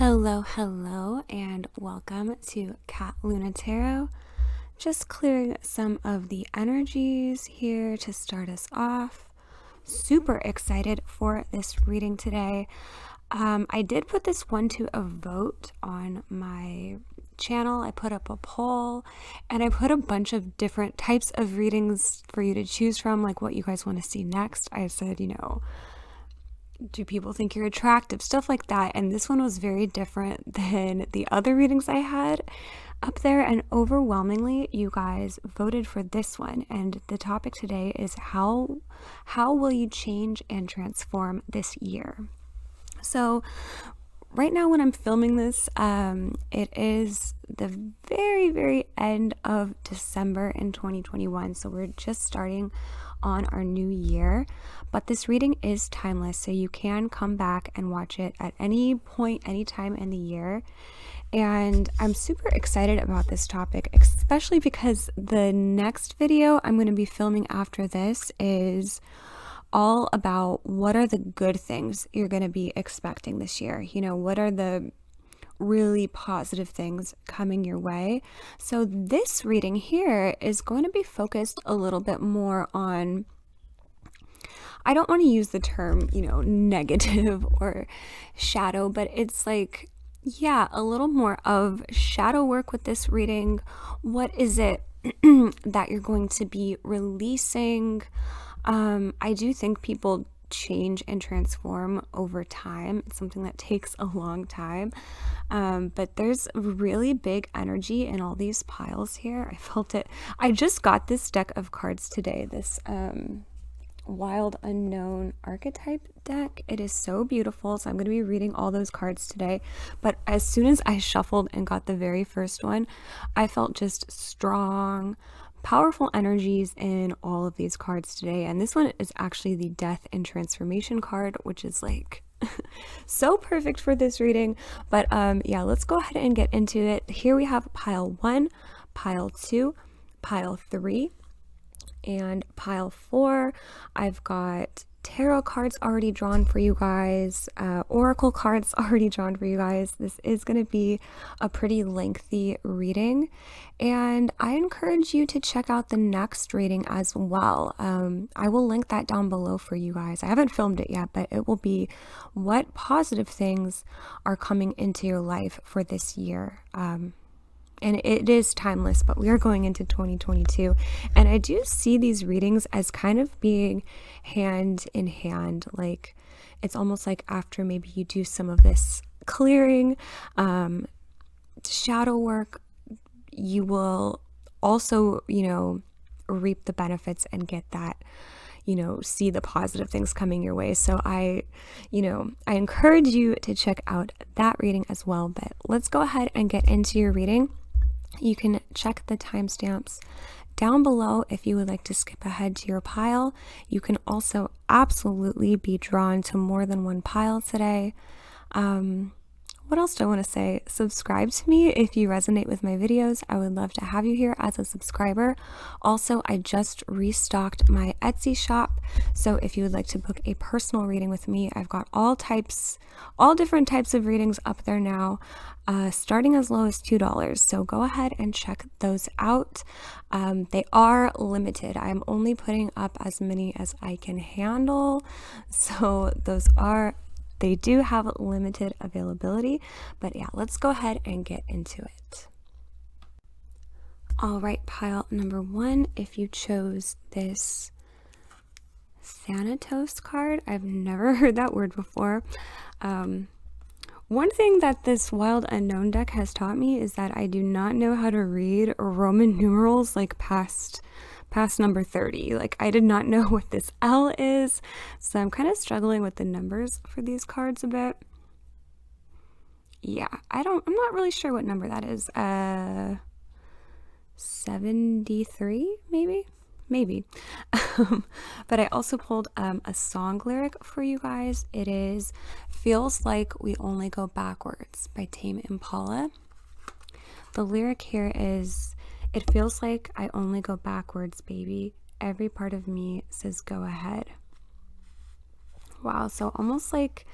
Hello, and welcome to Cat Luna Tarot. Just clearing some of the energies here to start us off. Super excited for this reading today. I did put this one to a vote on my channel. I put up a poll and I put a bunch of different types of readings for you to choose from, like what you guys want to see next. I said, do people think you're attractive? Stuff like that. And this one was very different than the other readings I had up there. And overwhelmingly, you guys voted for this one. And the topic today is how will you change and transform this year? So right now when I'm filming this, it is the very, very end of December in 2021. So we're just starting on our new year, but this reading is timeless, so you can come back and watch it at any point, any time in the year. And I'm super excited about this topic, especially because the next video I'm going to be filming after this is all about what are the good things you're going to be expecting this year. What are the really positive things coming your way. So this reading here is going to be focused a little bit more on, I don't want to use the term, negative or shadow, but it's like, a little more of shadow work with this reading. What is it that you're going to be releasing? I do think people change and transform over time. It's something that takes a long time, but there's really big energy in all these piles here. I felt it. I just got this deck of cards today, this Wild Unknown Archetype deck. It is so beautiful, so I'm going to be reading all those cards today. But as soon as I shuffled and got the very first one, I felt just strong, powerful energies in all of these cards today. And this one is actually the Death and Transformation card, which is like so perfect for this reading. But let's go ahead and get into it. Here we have pile 1, pile 2, pile 3, and pile 4. I've got tarot cards already drawn for you guys, oracle cards already drawn for you guys. This is going to be a pretty lengthy reading, and I encourage you to check out the next reading as well. I will link that down below for you guys. I haven't filmed it yet, but it will be what positive things are coming into your life for this year. And it is timeless, but we are going into 2022. And I do see these readings as kind of being hand in hand. Like, it's almost like after maybe you do some of this clearing, shadow work, you will also, reap the benefits and get that, see the positive things coming your way. So I encourage you to check out that reading as well. But let's go ahead and get into your reading. You can check the timestamps down below if you would like to skip ahead to your pile. You can also absolutely be drawn to more than one pile today. What else do I want to say? Subscribe to me if you resonate with my videos. I would love to have you here as a subscriber. Also, I just restocked my Etsy shop. So if you would like to book a personal reading with me, I've got all different types of readings up there now, starting as low as $2. So go ahead and check those out. They are limited. I'm only putting up as many as I can handle. So they do have limited availability, but let's go ahead and get into it. All right, pile number 1, if you chose this Thanatos card, I've never heard that word before. One thing that this Wild Unknown deck has taught me is that I do not know how to read Roman numerals like past number 30. Like, I did not know what this L is, so I'm kind of struggling with the numbers for these cards a bit. I'm not really sure what number that is. 73 maybe. But I also pulled a song lyric for you guys. It is Feels Like We Only Go Backwards by Tame Impala. The lyric here is, it feels like I only go backwards, baby. Every part of me says go ahead. Wow, so almost like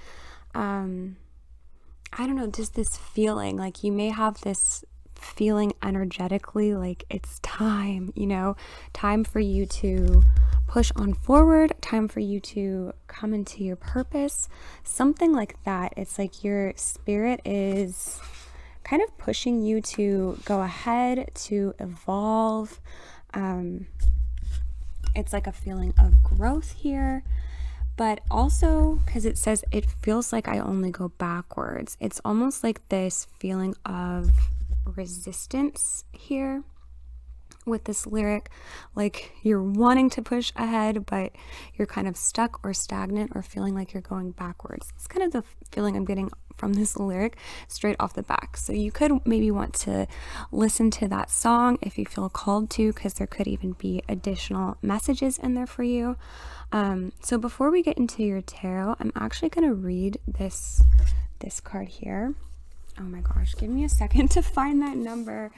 I don't know, just this feeling, like you may have this feeling energetically like it's time, you know, time for you to push on forward, time for you to come into your purpose, something like that. It's like your spirit is kind of pushing you to go ahead, to evolve. It's like a feeling of growth here. But also, because it says it feels like I only go backwards, it's almost like this feeling of resistance here with this lyric, like you're wanting to push ahead, but you're kind of stuck or stagnant or feeling like you're going backwards. It's kind of the feeling I'm getting from this lyric straight off the back. So you could maybe want to listen to that song if you feel called to, because there could even be additional messages in there for you. So before we get into your tarot, I'm actually going to read this card here. Oh my gosh, give me a second to find that number.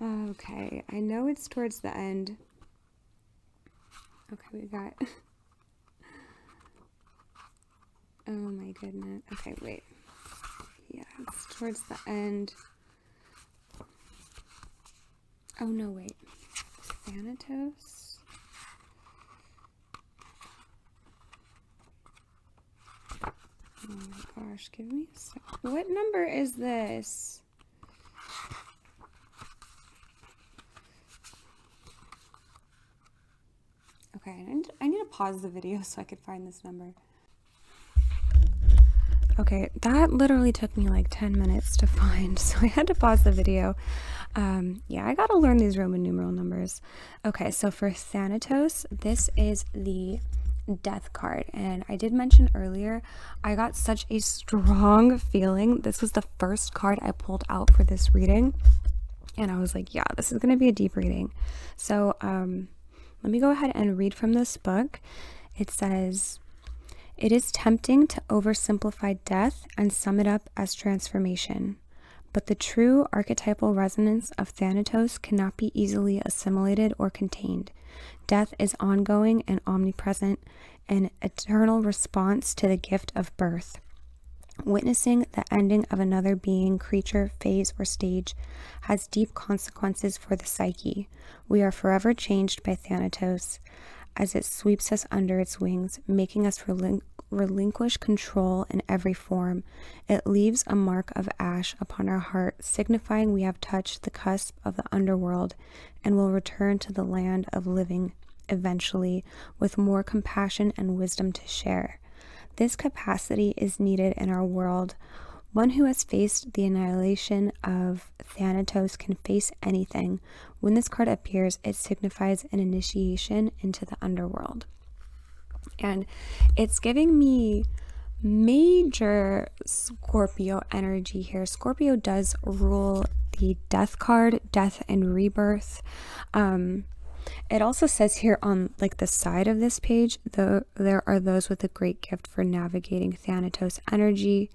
Okay, I know it's towards the end. Okay, we got... Oh my goodness. Okay, wait. Yeah, it's towards the end. Oh no, wait. Thanatos? Oh my gosh, give me a sec. What number is this? Okay, I need to pause the video so I could find this number. Okay, that literally took me like 10 minutes to find, so I had to pause the video. Yeah, I gotta learn these Roman numeral numbers. Okay, so for Thanatos, this is the Death card, and I did mention earlier, I got such a strong feeling. This was the first card I pulled out for this reading, and I was like, yeah, this is gonna be a deep reading. So, let me go ahead and read from this book. It says, "It is tempting to oversimplify death and sum it up as transformation, but the true archetypal resonance of Thanatos cannot be easily assimilated or contained. Death is ongoing and omnipresent, an eternal response to the gift of birth. Witnessing the ending of another being, creature, phase, or stage has deep consequences for the psyche. We are forever changed by Thanatos as it sweeps us under its wings, making us relinquish control in every form. It leaves a mark of ash upon our heart, signifying we have touched the cusp of the underworld and will return to the land of living eventually, with more compassion and wisdom to share. This capacity is needed in our world. One who has faced the annihilation of Thanatos can face anything. When this card appears, it signifies an initiation into the underworld." And it's giving me major Scorpio energy here. Scorpio does rule the Death card, death and rebirth. It also says here on like the side of this page, though, there are those with a great gift for navigating Thanatos energy.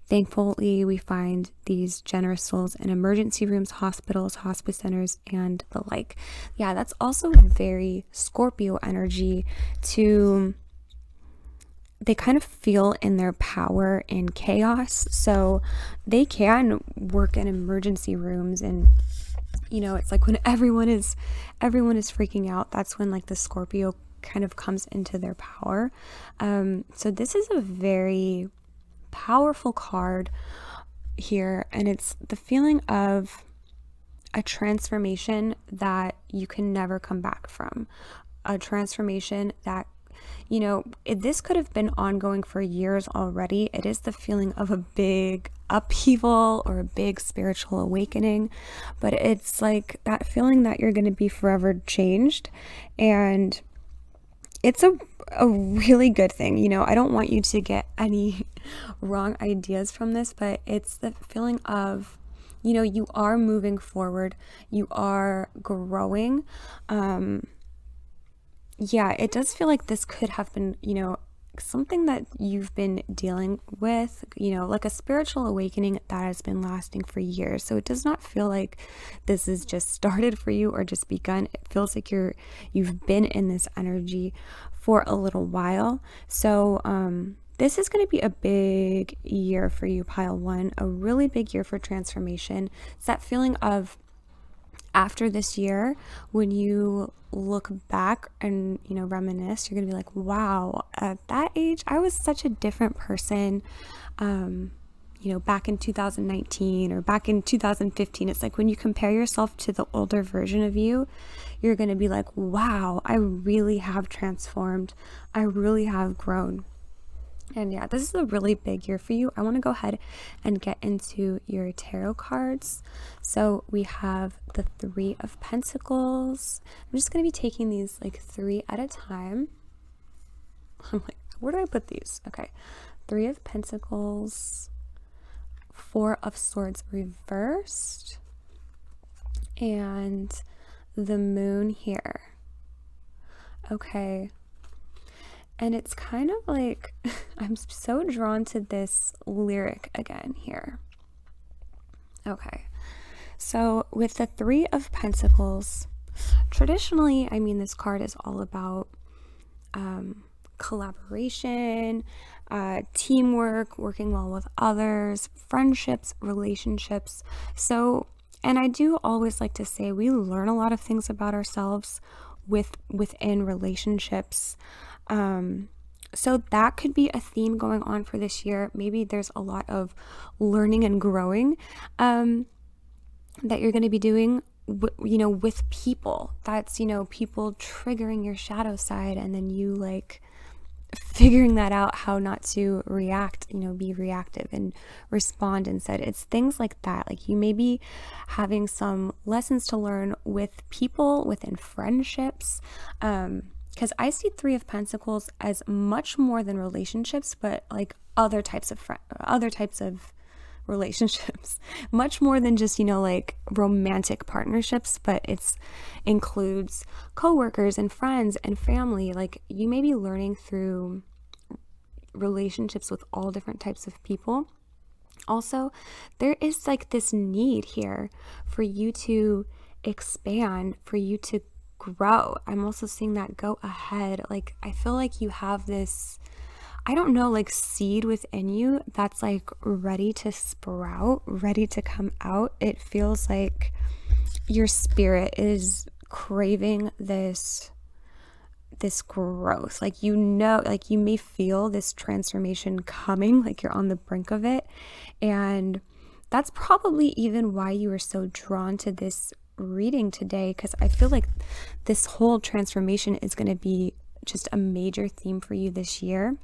Thankfully, we find these generous souls in emergency rooms, hospitals, hospice centers, and the like. Yeah, that's also very Scorpio energy to... They kind of feel in their power in chaos, so they can work in emergency rooms, and you know, it's like when everyone is freaking out, that's when like the Scorpio kind of comes into their power. So this is a very powerful card here, and it's the feeling of a transformation that you can never come back from, a transformation that, you know, this could have been ongoing for years already. It is the feeling of a big upheaval or a big spiritual awakening, but it's like that feeling that you're going to be forever changed, and it's a really good thing. You know, I don't want you to get any wrong ideas from this, but it's the feeling of, you know, you are moving forward, you are growing. Yeah, it does feel like this could have been, you know, something that you've been dealing with, you know, like a spiritual awakening that has been lasting for years. So it does not feel like this is just started for you or just begun. It feels like you've been in this energy for a little while. So this is going to be a big year for you, pile one, a really big year for transformation. It's that feeling of after this year, when you look back and, reminisce, you're going to be like, wow, at that age, I was such a different person. Back in 2019 or back in 2015, it's like when you compare yourself to the older version of you, you're going to be like, wow, I really have transformed. I really have grown. And yeah, this is a really big year for you. I want to go ahead and get into your tarot cards. So we have the Three of Pentacles. I'm just going to be taking these like 3 at a time. I'm like, where do I put these? Okay. Three of Pentacles, Four of Swords reversed, and the Moon here. Okay. And it's kind of like, I'm so drawn to this lyric again here. Okay. So with the Three of Pentacles, traditionally, this card is all about collaboration, teamwork, working well with others, friendships, relationships. So, and I do always like to say we learn a lot of things about ourselves within relationships. So that could be a theme going on for this year. Maybe there's a lot of learning and growing that you're going to be doing with people. That's people triggering your shadow side, and then you like figuring that out, how not to react, be reactive and respond instead. It's things like that. Like you may be having some lessons to learn with people within friendships, because I see Three of Pentacles as much more than relationships, but like other types of relationships, much more than just, like romantic partnerships, but it's includes coworkers and friends and family. Like you may be learning through relationships with all different types of people. Also, there is like this need here for you to expand, for you to grow. I'm also seeing that go ahead. Like I feel like you have this, I don't know, like seed within you that's like ready to sprout, ready to come out. It feels like your spirit is craving this growth. Like, like you may feel this transformation coming, like you're on the brink of it. And that's probably even why you were so drawn to this reading today, because I feel like this whole transformation is going to be just a major theme for you this year.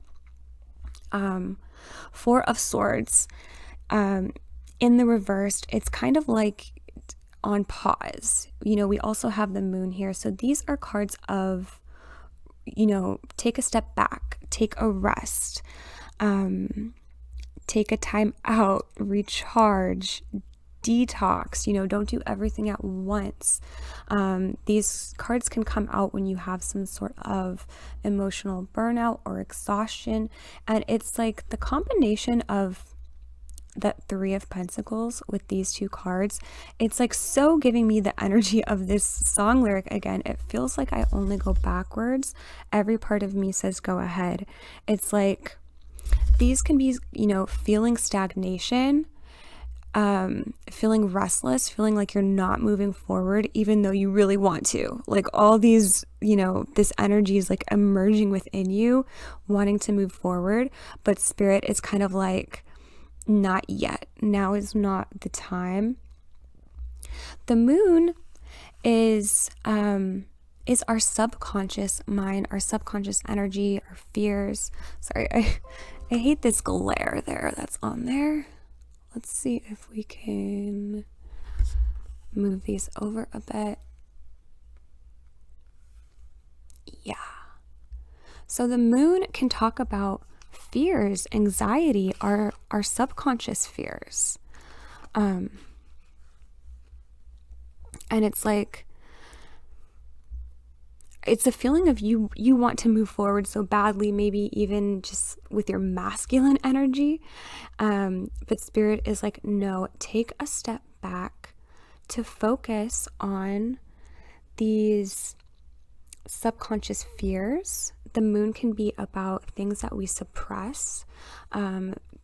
Four of Swords, in the reversed, it's kind of like on pause. We also have the Moon here. So these are cards of, take a step back, take a rest, take a time out, recharge, detox, don't do everything at once. These cards can come out when you have some sort of emotional burnout or exhaustion, and it's like the combination of that Three of Pentacles with these two cards, it's like so giving me the energy of this song lyric again. It feels like I only go backwards. Every part of me says go ahead. It's like these can be, feeling stagnation, feeling restless, feeling like you're not moving forward, even though you really want to. Like all these, this energy is like emerging within you, wanting to move forward, but spirit is kind of like, not yet. Now is not the time. The Moon is our subconscious mind, our subconscious energy, our fears. Sorry, I hate this glare there that's on there. Let's see if we can move these over a bit. Yeah. So the Moon can talk about fears, anxiety, our subconscious fears. And it's like, it's a feeling of you want to move forward so badly, maybe even just with your masculine energy. But spirit is like, no, take a step back to focus on these subconscious fears the moon can be about things that we suppress,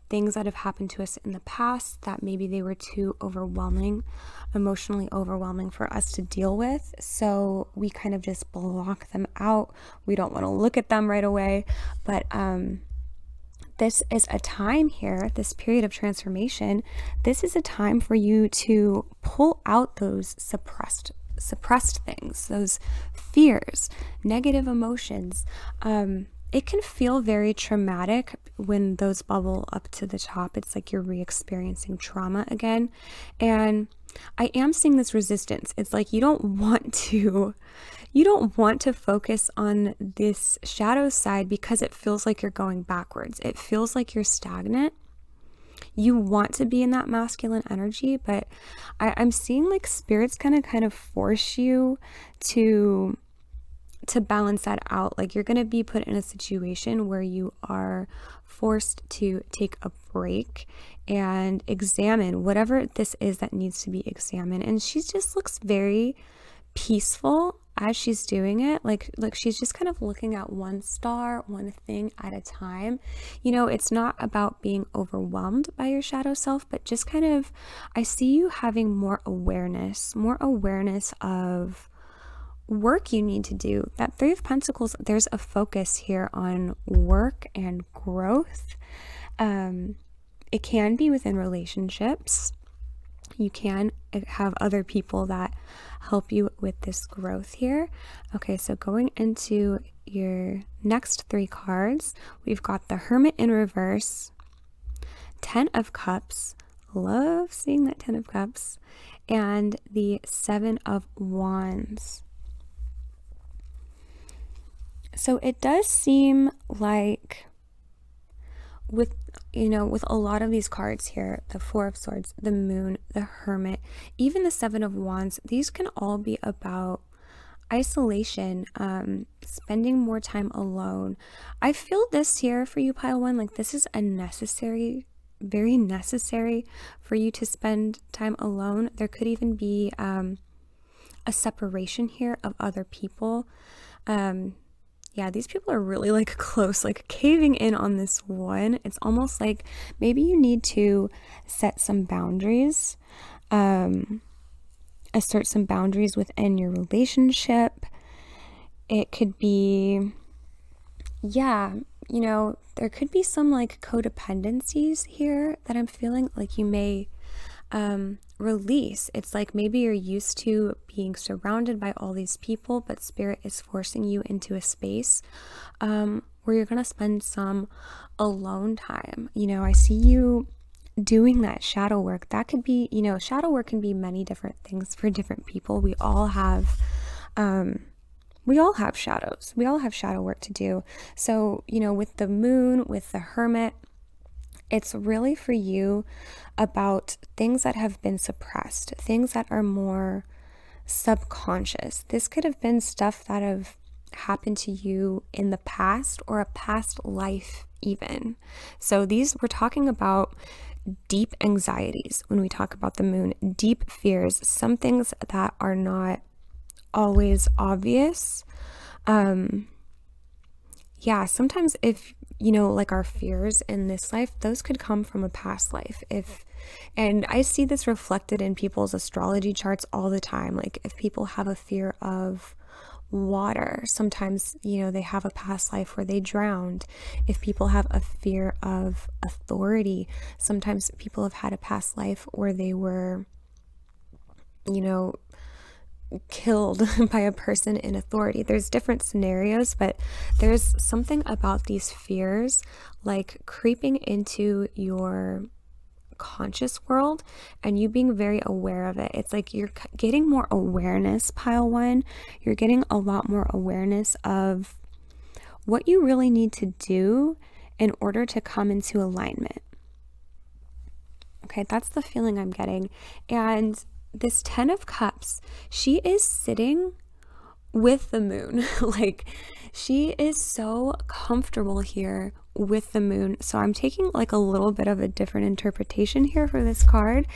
things that have happened to us in the past that maybe they were too overwhelming, emotionally overwhelming for us to deal with. So we kind of just block them out. We don't want to look at them right away. But this is a time here, this period of transformation. This is a time for you to pull out those suppressed things, those fears, negative emotions. It can feel very traumatic when those bubble up to the top. It's like you're re-experiencing trauma again. And I am seeing this resistance. It's like you don't want to focus on this shadow side because it feels like you're going backwards. It feels like you're stagnant. You want to be in that masculine energy, but I'm seeing like spirits kind of force you to balance that out. Like you're going to be put in a situation where you are forced to take a break and examine whatever this is that needs to be examined. And she just looks very peaceful as she's doing it. Like she's just kind of looking at one star, one thing at a time. You know, it's not about being overwhelmed by your shadow self, but just kind of, I see you having more awareness of work you need to do. That Three of Pentacles, there's a focus here on work and growth. It can be within relationships. You can have other people that help you with this growth here. Okay, so going into your next three cards, we've got the Hermit in reverse, 10 of Cups, love seeing that 10 of Cups, and the 7 of Wands. So it does seem like with a lot of these cards here, the Four of Swords, the Moon, the Hermit, even the 7 of Wands, these can all be about isolation, spending more time alone. I feel this here for you, Pile 1, like this is very necessary for you to spend time alone. There could even be a separation here of other people. Yeah, these people are really like close, like caving in on this one. It's almost like maybe you need to set some boundaries, assert some boundaries within your relationship. It could be, there could be some like codependencies here that I'm feeling like you may release. It's like maybe you're used to being surrounded by all these people, but Spirit is forcing you into a space where you're going to spend some alone time. I see you doing that shadow work. That could be, shadow work can be many different things for different people. We all have shadows. We all have shadow work to do. So, with the Moon, with the Hermit, it's really for you about things that have been suppressed, things that are more subconscious. This could have been stuff that have happened to you in the past or a past life even. So we're talking about deep anxieties when we talk about the Moon, deep fears, some things that are not always obvious. Sometimes if like our fears in this life, those could come from a past life. And I see this reflected in people's astrology charts all the time. Like if people have a fear of water, sometimes, they have a past life where they drowned. If people have a fear of authority, sometimes people have had a past life where they were, killed by a person in authority. There's different scenarios, but there's something about these fears like creeping into your conscious world and you being very aware of it. It's like you're getting more awareness, Pile 1. You're getting a lot more awareness of what you really need to do in order to come into alignment. Okay, that's the feeling I'm getting. And this 10 of Cups, she is sitting with the Moon. Like she is so comfortable here with the Moon. So I'm taking like a little bit of a different interpretation here for this card.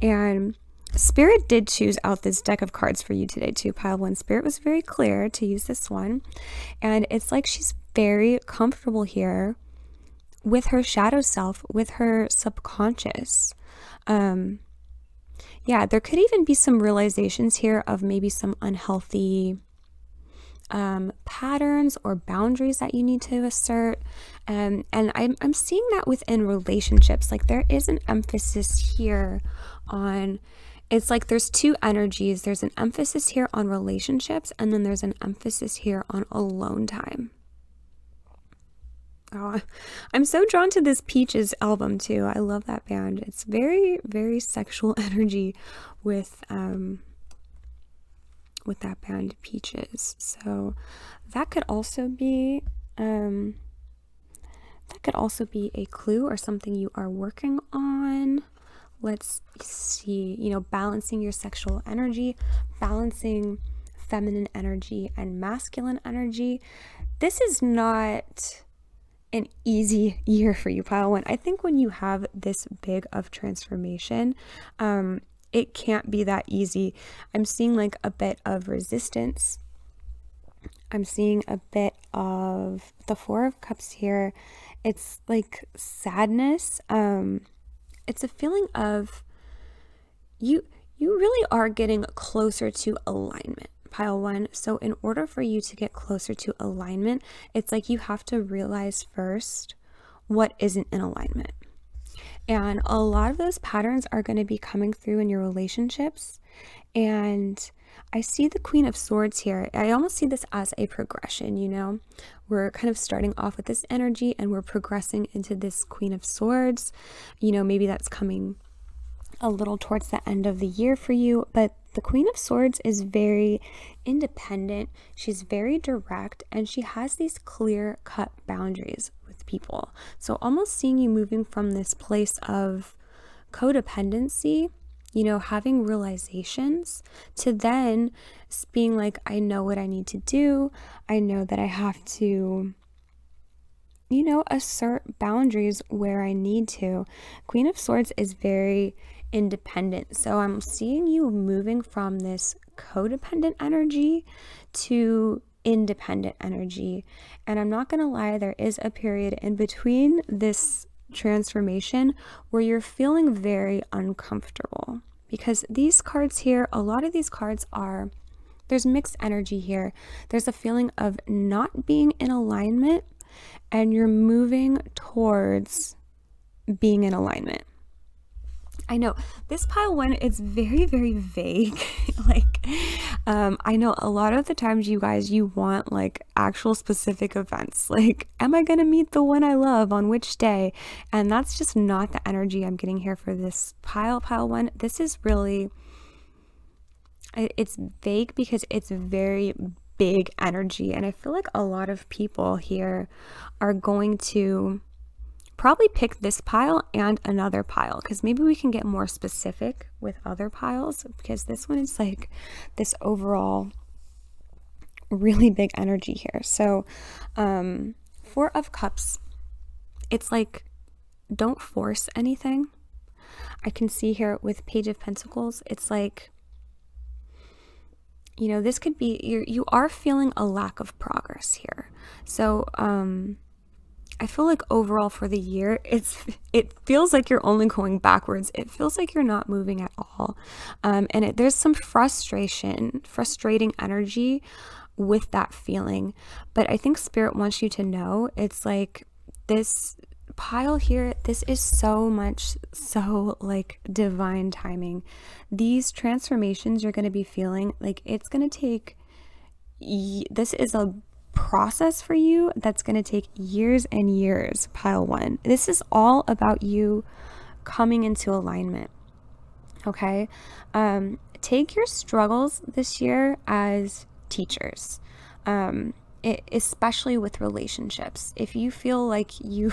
And Spirit did choose out this deck of cards for you today too, Pile 1. Spirit was very clear to use this one. And it's like she's very comfortable here with her shadow self, with her subconscious. Yeah, there could even be some realizations here of maybe some unhealthy patterns or boundaries that you need to assert. And I'm seeing that within relationships. Like there is an emphasis here on, it's like there's two energies. There's an emphasis here on relationships, and then there's an emphasis here on alone time. Oh, I'm so drawn to this Peaches album too. I love that band. It's very, very sexual energy with that band Peaches. So that could also be a clue or something you are working on. Let's see, you know, balancing your sexual energy, balancing feminine energy and masculine energy. This is not an easy year for you, pile one. I think when you have this big of transformation, it can't be that easy. I'm seeing like a bit of resistance. I'm seeing a bit of the Four of Cups here. It's like sadness. It's a feeling of you really are getting closer to alignment, pile one. So in order for you to get closer to alignment, it's like you have to realize first what isn't in alignment. And a lot of those patterns are going to be coming through in your relationships. And I see the Queen of Swords here. I almost see this as a progression, you know. We're kind of starting off with this energy and we're progressing into this Queen of Swords. You know, maybe that's coming a little towards the end of the year for you, but the Queen of Swords is very independent. She's very direct, and she has these clear-cut boundaries with people. So almost seeing you moving from this place of codependency, you know, having realizations, to then being like, I know what I need to do. I know that I have to, you know, assert boundaries where I need to. Queen of Swords is very independent. So I'm seeing you moving from this codependent energy to independent energy. And I'm not going to lie, there is a period in between this transformation where you're feeling very uncomfortable, because these cards here, a lot of these cards are, there's mixed energy here. There's a feeling of not being in alignment, and you're moving towards being in alignment. I know this pile one is very, very vague. Like, I know a lot of the times you guys, you want like actual specific events. Like, am I going to meet the one I love on which day? And that's just not the energy I'm getting here for this pile one. This is really, it's vague because it's very big energy. And I feel like a lot of people here are going to probably pick this pile and another pile, because maybe we can get more specific with other piles, because this one is like this overall really big energy here. So Four of Cups, it's like, don't force anything. I can see here with Page of Pentacles, it's like, you know, this could be, you are feeling a lack of progress here. So I feel like overall for the year, it feels like you're only going backwards. It feels like you're not moving at all. And there's some frustrating energy with that feeling. But I think Spirit wants you to know, it's like this pile here, this is so like divine timing. These transformations you're going to be feeling, like it's going to take, this is a process for you that's going to take years and years, pile one. This is all about you coming into alignment. Okay, take your struggles this year as teachers, especially with relationships. If you feel like you're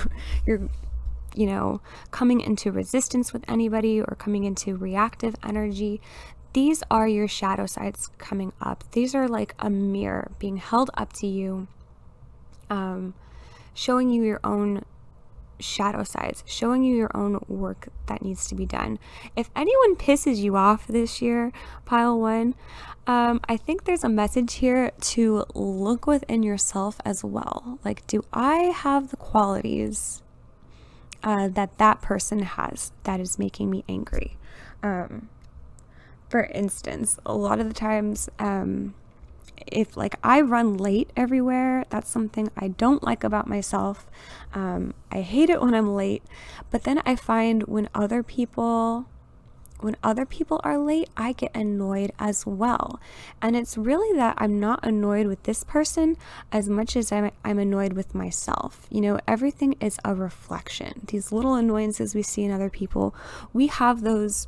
you know, coming into resistance with anybody or coming into reactive energy, these are your shadow sides coming up. These are like a mirror being held up to you, showing you your own shadow sides, showing you your own work that needs to be done. If anyone pisses you off this year, pile one, I think there's a message here to look within yourself as well. Like, do I have the qualities that person has that is making me angry? For instance, a lot of the times, if like I run late everywhere, that's something I don't like about myself. I hate it when I'm late, but then I find when other people are late, I get annoyed as well. And it's really that I'm not annoyed with this person as much as I'm annoyed with myself. You know, everything is a reflection. These little annoyances we see in other people, we have those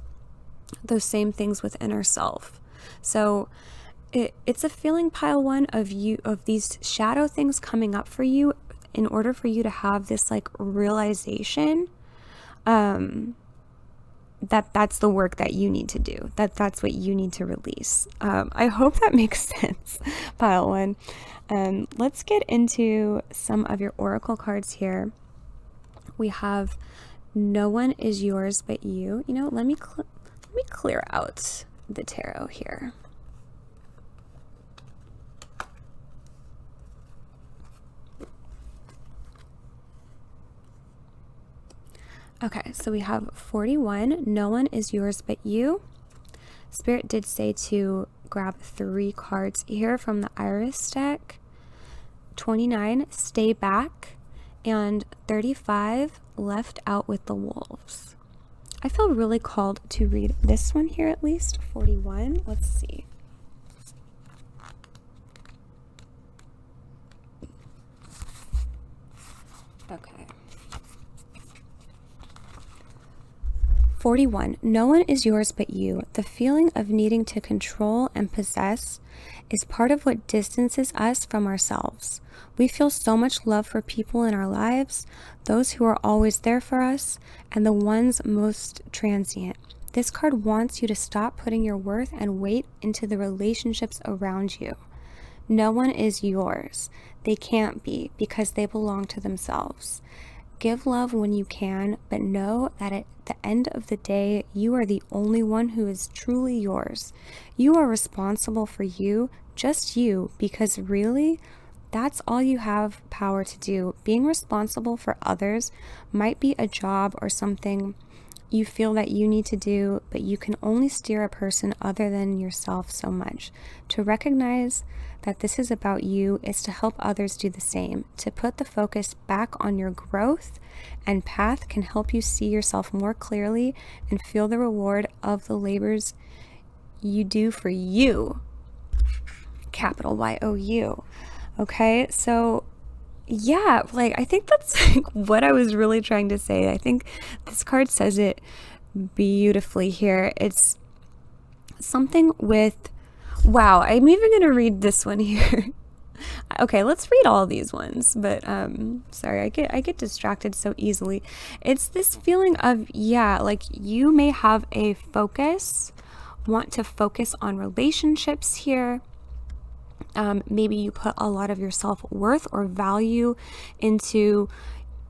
same things within ourselves. So it's a feeling, pile one, of these shadow things coming up for you in order for you to have this like realization that's the work that you need to do, that's what you need to release. I hope that makes sense, pile one. Let's get into some of your oracle cards here. We have no one is yours but you. You know, let me clear out the tarot here. Okay, so we have 41, no one is yours but you. Spirit did say to grab 3 cards here from the Iris deck. 29, stay back, and 35, left out with the wolves. I feel really called to read this one here, at least 41. Let's see. Okay. 41. No one is yours but you. The feeling of needing to control and possess is part of what distances us from ourselves. We feel so much love for people in our lives, those who are always there for us, and the ones most transient. This card wants you to stop putting your worth and weight into the relationships around you. No one is yours. They can't be, because they belong to themselves. Give love when you can, but know that at the end of the day, you are the only one who is truly yours. You are responsible for you, just you, because really, that's all you have power to do. Being responsible for others might be a job or something you feel that you need to do, but you can only steer a person other than yourself so much. To recognize that this is about you is to help others do the same. To put the focus back on your growth and path can help you see yourself more clearly and feel the reward of the labors you do for you. Capital Y-O-U. Okay, so yeah, like I think that's like what I was really trying to say. I think this card says it beautifully here. It's something with, wow, I'm even gonna read this one here. Okay, let's read all these ones, but sorry, I get distracted so easily. It's this feeling of, yeah, like you may have a focus, want to focus on relationships here. Maybe you put a lot of your self-worth or value into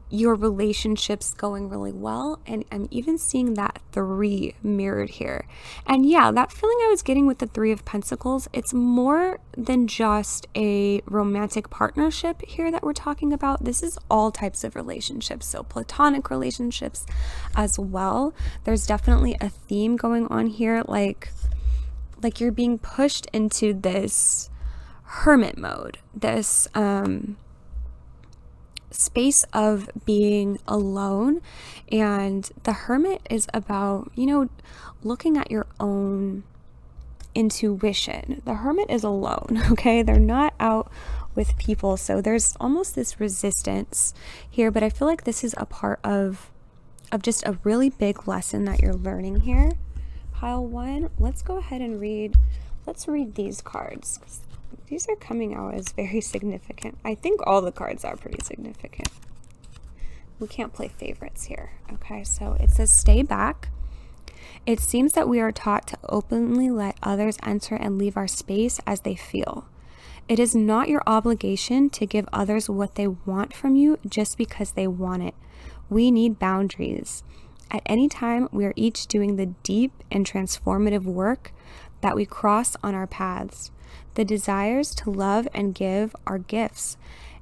your relationships going really well, and I'm even seeing that 3 mirrored here. And yeah, that feeling I was getting with the 3 of Pentacles, it's more than just a romantic partnership here that we're talking about. This is all types of relationships, so platonic relationships as well. There's definitely a theme going on here, like you're being pushed into this hermit mode, this space of being alone. And the hermit is about, you know, looking at your own intuition. The hermit is alone, okay? They're not out with people, so there's almost this resistance here, but I feel like this is a part of just a really big lesson that you're learning here. Pile 1, let's go ahead and read these cards. These are coming out as very significant. I think all the cards are pretty significant. We can't play favorites here. Okay, so it says stay back. It seems that we are taught to openly let others enter and leave our space as they feel. It is not your obligation to give others what they want from you just because they want it. We need boundaries. At any time, we are each doing the deep and transformative work that we cross on our paths. The desires to love and give are gifts,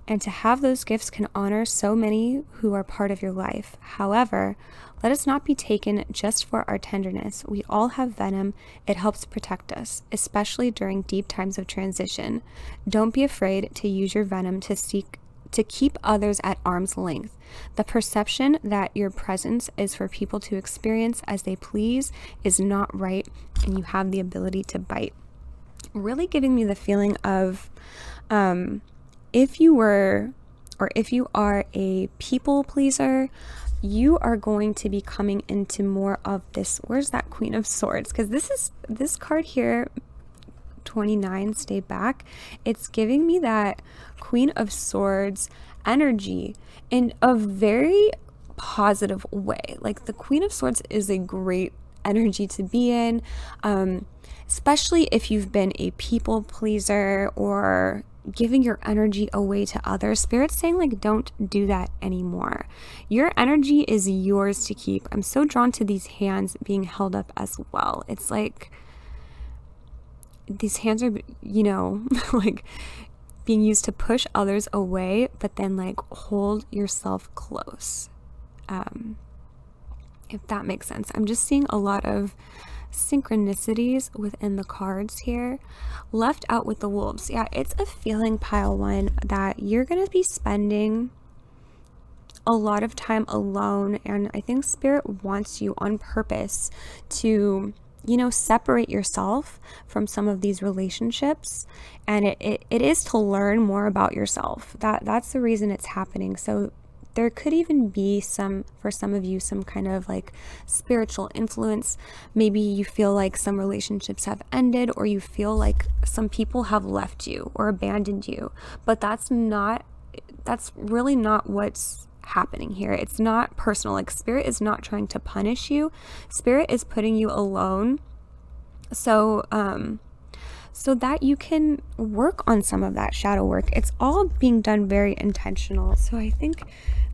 and to have those gifts can honor so many who are part of your life. However, let us not be taken just for our tenderness. We all have venom. It helps protect us, especially during deep times of transition. Don't be afraid to use your venom to keep others at arm's length. The perception that your presence is for people to experience as they please is not right, and you have the ability to bite. Really giving me the feeling of if you are a people pleaser, you are going to be coming into more of this. Where's that Queen of Swords? Because this card here, 29, stay back. It's giving me that Queen of Swords energy in a very positive way. Like, the Queen of Swords is a great energy to be in, especially if you've been a people pleaser or giving your energy away to others. Spirit's saying, like, don't do that anymore. Your energy is yours to keep. I'm so drawn to these hands being held up as well. It's like these hands are, you know, like being used to push others away, but then like hold yourself close. If that makes sense. I'm just seeing a lot of synchronicities within the cards here. Left out with the wolves. Yeah, it's a feeling, pile one, that you're going to be spending a lot of time alone, and I think Spirit wants you on purpose to, you know, separate yourself from some of these relationships, and it is to learn more about yourself. That's the reason it's happening. So there could even be for some of you, some kind of like spiritual influence. Maybe you feel like some relationships have ended, or you feel like some people have left you or abandoned you, but that's really not what's happening here. It's not personal. Like, Spirit is not trying to punish you. Spirit is putting you alone so that you can work on some of that shadow work. It's all being done very intentional. So I think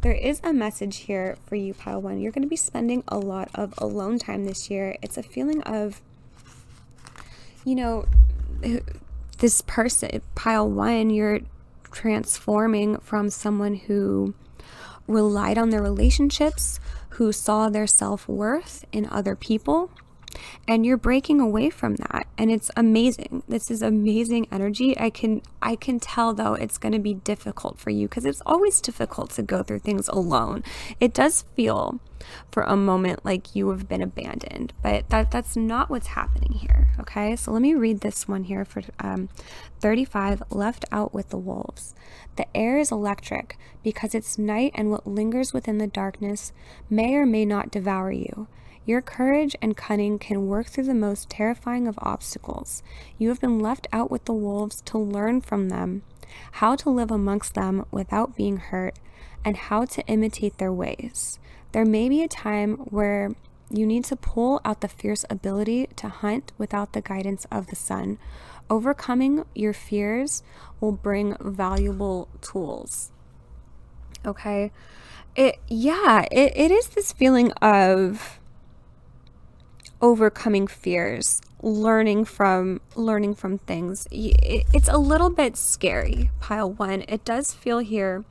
there is a message here for you, pile one. You're going to be spending a lot of alone time this year. It's a feeling of, you know, this person, pile one, you're transforming from someone who relied on their relationships, who saw their self-worth in other people, and you're breaking away from that, and it's amazing. This is amazing energy. I can tell, though, it's going to be difficult for you, because it's always difficult to go through things alone. It does feel for a moment like you have been abandoned, but that's not what's happening here. Okay, so let me read this one here for 35, left out with the wolves. The air is electric because it's night, and what lingers within the darkness may or may not devour you. Your courage and cunning can work through the most terrifying of obstacles. You have been left out with the wolves to learn from them, how to live amongst them without being hurt, and how to imitate their ways. There may be a time where you need to pull out the fierce ability to hunt without the guidance of the sun. Overcoming your fears will bring valuable tools. Okay? It is this feeling of overcoming fears, learning from things. It's a little bit scary, pile one. It does feel here,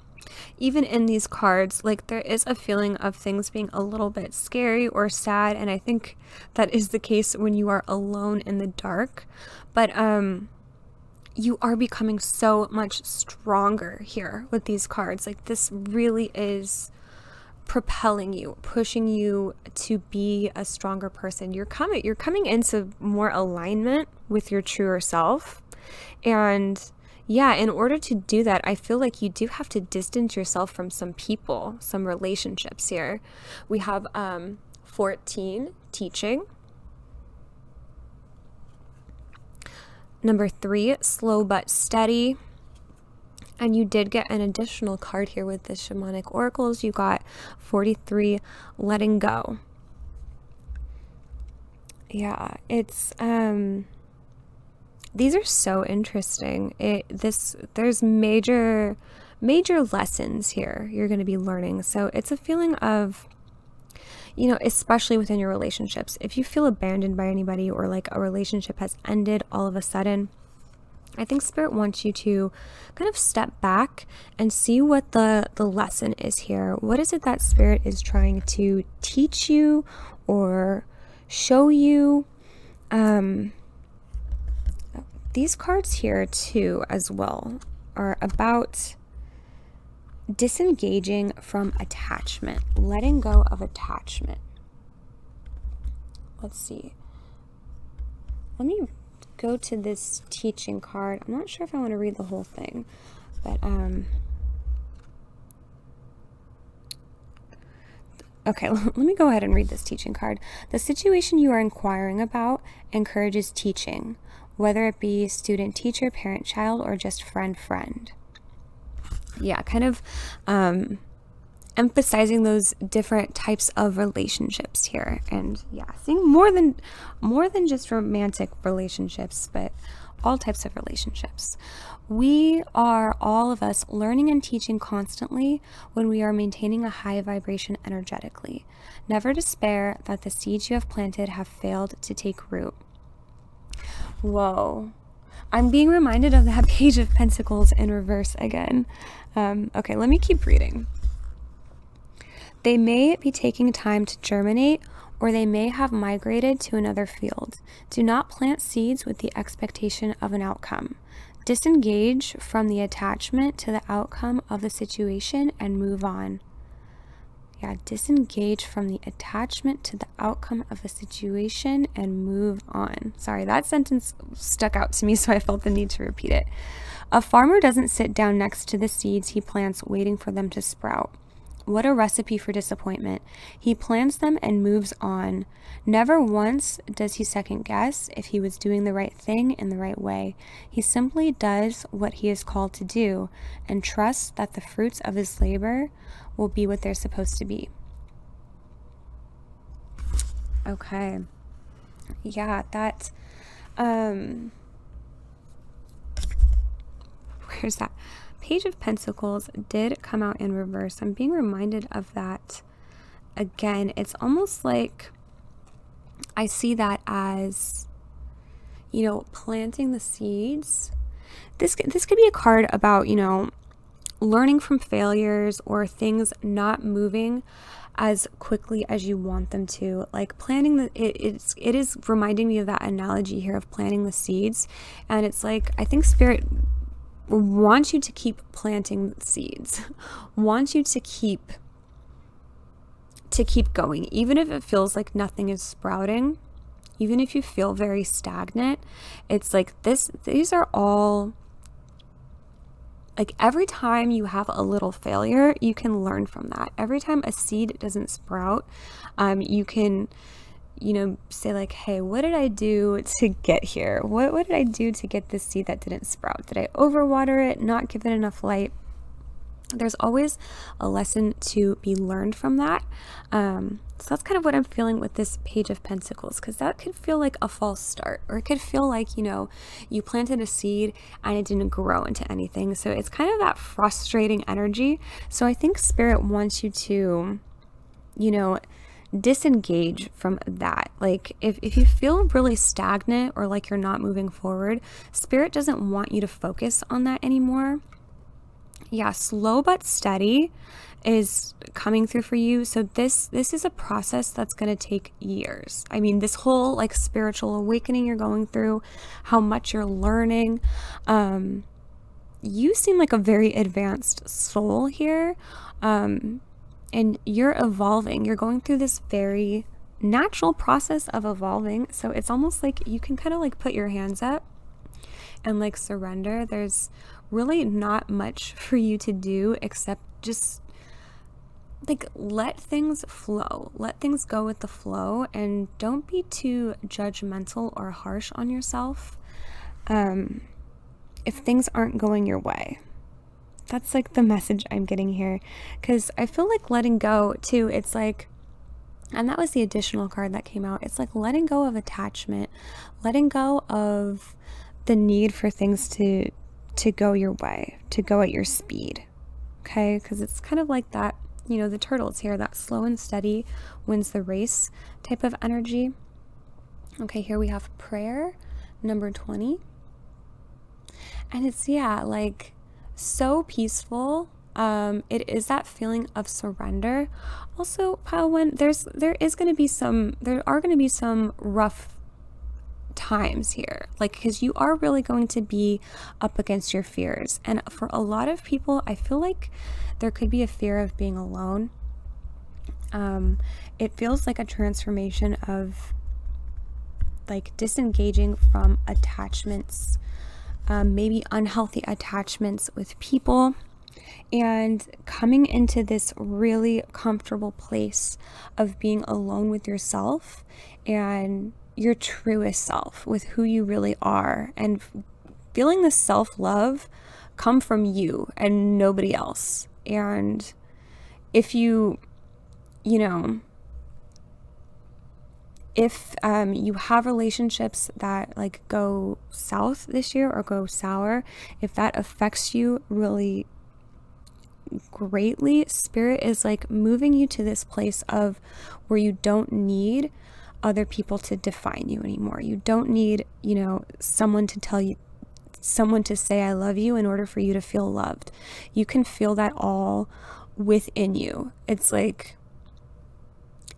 even in these cards, like there is a feeling of things being a little bit scary or sad, and I think that is the case when you are alone in the dark. But you are becoming so much stronger here with these cards. Like, this really is propelling you, pushing you to be a stronger person. You're coming into more alignment with your truer self. And yeah, in order to do that, I feel like you do have to distance yourself from some people, some relationships here. We have 14, teaching. Number 3, slow but steady. And you did get an additional card here with the Shamanic Oracles. You got 43, letting go. Yeah, it's these are so interesting. There's major major lessons here you're going to be learning. So it's a feeling of, you know, especially within your relationships, if you feel abandoned by anybody or like a relationship has ended all of a sudden, I think Spirit wants you to kind of step back and see what the lesson is here. What is it that Spirit is trying to teach you or show you? These cards here too as well are about disengaging from attachment, letting go of attachment. Let's see. Let me go to this teaching card. I'm not sure if I want to read the whole thing, but okay, let me go ahead and read this teaching card. The situation you are inquiring about encourages teaching, whether it be student, teacher, parent, child, or just friend. Yeah, kind of emphasizing those different types of relationships here. And yeah, seeing more than just romantic relationships, but all types of relationships. We are, all of us, learning and teaching constantly when we are maintaining a high vibration energetically. Never despair that the seeds you have planted have failed to take root. Whoa. I'm being reminded of that Page of Pentacles in reverse again. Okay, let me keep reading. They may be taking time to germinate, or they may have migrated to another field. Do not plant seeds with the expectation of an outcome. Disengage from the attachment to the outcome of the situation and move on. Yeah, disengage from the attachment to the outcome of a situation and move on. Sorry, that sentence stuck out to me, so I felt the need to repeat it. A farmer doesn't sit down next to the seeds he plants waiting for them to sprout. What a recipe for disappointment. He plants them and moves on. Never once does he second guess if he was doing the right thing in the right way. He simply does what he is called to do and trusts that the fruits of his labor will be what they're supposed to be. Okay. Yeah, that, where's that? Page of Pentacles did come out in reverse. I'm being reminded of that again. It's almost like I see that as, you know, planting the seeds. This could be a card about, you know, learning from failures or things not moving as quickly as you want them to. Like planting it is reminding me of that analogy here of planting the seeds. And it's like, I think Spirit wants you to keep planting seeds, wants you to keep going, even if it feels like nothing is sprouting, even if you feel very stagnant. It's like these are all, like, every time you have a little failure, you can learn from that. Every time a seed doesn't sprout, you can, you know, say like, hey, what did I do to get here? What did I do to get this seed that didn't sprout? Did I overwater it, not give it enough light? There's always a lesson to be learned from that. So that's kind of what I'm feeling with this Page of Pentacles, because that could feel like a false start, or it could feel like, you know, you planted a seed and it didn't grow into anything. So it's kind of that frustrating energy. So I think Spirit wants you to, you know, disengage from that. Like if you feel really stagnant or like you're not moving forward, Spirit doesn't want you to focus on that anymore. Yeah, slow but steady is coming through for you. So this is a process that's going to take years. I mean, this whole like spiritual awakening you're going through, how much you're learning, you seem like a very advanced soul here. And you're evolving. You're going through this very natural process of evolving. So it's almost like you can kind of like put your hands up and like surrender. There's really not much for you to do except just like let things flow. Let things go with the flow, and don't be too judgmental or harsh on yourself if things aren't going your way. That's like the message I'm getting here, because I feel like letting go too, it's like, and that was the additional card that came out, it's like letting go of attachment, letting go of the need for things to go your way, to go at your speed. okay? Because it's kind of like that, you know, the turtles here, that slow and steady wins the race type of energy. Okay, here we have prayer, number 20. And it's, yeah, like so peaceful. It is that feeling of surrender. Also, when there are going to be some rough times here, like, because you are really going to be up against your fears. And for a lot of people, I feel like there could be a fear of being alone. It feels like a transformation of like disengaging from attachments, maybe unhealthy attachments with people, and coming into this really comfortable place of being alone with yourself and your truest self, with who you really are, and feeling the self-love come from you and nobody else. And if you know, if you have relationships that like go south this year or go sour, if that affects you really greatly, Spirit is like moving you to this place of where you don't need other people to define you anymore. You don't need, you know, someone to say I love you in order for you to feel loved. You can feel that all within you. It's like,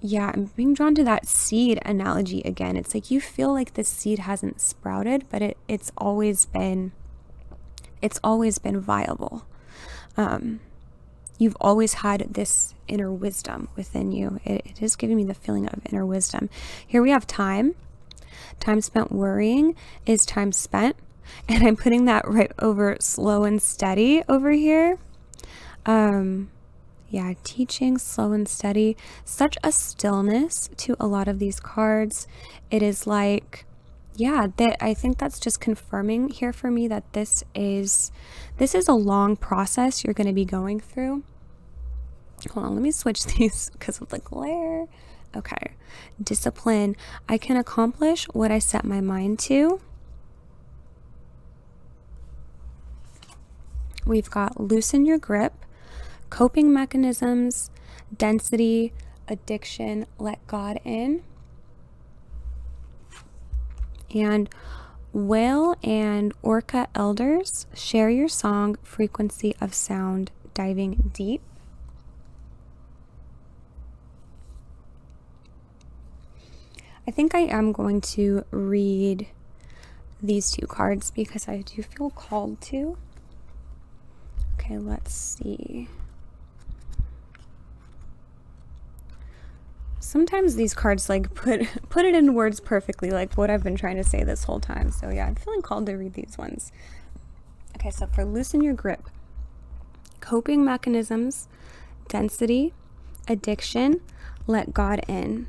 yeah, I'm being drawn to that seed analogy again. It's like you feel like the seed hasn't sprouted, but it's always been viable. You've always had this inner wisdom within you. It is giving me the feeling of inner wisdom. Here we have time. Time spent worrying is time spent. And I'm putting that right over slow and steady over here. Yeah, teaching, slow and steady. Such a stillness to a lot of these cards. It is like, yeah, I think that's just confirming here for me that this is a long process you're going to be going through. Hold on, let me switch these because of the glare. Okay. Discipline. I can accomplish what I set my mind to. We've got loosen your grip, coping mechanisms, density, addiction, let God in. And whale and orca elders, share your song, frequency of sound, diving deep. I think I am going to read these two cards because I do feel called to. Okay, let's see. Sometimes these cards like put it in words perfectly, like what I've been trying to say this whole time. So yeah, I'm feeling called to read these ones. Okay, so for loosen your grip, coping mechanisms, density, addiction, let God in.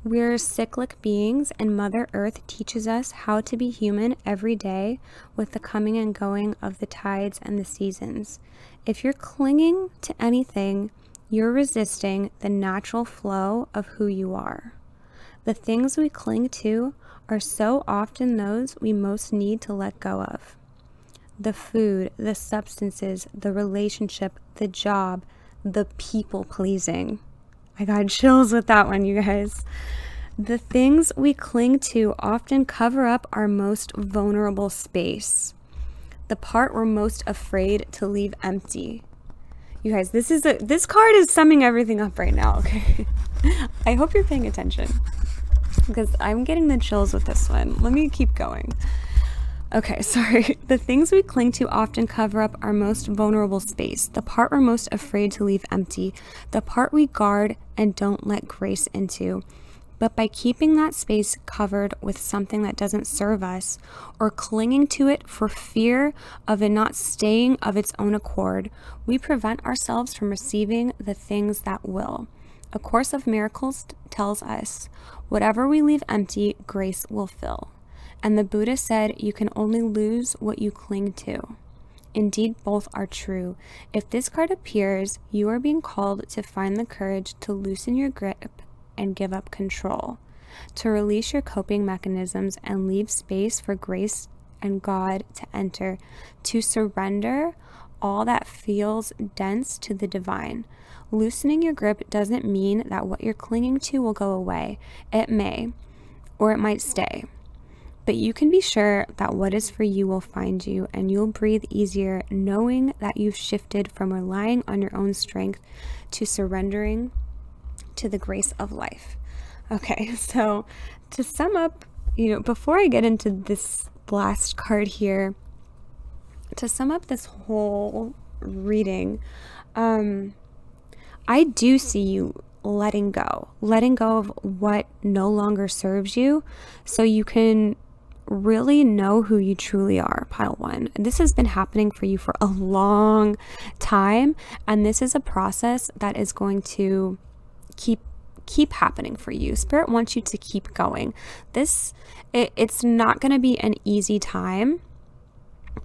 We're cyclic beings, and Mother Earth teaches us how to be human every day with the coming and going of the tides and the seasons. If you're clinging to anything, you're resisting the natural flow of who you are. The things we cling to are so often those we most need to let go of. The food, the substances, the relationship, the job, the people pleasing. I got chills with that one, you guys. The things we cling to often cover up our most vulnerable space, the part we're most afraid to leave empty. You guys, this card is summing everything up right now, okay? I hope you're paying attention because I'm getting the chills with this one. Let me keep going. Okay, sorry. The things we cling to often cover up our most vulnerable space, the part we're most afraid to leave empty, the part we guard and don't let grace into. But by keeping that space covered with something that doesn't serve us, or clinging to it for fear of it not staying of its own accord, we prevent ourselves from receiving the things that will. A Course of Miracles tells us, whatever we leave empty, grace will fill. And the Buddha said, you can only lose what you cling to. Indeed, both are true. If this card appears, you are being called to find the courage to loosen your grip and give up control, to release your coping mechanisms and leave space for grace and God to enter, to surrender all that feels dense to the divine. Loosening your grip doesn't mean that what you're clinging to will go away. It may, or it might stay. But you can be sure that what is for you will find you, and you'll breathe easier knowing that you've shifted from relying on your own strength to surrendering to the grace of life. Okay, so to sum up, before I get into this last card here, to sum up this whole reading, I do see you letting go of what no longer serves you, so you can really know who you truly are, pile one. And this has been happening for you for a long time, and this is a process that is going to keep happening for you. Spirit wants you to keep going. It's not going to be an easy time,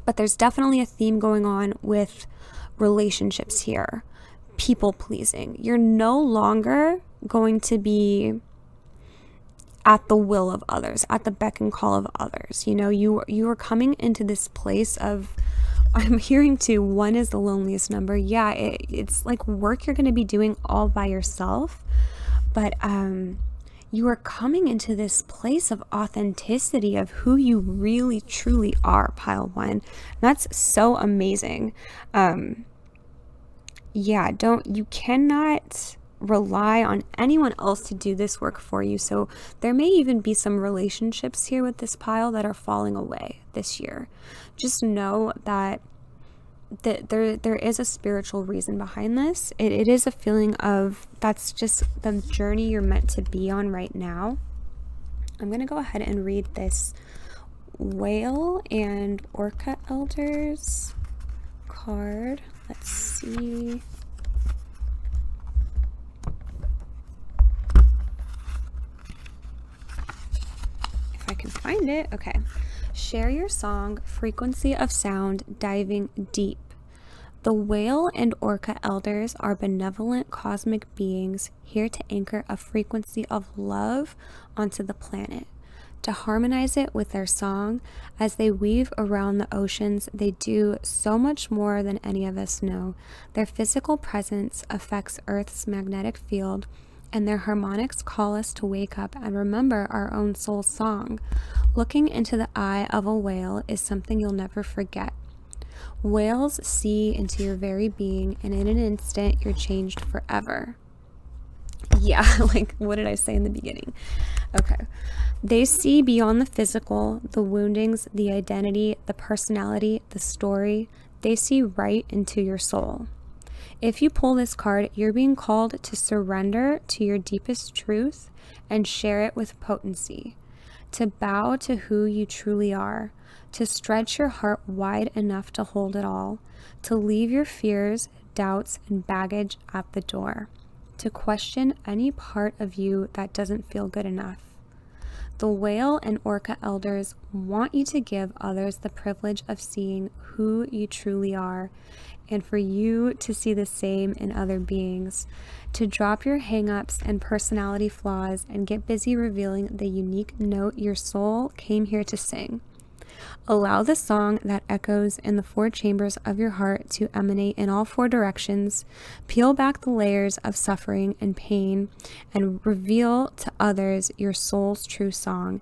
but there's definitely a theme going on with relationships here. People pleasing. You're no longer going to be at the will of others, at the beck and call of others. You are coming into this place of, I'm hearing too, 1 is the loneliest number. Yeah, it's like work you're going to be doing all by yourself, but you are coming into this place of authenticity of who you really truly are, pile one. That's so amazing. You cannot rely on anyone else to do this work for you. So there may even be some relationships here with this pile that are falling away this year. Just know that there is a spiritual reason behind this. It is a feeling of, that's just the journey you're meant to be on right now. I'm going to go ahead and read this Whale and Orca Elders card. Let's see. I can find it. Okay. Share your song, frequency of sound, diving deep. The Whale and Orca Elders are benevolent cosmic beings here to anchor a frequency of love onto the planet. To harmonize it with their song, as they weave around the oceans, they do so much more than any of us know. Their physical presence affects Earth's magnetic field, and their harmonics call us to wake up and remember our own soul's song. Looking into the eye of a whale is something you'll never forget. Whales see into your very being, and in an instant, you're changed forever. Yeah, like, what did I say in the beginning? Okay. They see beyond the physical, the woundings, the identity, the personality, the story. They see right into your soul. If you pull this card, you're being called to surrender to your deepest truth and share it with potency, to bow to who you truly are, to stretch your heart wide enough to hold it all, to leave your fears, doubts, and baggage at the door, to question any part of you that doesn't feel good enough. The Whale and Orca Elders want you to give others the privilege of seeing who you truly are, and for you to see the same in other beings, to drop your hang-ups and personality flaws and get busy revealing the unique note your soul came here to sing. Allow the song that echoes in the 4 chambers of your heart to emanate in all 4 directions. Peel back the layers of suffering and pain and reveal to others your soul's true song,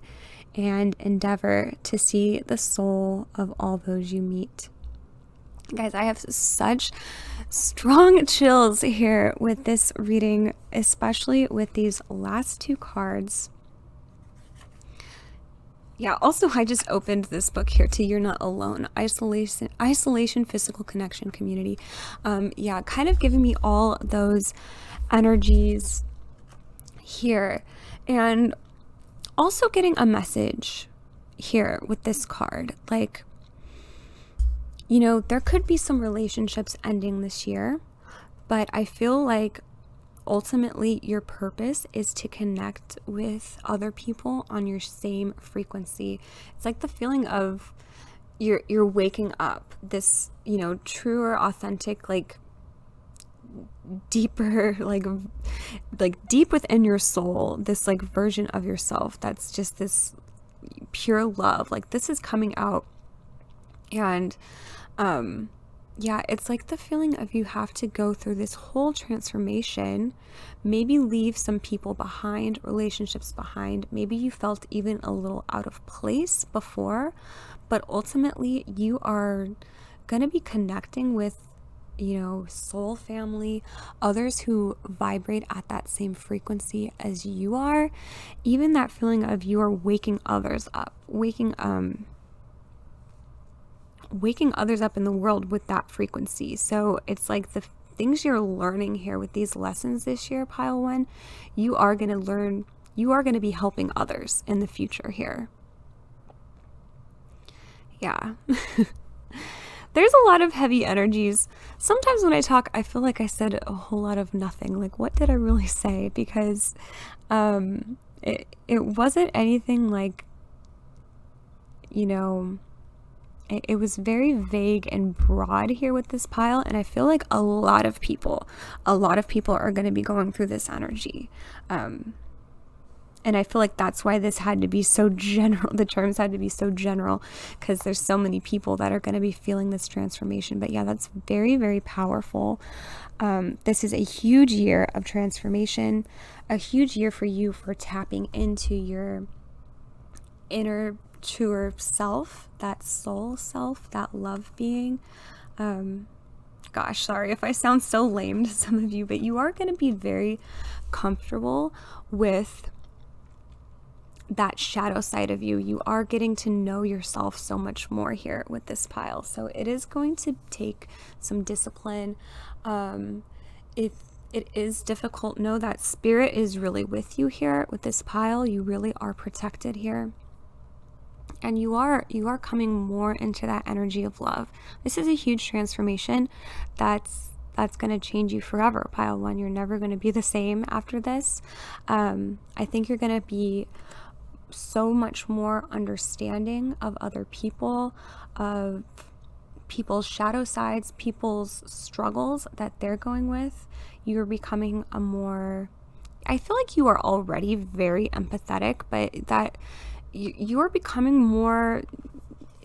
and endeavor to see the soul of all those you meet. Guys, I have such strong chills here with this reading, especially with these last 2 cards. Yeah, also, I just opened this book here too. You're Not Alone. Isolation, Physical Connection, Community. Kind of giving me all those energies here. And also getting a message here with this card. Like, there could be some relationships ending this year, but I feel like ultimately your purpose is to connect with other people on your same frequency. It's like the feeling of you're waking up, this, truer, authentic, like deeper, like deep within your soul, this like version of yourself that's just this pure love. Like, this is coming out. And Yeah, it's like the feeling of you have to go through this whole transformation, maybe leave some people behind, relationships behind. Maybe you felt even a little out of place before, but ultimately you are going to be connecting with, you know, soul family, others who vibrate at that same frequency as you are. Even that feeling of you are waking others up, waking others up in the world with that frequency. So it's like the things you're learning here with these lessons this year, pile one, you are going to learn, you are going to be helping others in the future here. Yeah. There's a lot of heavy energies. Sometimes when I talk, I feel like I said a whole lot of nothing. Like, what did I really say? Because it wasn't anything like, you know, it was very vague and broad here with this pile, and I feel like a lot of people are going to be going through this energy. And I feel like that's why this had to be so general. The terms had to be so general because there's so many people that are going to be feeling this transformation. But yeah, that's very, very powerful. This is a huge year of transformation, a huge year for you for tapping into your inner truer self, that soul self, that love being. Gosh, sorry if I sound so lame to some of you, but you are going to be very comfortable with that shadow side of you. You are getting to know yourself so much more here with this pile. So it is going to take some discipline. If it is difficult, know that spirit is really with you here with this pile. You really are protected here. And you are coming more into that energy of love. This is a huge transformation that's going to change you forever, pile one. You're never going to be the same after this. I think you're going to be so much more understanding of other people, of people's shadow sides, people's struggles that they're going with. You're becoming a more, I feel like you are already very empathetic, but that you are becoming more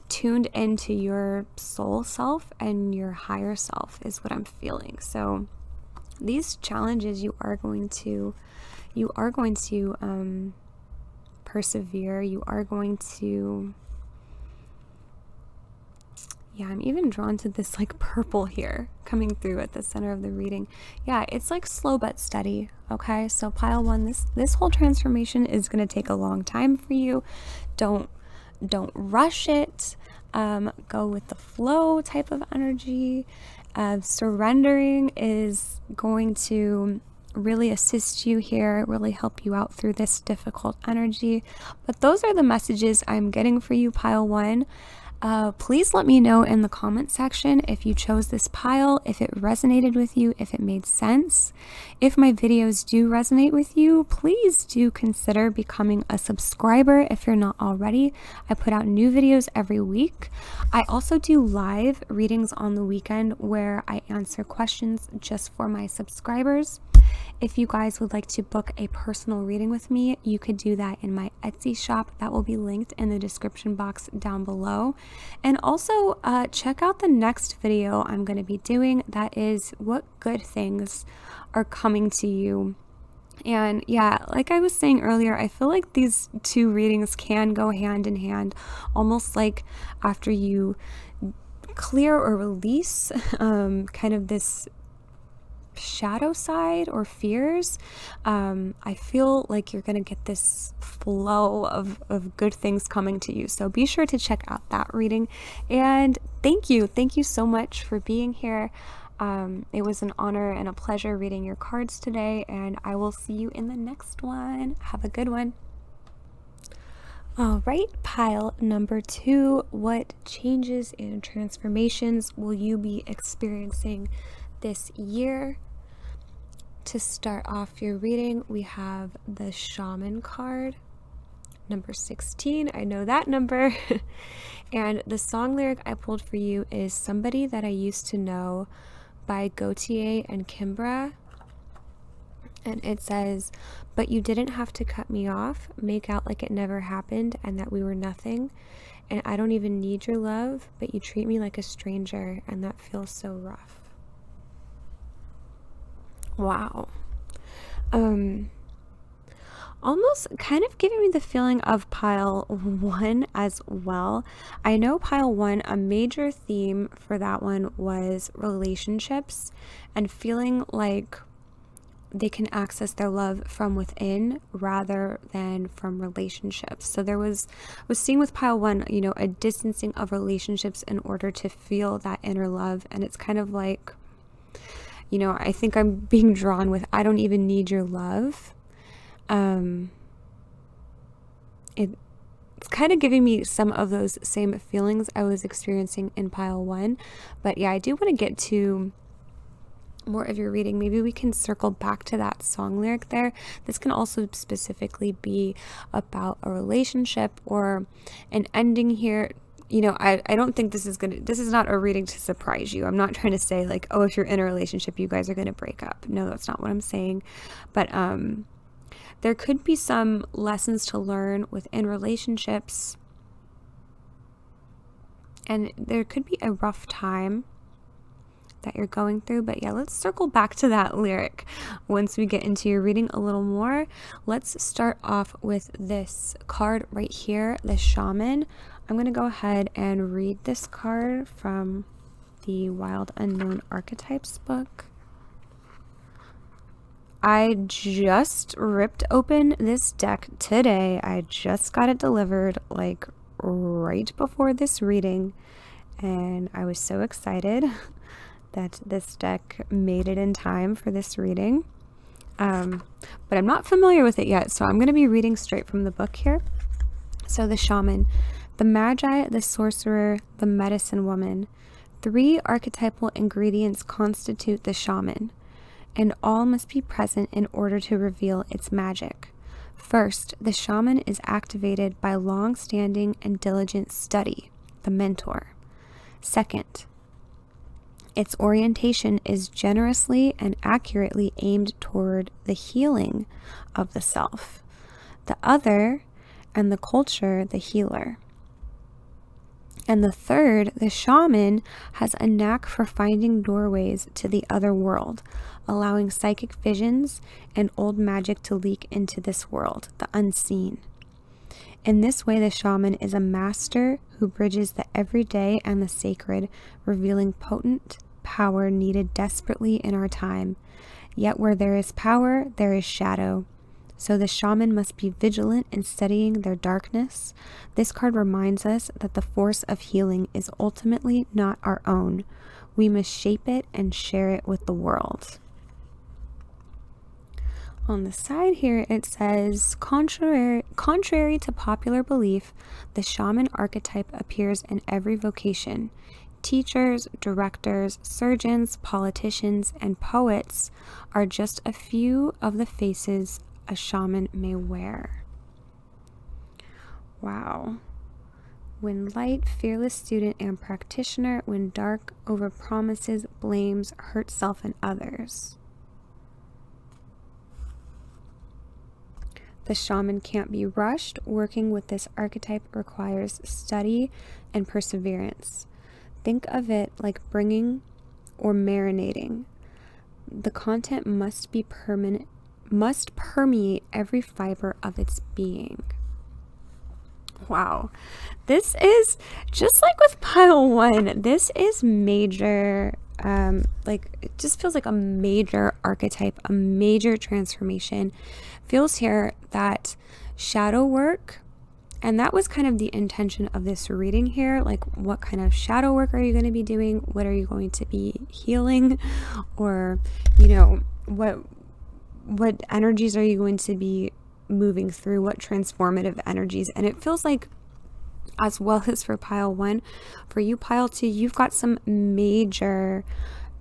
tuned into your soul self and your higher self is what I'm feeling. So these challenges you are going to persevere. You are going to, yeah, I'm even drawn to this like purple here coming through at the center of the reading. Yeah, it's like slow but steady. Okay, so pile one, this whole transformation is going to take a long time for you. Don't rush it. Go with the flow type of energy. Surrendering is going to really assist you here, really help you out through this difficult energy. But those are the messages I'm getting for you, pile one. Please let me know in the comment section if you chose this pile, if it resonated with you, if it made sense. If my videos do resonate with you, please do consider becoming a subscriber if you're not already. I put out new videos every week. I also do live readings on the weekend where I answer questions just for my subscribers. If you guys would like to book a personal reading with me, you could do that in my Etsy shop. That will be linked in the description box down below. And also check out the next video I'm going to be doing. That is what good things are coming to you. And yeah, like I was saying earlier, I feel like these two readings can go hand in hand, almost like after you clear or release kind of this shadow side or fears, I feel like you're gonna get this flow of good things coming to you. So be sure to check out that reading. And thank you so much for being here. It was an honor and a pleasure reading your cards today, and I will see you in the next one. Have a good one. All right, pile number 2. What changes and transformations will you be experiencing this year? To start off your reading, we have the Shaman card, number 16. I know that number. And the song lyric I pulled for you is Somebody That I Used to Know by Gautier and Kimbra. And it says, but you didn't have to cut me off, make out like it never happened and that we were nothing. and I don't even need your love, but you treat me like a stranger, and that feels so rough. Wow. Almost kind of giving me the feeling of pile 1 as well. I know pile 1, a major theme for that one was relationships and feeling like they can access their love from within rather than from relationships. So there was seeing with pile 1, you know, a distancing of relationships in order to feel that inner love. And it's kind of like, you know, I think I'm being drawn with, I don't even need your love. It's kind of giving me some of those same feelings I was experiencing in pile 1. But yeah, I do want to get to more of your reading. Maybe we can circle back to that song lyric there. This can also specifically be about a relationship or an ending here. You know, I don't think this is not a reading to surprise you. I'm not trying to say like, oh, if you're in a relationship, you guys are going to break up. No, that's not what I'm saying. But there could be some lessons to learn within relationships, and there could be a rough time that you're going through. But yeah, let's circle back to that lyric once we get into your reading a little more. Let's start off with this card right here, the Shaman. I'm going to go ahead and read this card from the Wild Unknown Archetypes book. I just ripped open this deck today. I just got it delivered like right before this reading, and I was so excited that this deck made it in time for this reading. But I'm not familiar with it yet, so I'm going to be reading straight from the book here. So the Shaman, the Magi, the Sorcerer, the Medicine Woman. 3 archetypal ingredients constitute the Shaman, and all must be present in order to reveal its magic. First, the Shaman is activated by long-standing and diligent study, the mentor. Second, its orientation is generously and accurately aimed toward the healing of the self, the other, and the culture, the healer. And the third, the Shaman has a knack for finding doorways to the other world, allowing psychic visions and old magic to leak into this world, the unseen. In this way, the Shaman is a master who bridges the everyday and the sacred, revealing potent power needed desperately in our time. Yet where there is power, there is shadow. So the Shaman must be vigilant in studying their darkness. This card reminds us that the force of healing is ultimately not our own. We must shape it and share it with the world. On the side here, it says, contrary to popular belief, the Shaman archetype appears in every vocation. Teachers, directors, surgeons, politicians, and poets are just a few of the faces a shaman may wear. Wow. When light, fearless student and practitioner. When dark, overpromises, blames, hurts self and others. The Shaman can't be rushed. Working with this archetype requires study and perseverance. Think of it like bringing or marinating. The content must be permanent, must permeate every fiber of its being. Wow. This is just like with pile 1. This is major. It just feels like a major archetype, a major transformation. Feels here that shadow work, and that was kind of the intention of this reading here. Like, what kind of shadow work are you going to be doing? What are you going to be healing? Or, you know, what energies are you going to be moving through? What transformative energies? And it feels like, as well as for pile 1, for you pile 2, you've got some major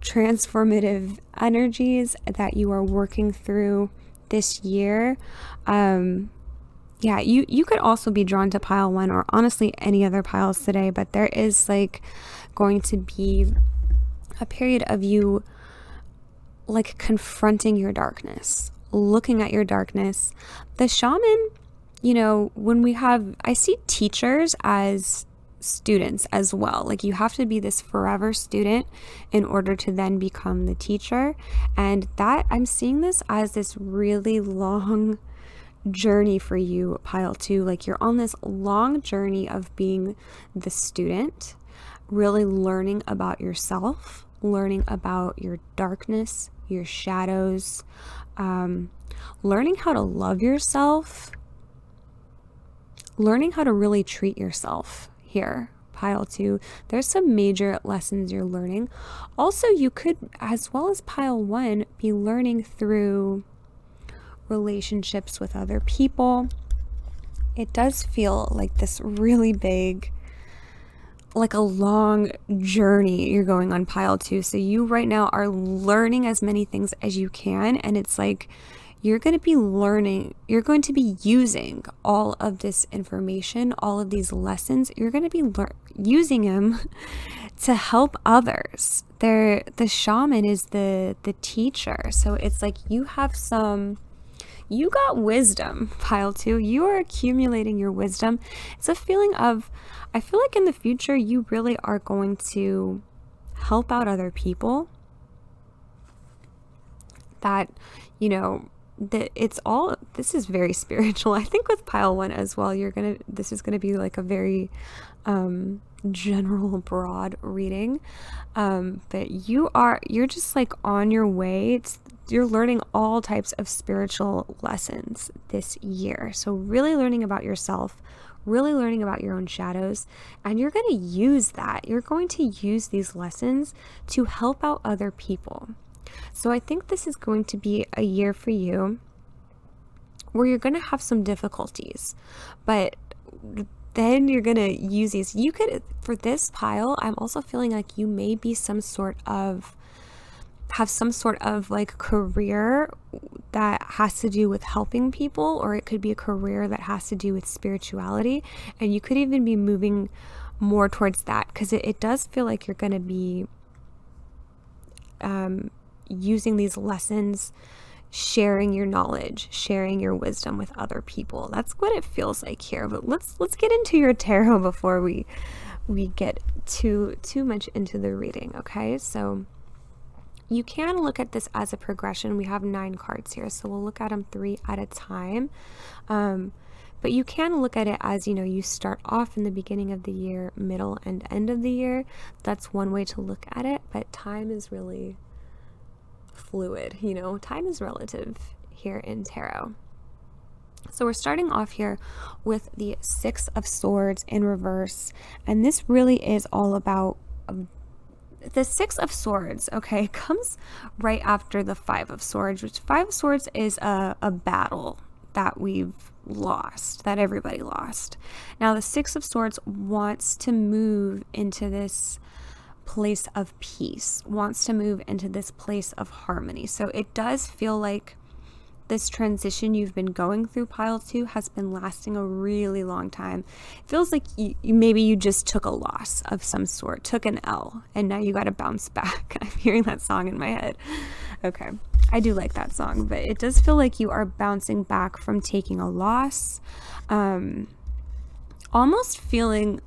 transformative energies that you are working through this year. Yeah, you could also be drawn to pile 1 or honestly any other piles today, but there is like going to be a period of you like confronting your darkness, looking at your darkness. The Shaman, you know, I see teachers as students as well. Like you have to be this forever student in order to then become the teacher. And that I'm seeing this as this really long journey for you, pile 2. Like you're on this long journey of being the student, really learning about yourself, learning about your darkness, your shadows, learning how to love yourself, learning how to really treat yourself here, pile 2. There's some major lessons you're learning. Also, you could, as well as pile 1, be learning through relationships with other people. It does feel like this really big, like a long journey you're going on, pile 2. So you right now are learning as many things as you can, and it's like you're going to be learning, you're going to be using all of this information, all of these lessons. You're going to be using them to help others. The shaman is the teacher. So it's like you got wisdom, pile 2. You are accumulating your wisdom. It's a feeling of, I feel like in the future, you really are going to help out other people. That, you know, that it's all, this is very spiritual. I think with pile 1 as well, this is going to be like a very general, broad reading. But you're just like on your way. You're learning all types of spiritual lessons this year. So really learning about yourself, really learning about your own shadows, and you're going to use that. You're going to use these lessons to help out other people. So I think this is going to be a year for you where you're going to have some difficulties, but then you're going to use these. You could, for this pile, I'm also feeling like you may be have some sort of like career that has to do with helping people, or it could be a career that has to do with spirituality, and you could even be moving more towards that, because it does feel like you're going to be using these lessons, sharing your knowledge, sharing your wisdom with other people. That's what it feels like here. But let's get into your tarot before we get too much into the reading. Okay, so you can look at this as a progression. We have 9 cards here, so we'll look at them 3 at a time. But you can look at it as, you know, you start off in the beginning of the year, middle and end of the year. That's one way to look at it, but time is really fluid, you know, time is relative here in tarot. So we're starting off here with the 6 of Swords in reverse, and this really is all about the 6 of Swords, okay, comes right after the 5 of Swords, which 5 of Swords is a battle that we've lost, that everybody lost. Now the 6 of Swords wants to move into this place of peace, wants to move into this place of harmony. So it does feel like this transition you've been going through, pile 2, has been lasting a really long time. It feels like maybe you just took a loss of some sort, took an L, and now you got to bounce back. I'm hearing that song in my head. Okay, I do like that song, but it does feel like you are bouncing back from taking a loss, almost feeling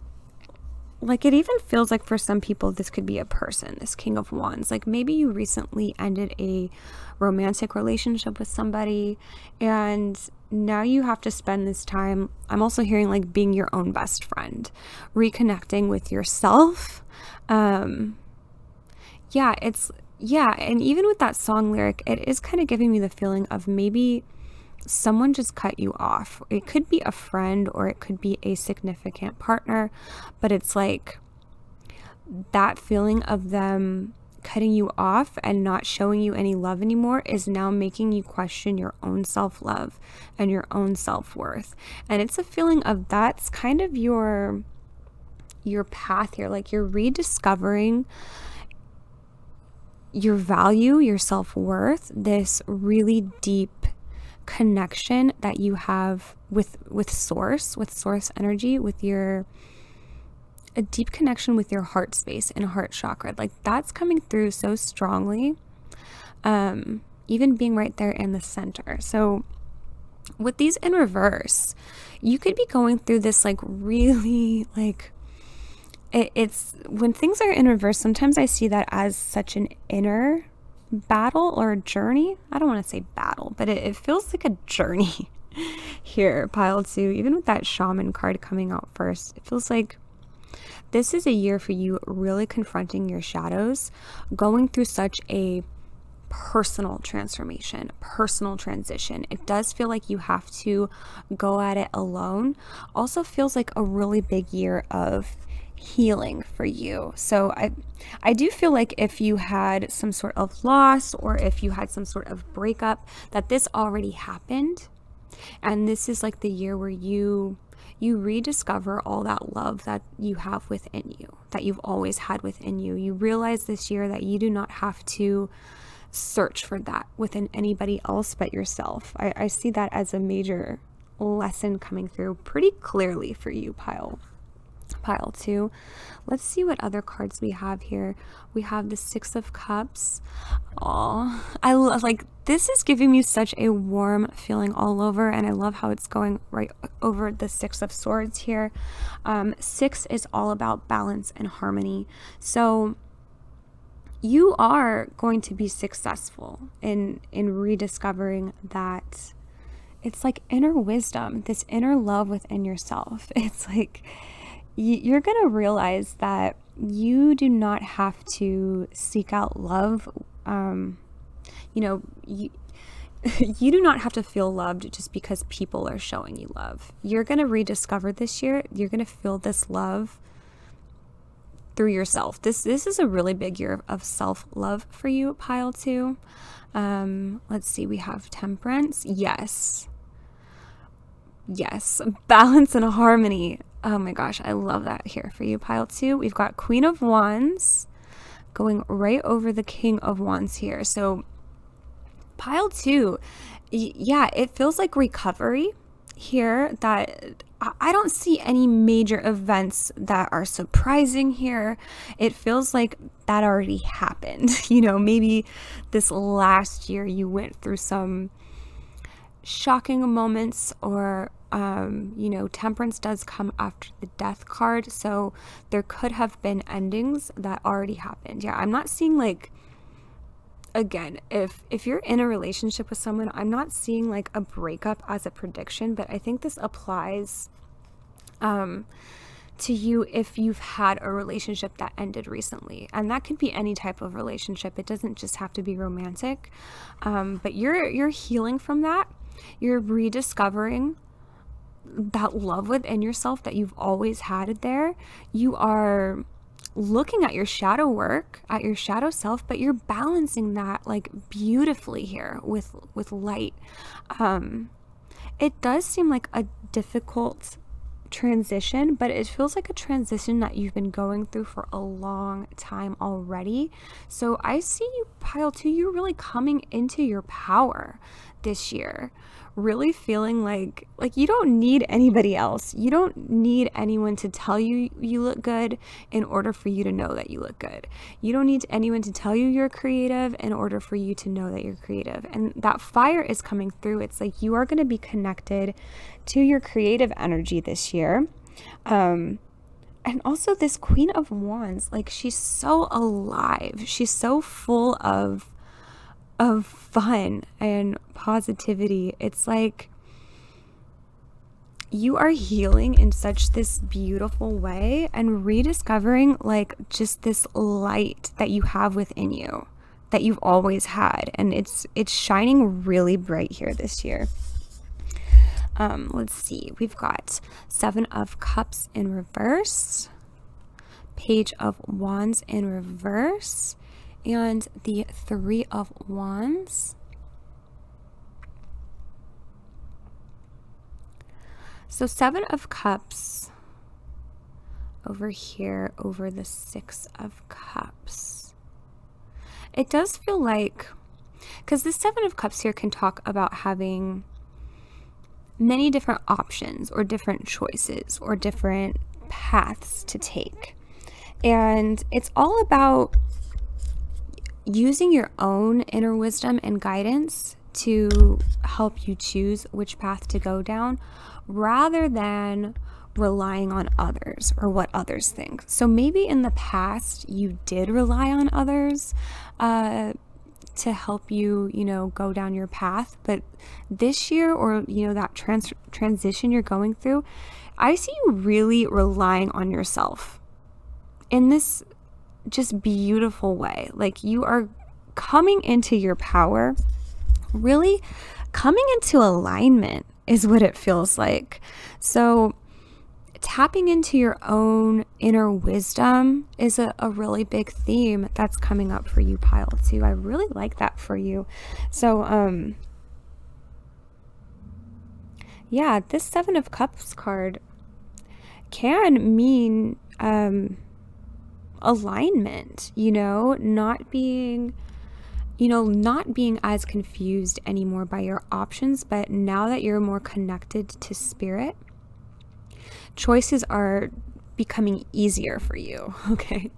like, it even feels like for some people this could be a person, this King of Wands. Like maybe you recently ended a romantic relationship with somebody, and now you have to spend this time, I'm also hearing like being your own best friend, reconnecting with yourself. And even with that song lyric, it is kind of giving me the feeling of maybe someone just cut you off. It could be a friend or it could be a significant partner, but it's like that feeling of them cutting you off and not showing you any love anymore is now making you question your own self-love and your own self-worth. And it's a feeling of that's kind of your path here. Like you're rediscovering your value, your self-worth, this really deep connection that you have with source energy, with a deep connection with your heart space and heart chakra. Like that's coming through so strongly, even being right there in the center. So with these in reverse, you could be going through this like really like it's when things are in reverse, sometimes I see that as such an inner battle or a journey. I don't want to say battle, but it feels like a journey here, pile 2. Even with that Shaman card coming out first, it feels like this is a year for you really confronting your shadows, going through such a personal transformation, personal transition. It does feel like you have to go at it alone. Also feels like a really big year of healing for you. So I do feel like if you had some sort of loss or if you had some sort of breakup, that this already happened. And this is like the year where you rediscover all that love that you have within you, that you've always had within you. You realize this year that you do not have to search for that within anybody else but yourself. I see that as a major lesson coming through pretty clearly for you, pile 2. Let's see what other cards we have here. We have the 6 of Cups. Oh, I love, like, this is giving me such a warm feeling all over, and I love how it's going right over the 6 of Swords here. 6 is all about balance and harmony. So you are going to be successful in rediscovering that. It's like inner wisdom, this inner love within yourself. It's like you're going to realize that you do not have to seek out love. You do not have to feel loved just because people are showing you love. You're going to rediscover this year. You're going to feel this love through yourself. This is a really big year of self-love for you, pile 2. Let's see, we have Temperance. Yes, balance and harmony. Oh my gosh, I love that here for you, pile 2. We've got Queen of Wands going right over the King of Wands here. So pile 2, yeah, it feels like recovery here. That I don't see any major events that are surprising here. It feels like that already happened. Maybe this last year you went through some shocking moments, or Temperance does come after the Death card, so there could have been endings that already happened. Yeah, I'm not seeing, like, again, if you're in a relationship with someone, I'm not seeing like a breakup as a prediction, but I think this applies to you if you've had a relationship that ended recently. And that could be any type of relationship. It doesn't just have to be romantic. But you're healing from that. You're rediscovering that love within yourself that you've always had there. You are looking at your shadow work, at your shadow self, but you're balancing that like beautifully here with light. It does seem like a difficult transition, but it feels like a transition that you've been going through for a long time already. So I see you, pile 2, you're really coming into your power this year, really feeling like you don't need anybody else. You don't need anyone to tell you you look good in order for you to know that you look good. You don't need anyone to tell you you're creative in order for you to know that you're creative. And that fire is coming through. It's like you are going to be connected to your creative energy this year. And also this Queen of Wands, like, she's so alive. She's so full of fun and positivity. It's like you are healing in such this beautiful way and rediscovering like just this light that you have within you that you've always had, and it's shining really bright here this year. Let's see, we've got 7 of Cups in reverse, Page of Wands in reverse, and the 3 of Wands. So 7 of Cups over here over the 6 of Cups. It does feel like, because the 7 of Cups here can talk about having many different options or different choices or different paths to take. And it's all about using your own inner wisdom and guidance to help you choose which path to go down, rather than relying on others or what others think. So maybe in the past you did rely on others to help you, go down your path. But this year, or, that transition you're going through, I see you really relying on yourself in this just beautiful way. Like, you are coming into your power, really coming into alignment is what it feels like. So tapping into your own inner wisdom is a really big theme that's coming up for you, Pile 2. I really like that for you. So, yeah, this Seven of Cups card can mean alignment, not being as confused anymore by your options, but now that you're more connected to spirit, choices are becoming easier for you. Okay.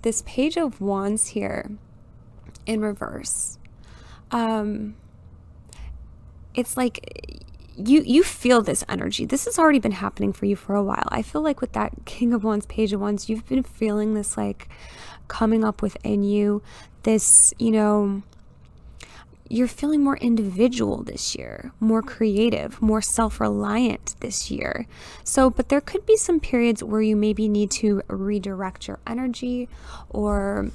This Page of Wands here in reverse, it's like you feel this energy. This has already been happening for you for a while. I feel like with that King of Wands, Page of Wands, you've been feeling this like coming up within you, this, you're feeling more individual this year, more creative, more self-reliant this year. So, but there could be some periods where you maybe need to redirect your energy or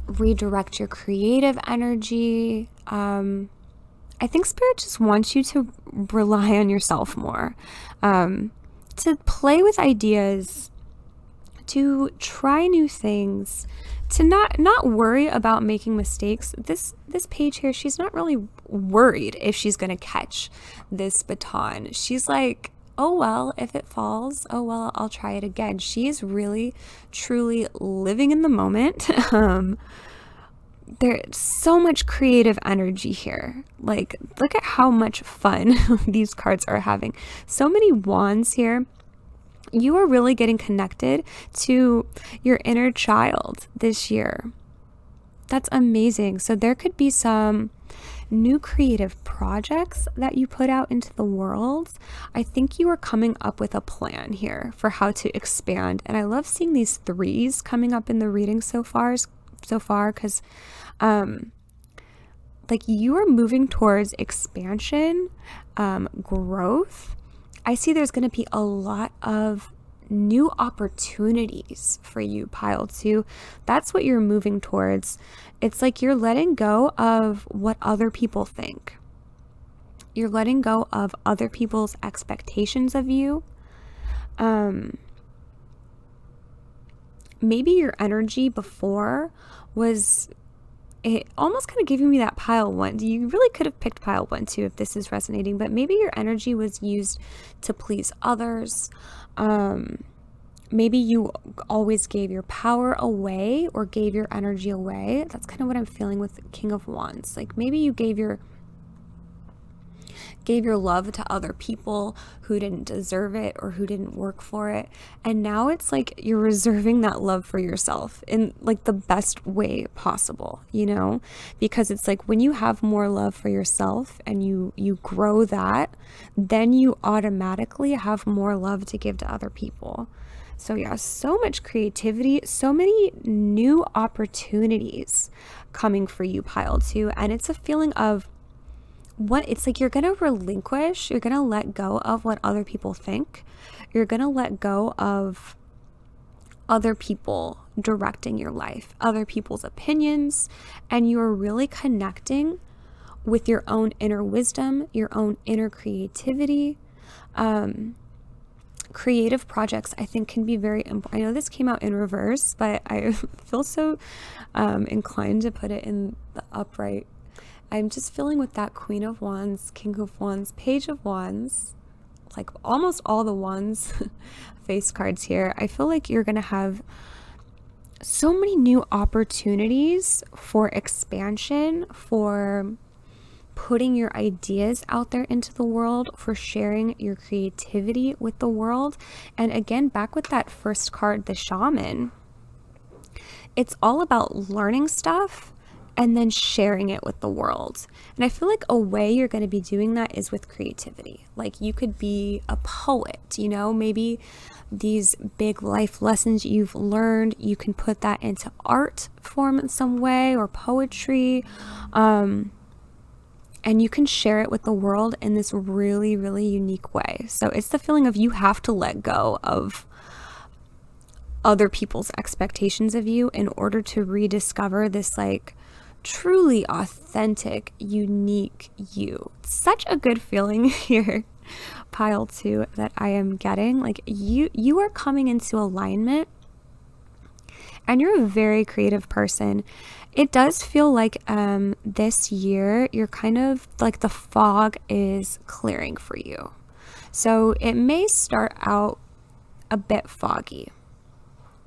redirect your creative energy. I think Spirit just wants you to rely on yourself more, to play with ideas, to try new things, to not worry about making mistakes. This page here, she's not really worried if she's going to catch this baton. She's like, oh, well, if it falls, oh, well, I'll try it again. She is really, truly living in the moment. There's so much creative energy here. Like, look at how much fun these cards are having. So many wands here. You are really getting connected to your inner child this year. That's amazing. So there could be some new creative projects that you put out into the world. I think you are coming up with a plan here for how to expand. And I love seeing these threes coming up in the reading so far, because like, you are moving towards expansion, growth. I see there's going to be a lot of new opportunities for you, Pile 2. That's what you're moving towards. It's like you're letting go of what other people think. You're letting go of other people's expectations of you. Maybe your energy before was, it almost kind of giving me that Pile 1. You really could have picked Pile 1 too if this is resonating, but maybe your energy was used to please others. Maybe you always gave your power away or gave your energy away. That's kind of what I'm feeling with King of Wands. Like, maybe you gave your love to other people who didn't deserve it or who didn't work for it. And now it's like you're reserving that love for yourself in like the best way possible, because it's like when you have more love for yourself and you grow that, then you automatically have more love to give to other people. So yeah, so much creativity, so many new opportunities coming for you, Pile 2. And it's a feeling of, it's like you're going to relinquish, you're going to let go of what other people think. You're going to let go of other people directing your life, other people's opinions, and you are really connecting with your own inner wisdom, your own inner creativity. Creative projects, I think, can be very important. I know this came out in reverse, but I feel so inclined to put it in the upright. I'm just feeling with that Queen of Wands, King of Wands, Page of Wands, like almost all the Wands face cards here. I feel like you're going to have so many new opportunities for expansion, for putting your ideas out there into the world, for sharing your creativity with the world. And again, back with that first card, the Shaman, it's all about learning stuff and then sharing it with the world. And I feel like a way you're going to be doing that is with creativity. Like you could be a poet, you know, maybe these big life lessons you've learned, you can put that into art form in some way, or poetry. And you can share it with the world in this really, really unique way. So it's the feeling of you have to let go of other people's expectations of you in order to rediscover this like truly authentic, unique you. Such a good feeling here, pile 2, that I am getting. Like you are coming into alignment, and you're a very creative person. It does feel like this year you're kind of like the fog is clearing for you. So it may start out a bit foggy.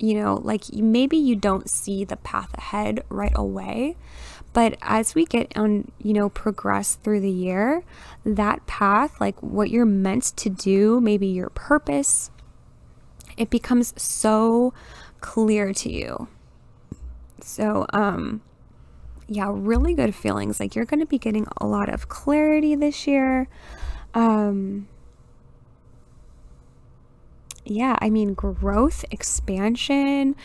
You know, like maybe you don't see the path ahead right away, but as we get on, you know, progress through the year, that path, like what you're meant to do, maybe your purpose, it becomes so clear to you. So, yeah, really good feelings. Like you're going to be getting a lot of clarity this year. Yeah, I mean, growth, expansion,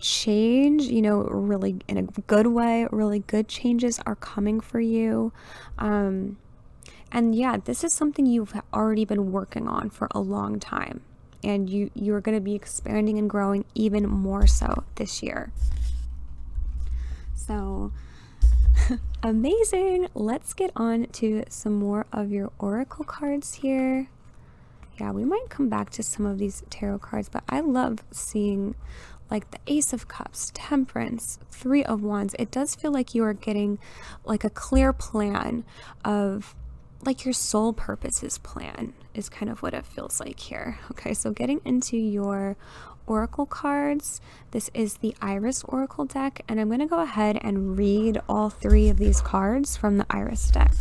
change, you know, really in a good way, really good changes are coming for you. And yeah, this is something you've already been working on for a long time, and you're going to be expanding and growing even more so this year. So amazing. Let's get on to some more of your oracle cards here. Yeah, we might come back to some of these tarot cards, but I love seeing like the Ace of Cups, Temperance, Three of Wands. It does feel like you are getting like a clear plan of like your soul purposes plan is kind of what it feels like here. Okay, so getting into your oracle cards, this is the Iris Oracle deck, and I'm going to go ahead and read all 3 of these cards from the Iris deck.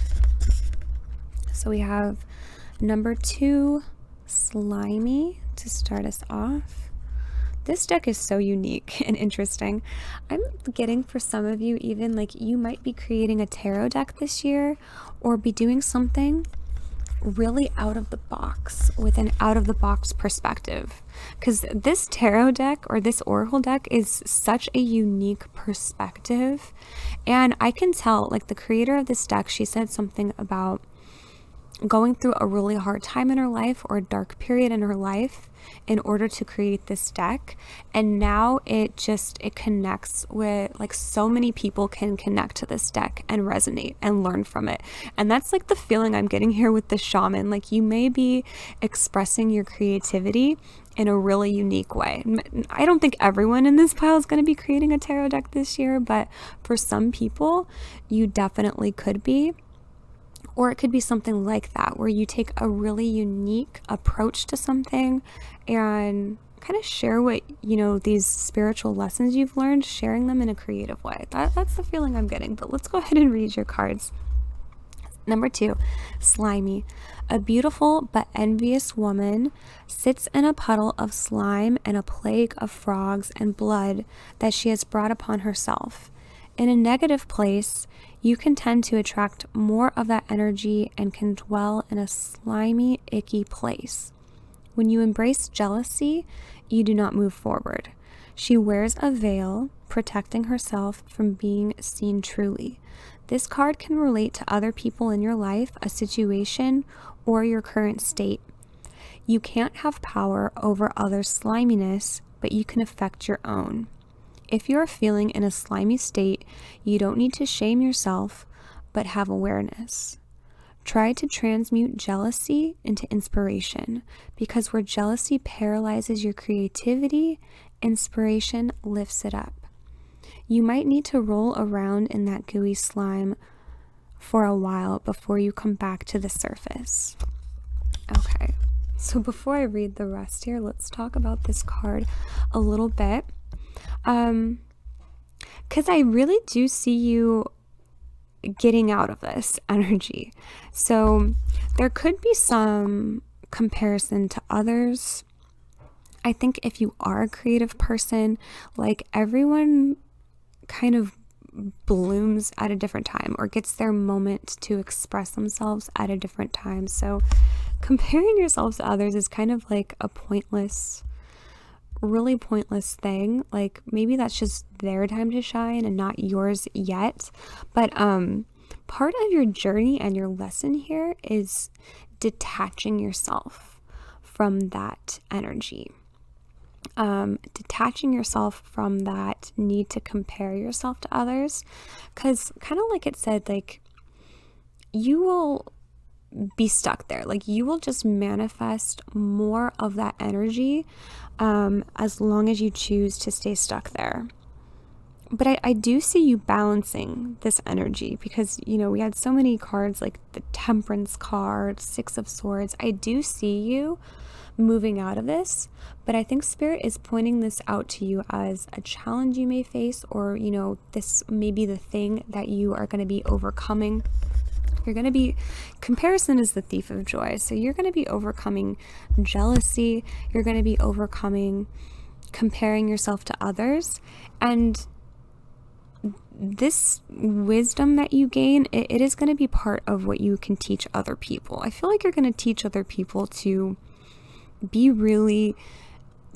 So we have number 2, Slimy, to start us off. This deck is so unique and interesting. I'm getting for some of you, even like you might be creating a tarot deck this year, or be doing something really out of the box with an out of the box perspective, because this tarot deck or this oracle deck is such a unique perspective. And I can tell, like the creator of this deck, she said something about going through a really hard time in her life or a dark period in her life in order to create this deck. And now it connects with, like, so many people can connect to this deck and resonate and learn from it. And that's like the feeling I'm getting here with the Shaman. Like you may be expressing your creativity in a really unique way. I don't think everyone in this pile is going to be creating a tarot deck this year, but for some people you definitely could be. Or it could be something like that, where you take a really unique approach to something and kind of share what, you know, these spiritual lessons you've learned, sharing them in a creative way. That's the feeling I'm getting. But let's go ahead and read your cards. Number 2, Slimy. A beautiful but envious woman sits in a puddle of slime and a plague of frogs and blood that she has brought upon herself. In a negative place, you can tend to attract more of that energy and can dwell in a slimy, icky place. When you embrace jealousy, you do not move forward. She wears a veil, protecting herself from being seen truly. This card can relate to other people in your life, a situation, or your current state. You can't have power over others' sliminess, but you can affect your own. If you are feeling in a slimy state, you don't need to shame yourself, but have awareness. Try to transmute jealousy into inspiration, because where jealousy paralyzes your creativity, inspiration lifts it up. You might need to roll around in that gooey slime for a while before you come back to the surface. Okay, so before I read the rest here, let's talk about this card a little bit. Because I really do see you getting out of this energy. So there could be some comparison to others. I think if you are a creative person, like everyone kind of blooms at a different time or gets their moment to express themselves at a different time. So comparing yourselves to others is kind of like a pointless, really pointless thing. Like maybe that's just their time to shine and not yours yet. But part of your journey and your lesson here is detaching yourself from that energy. Detaching yourself from that need to compare yourself to others, because kind of like it said, like you will be stuck there. Like you will just manifest more of that energy as long as you choose to stay stuck there. But I do see you balancing this energy, because, you know, we had so many cards like the Temperance card, Six of Swords. I do see you moving out of this, but I think Spirit is pointing this out to you as a challenge you may face, or, you know, this may be the thing that you are going to be overcoming. You're going to be, comparison is the thief of joy. So you're going to be overcoming jealousy. You're going to be overcoming comparing yourself to others. And this wisdom that you gain, it is going to be part of what you can teach other people. I feel like you're going to teach other people to be really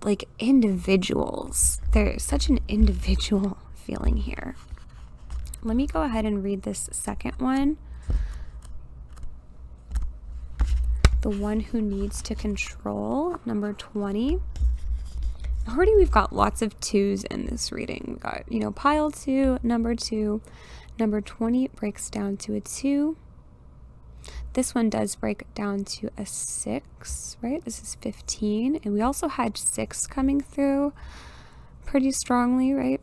like individuals. There's such an individual feeling here. Let me go ahead and read this second one. The one who needs to control, number 20. Already we've got lots of 2s in this reading. We got, you know, pile 2, number 2. Number 20 breaks down to a 2. This one does break down to a 6, right? This is 15. And we also had 6 coming through pretty strongly, right?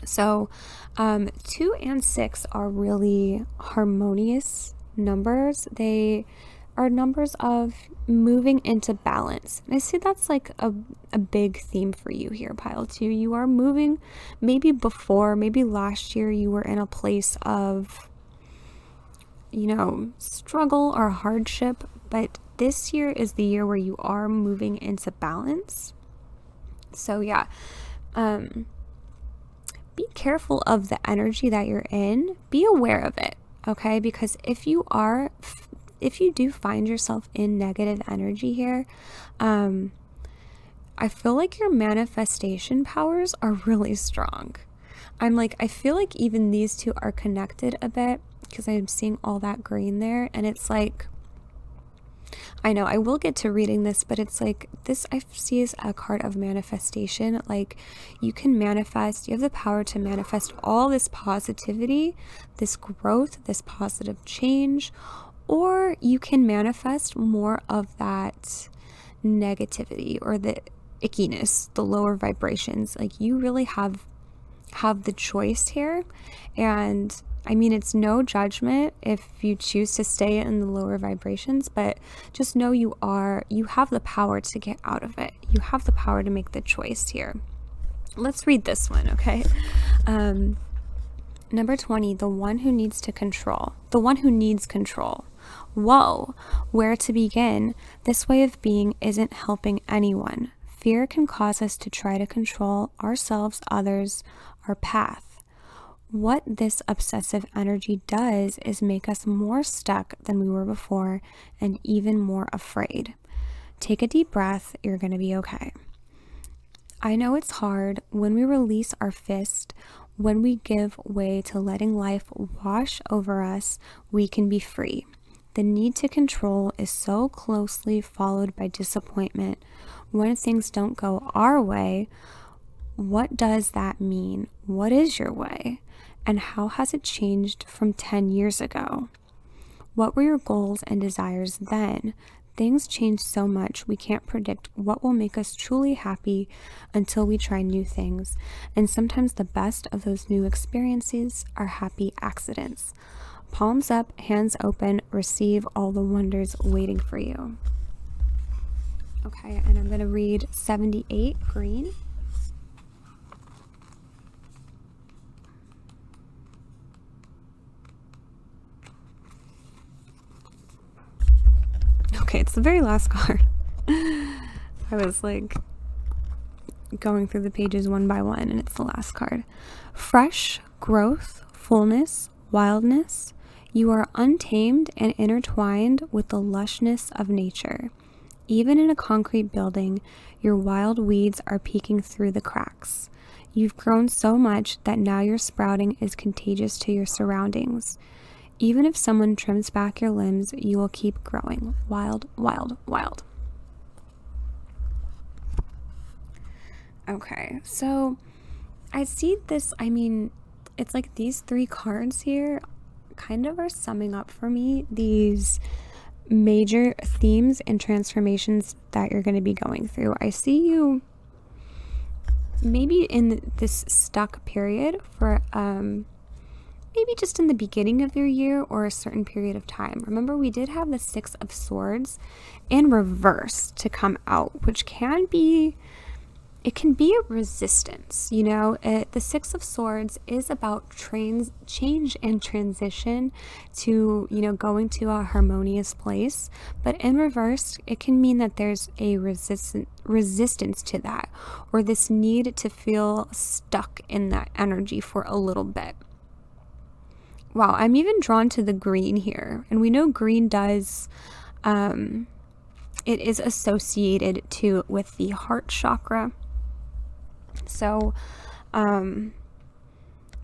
So 2 and 6 are really harmonious numbers. They are numbers of moving into balance. And I see that's like a big theme for you here, pile 2. You are moving, maybe last year you were in a place of, you know, struggle or hardship, but this year is the year where you are moving into balance. So yeah, be careful of the energy that you're in. Be aware of it, okay? Because if you do find yourself in negative energy here, I feel like your manifestation powers are really strong. I feel like even these two are connected a bit, because I'm seeing all that green there, and it's like, I know I will get to reading this, but it's like this I see as a card of manifestation. Like you can manifest, you have the power to manifest all this positivity, this growth, this positive change, or you can manifest more of that negativity or the ickiness, the lower vibrations. Like you really have the choice here. And I mean, it's no judgment if you choose to stay in the lower vibrations, but just know you have the power to get out of it. You have the power to make the choice here. Let's read this one, okay? Number 20, the one who needs control. Whoa, where to begin? This way of being isn't helping anyone. Fear can cause us to try to control ourselves, others, our path. What this obsessive energy does is make us more stuck than we were before and even more afraid. Take a deep breath. You're going to be okay. I know it's hard. When we release our fist, when we give way to letting life wash over us, we can be free. The need to control is so closely followed by disappointment. When things don't go our way, what does that mean? What is your way? And how has it changed from 10 years ago? What were your goals and desires then? Things change so much, we can't predict what will make us truly happy until we try new things. And sometimes the best of those new experiences are happy accidents. Palms up, hands open, receive all the wonders waiting for you. Okay, and I'm going to read 78, green. Okay, it's the very last card. I was going through the pages one by one, and it's the last card. Fresh, growth, fullness, wildness. You are untamed and intertwined with the lushness of nature. Even in a concrete building, your wild weeds are peeking through the cracks. You've grown so much that now your sprouting is contagious to your surroundings. Even if someone trims back your limbs, you will keep growing. Wild, wild, wild. Okay, so I see this, I mean, it's like these three cards here kind of are summing up for me these major themes and transformations that you're going to be going through. I see you maybe in this stuck period for maybe just in the beginning of your year or a certain period of time. Remember, we did have the Six of Swords in reverse to come out, which can be, it can be a resistance, you know. The Six of Swords is about change and transition to, you know, going to a harmonious place. But in reverse, it can mean that there's a resistance to that, or this need to feel stuck in that energy for a little bit. Wow, I'm even drawn to the green here. And we know green does, it is associated with the heart chakra. So,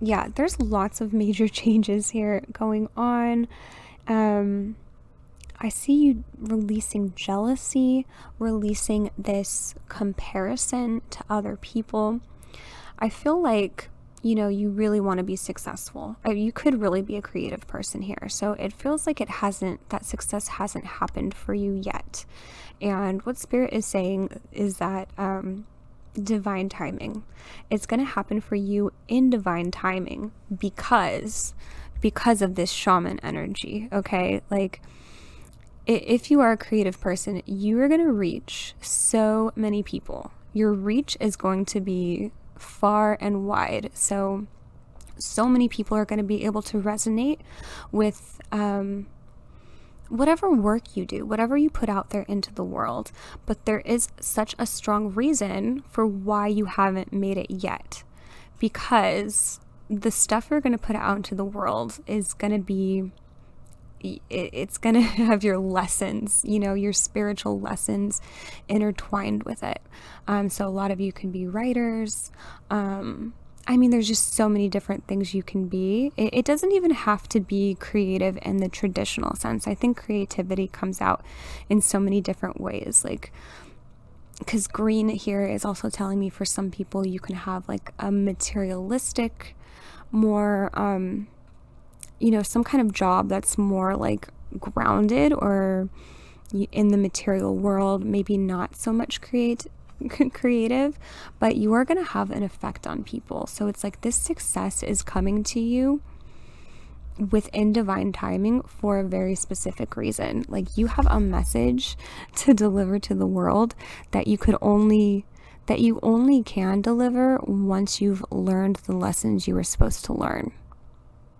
yeah, there's lots of major changes here going on. I see you releasing jealousy, releasing this comparison to other people. I feel like, you know, you really want to be successful. You could really be a creative person here. So it feels like that success hasn't happened for you yet. And what Spirit is saying is that, divine timing. It's going to happen for you in divine timing because of this shaman energy. Okay. Like, if you are a creative person, you are going to reach so many people. Your reach is going to be far and wide. So many people are going to be able to resonate with, whatever work you do, whatever you put out there into the world. But there is such a strong reason for why you haven't made it yet, because the stuff you're going to put out into the world is going to be, it's going to have your lessons, you know, your spiritual lessons intertwined with it. So a lot of you can be writers. I mean, there's just so many different things you can be. It doesn't even have to be creative in the traditional sense. I think creativity comes out in so many different ways. Like, because green here is also telling me for some people you can have like a materialistic, more, you know, some kind of job that's more like grounded or in the material world, maybe not so much creative, but you are going to have an effect on people. So it's like this success is coming to you within divine timing for a very specific reason. Like, you have a message to deliver to the world that you only can deliver once you've learned the lessons you were supposed to learn.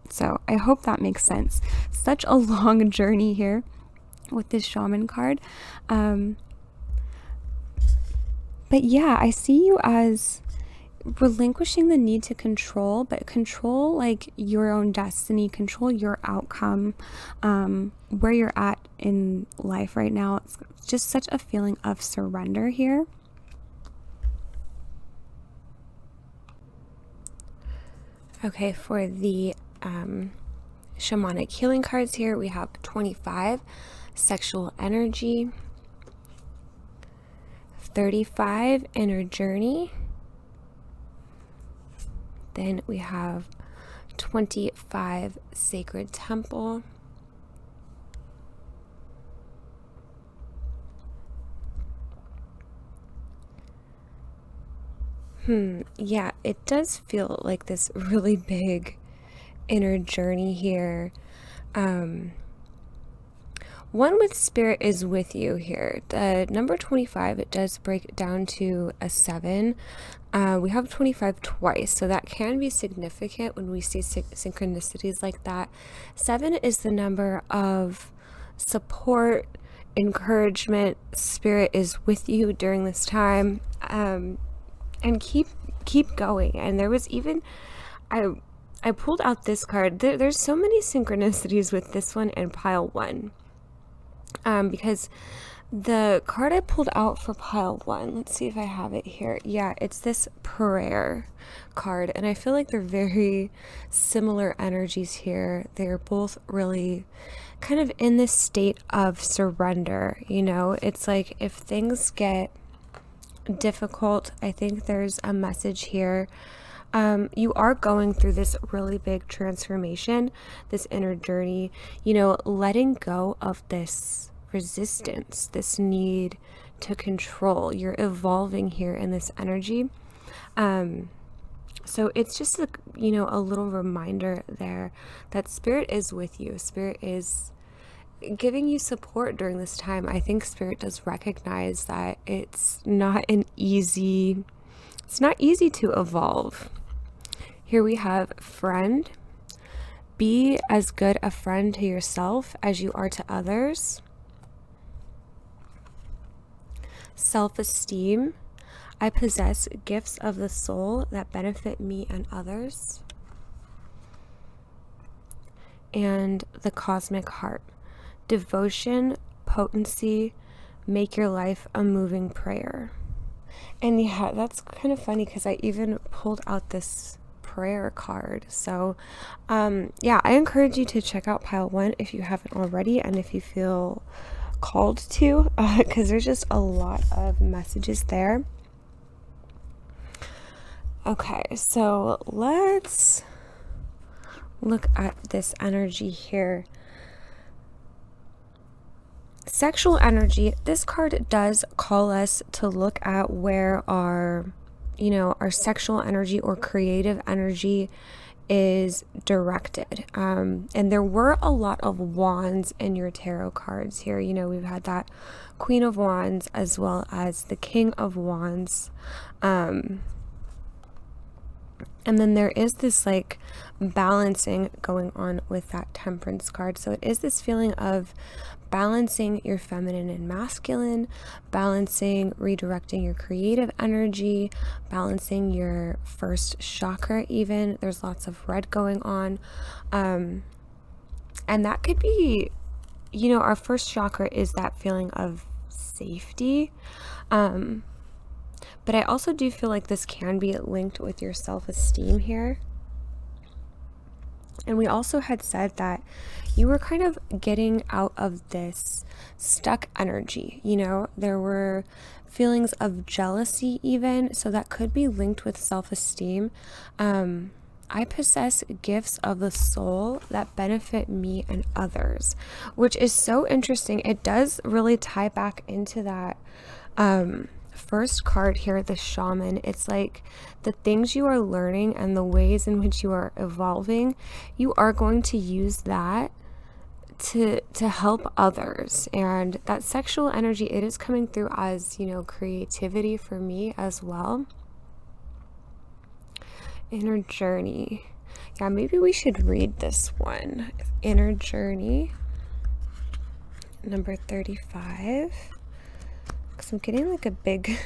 So I hope that makes sense. Such a long journey here with this shaman card. But yeah, I see you as relinquishing the need to control, but control like your own destiny, control your outcome, where you're at in life right now. It's just such a feeling of surrender here. Okay, for the shamanic healing cards here, we have 25, sexual energy, 35, inner journey. Then we have 25, sacred temple. Yeah, it does feel like this really big inner journey here. One with Spirit is with you here. The number 25, it does break down to a 7. We have 25 twice, so that can be significant when we see synchronicities like that. 7 is the number of support, encouragement. Spirit is with you during this time, and keep going. And there was even, I pulled out this card. There's so many synchronicities with this one and pile 1. Because the card I pulled out for pile 1, let's see if I have it here. Yeah, it's this prayer card. And I feel like they're very similar energies here. They're both really kind of in this state of surrender. You know, it's like if things get difficult, I think there's a message here. You are going through this really big transformation, this inner journey, you know, letting go of this resistance, this need to control. You're evolving here in this energy. So it's just a, you know, a little reminder there that Spirit is with you. Spirit is giving you support during this time. I think Spirit does recognize that it's not easy to evolve. Here we have friend. Be as good a friend to yourself as you are to others. Self-esteem. I possess gifts of the soul that benefit me and others. And the cosmic heart. Devotion, potency, make your life a moving prayer. And yeah, that's kind of funny because I even pulled out this prayer card. So yeah, I encourage you to check out pile 1 if you haven't already, and if you feel called to, because there's just a lot of messages there. Okay, so let's look at this energy here. Sexual energy. This card does call us to look at where our, you know, our sexual energy or creative energy is directed. And there were a lot of wands in your tarot cards here. You know, we've had that Queen of Wands as well as the King of Wands. And then there is this like balancing going on with that Temperance card. So it is this feeling of balancing your feminine and masculine, balancing, redirecting your creative energy, balancing your first chakra even. There's lots of red going on. And that could be, you know, our first chakra is that feeling of safety. But I also do feel like this can be linked with your self-esteem here. And we also had said that you were kind of getting out of this stuck energy. You know, there were feelings of jealousy even, so that could be linked with self-esteem. I possess gifts of the soul that benefit me and others, which is so interesting. It does really tie back into that first card here, the Shaman. It's like the things you are learning and the ways in which you are evolving, you are going to use that to help others. And that sexual energy, it is coming through as, you know, creativity for me as well. Inner journey. Yeah, maybe we should read this one. Inner journey, number 35. Because I'm getting like a big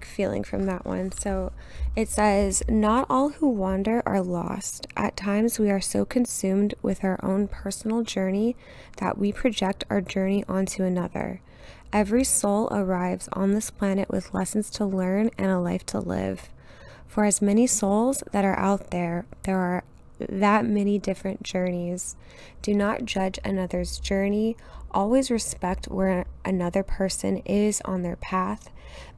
feeling from that one. So it says, not all who wander are lost. At times we are so consumed with our own personal journey that we project our journey onto another. Every soul arrives on this planet with lessons to learn and a life to live. For as many souls that are out there, there are that many different journeys. Do not judge another's journey. Always respect where another person is on their path.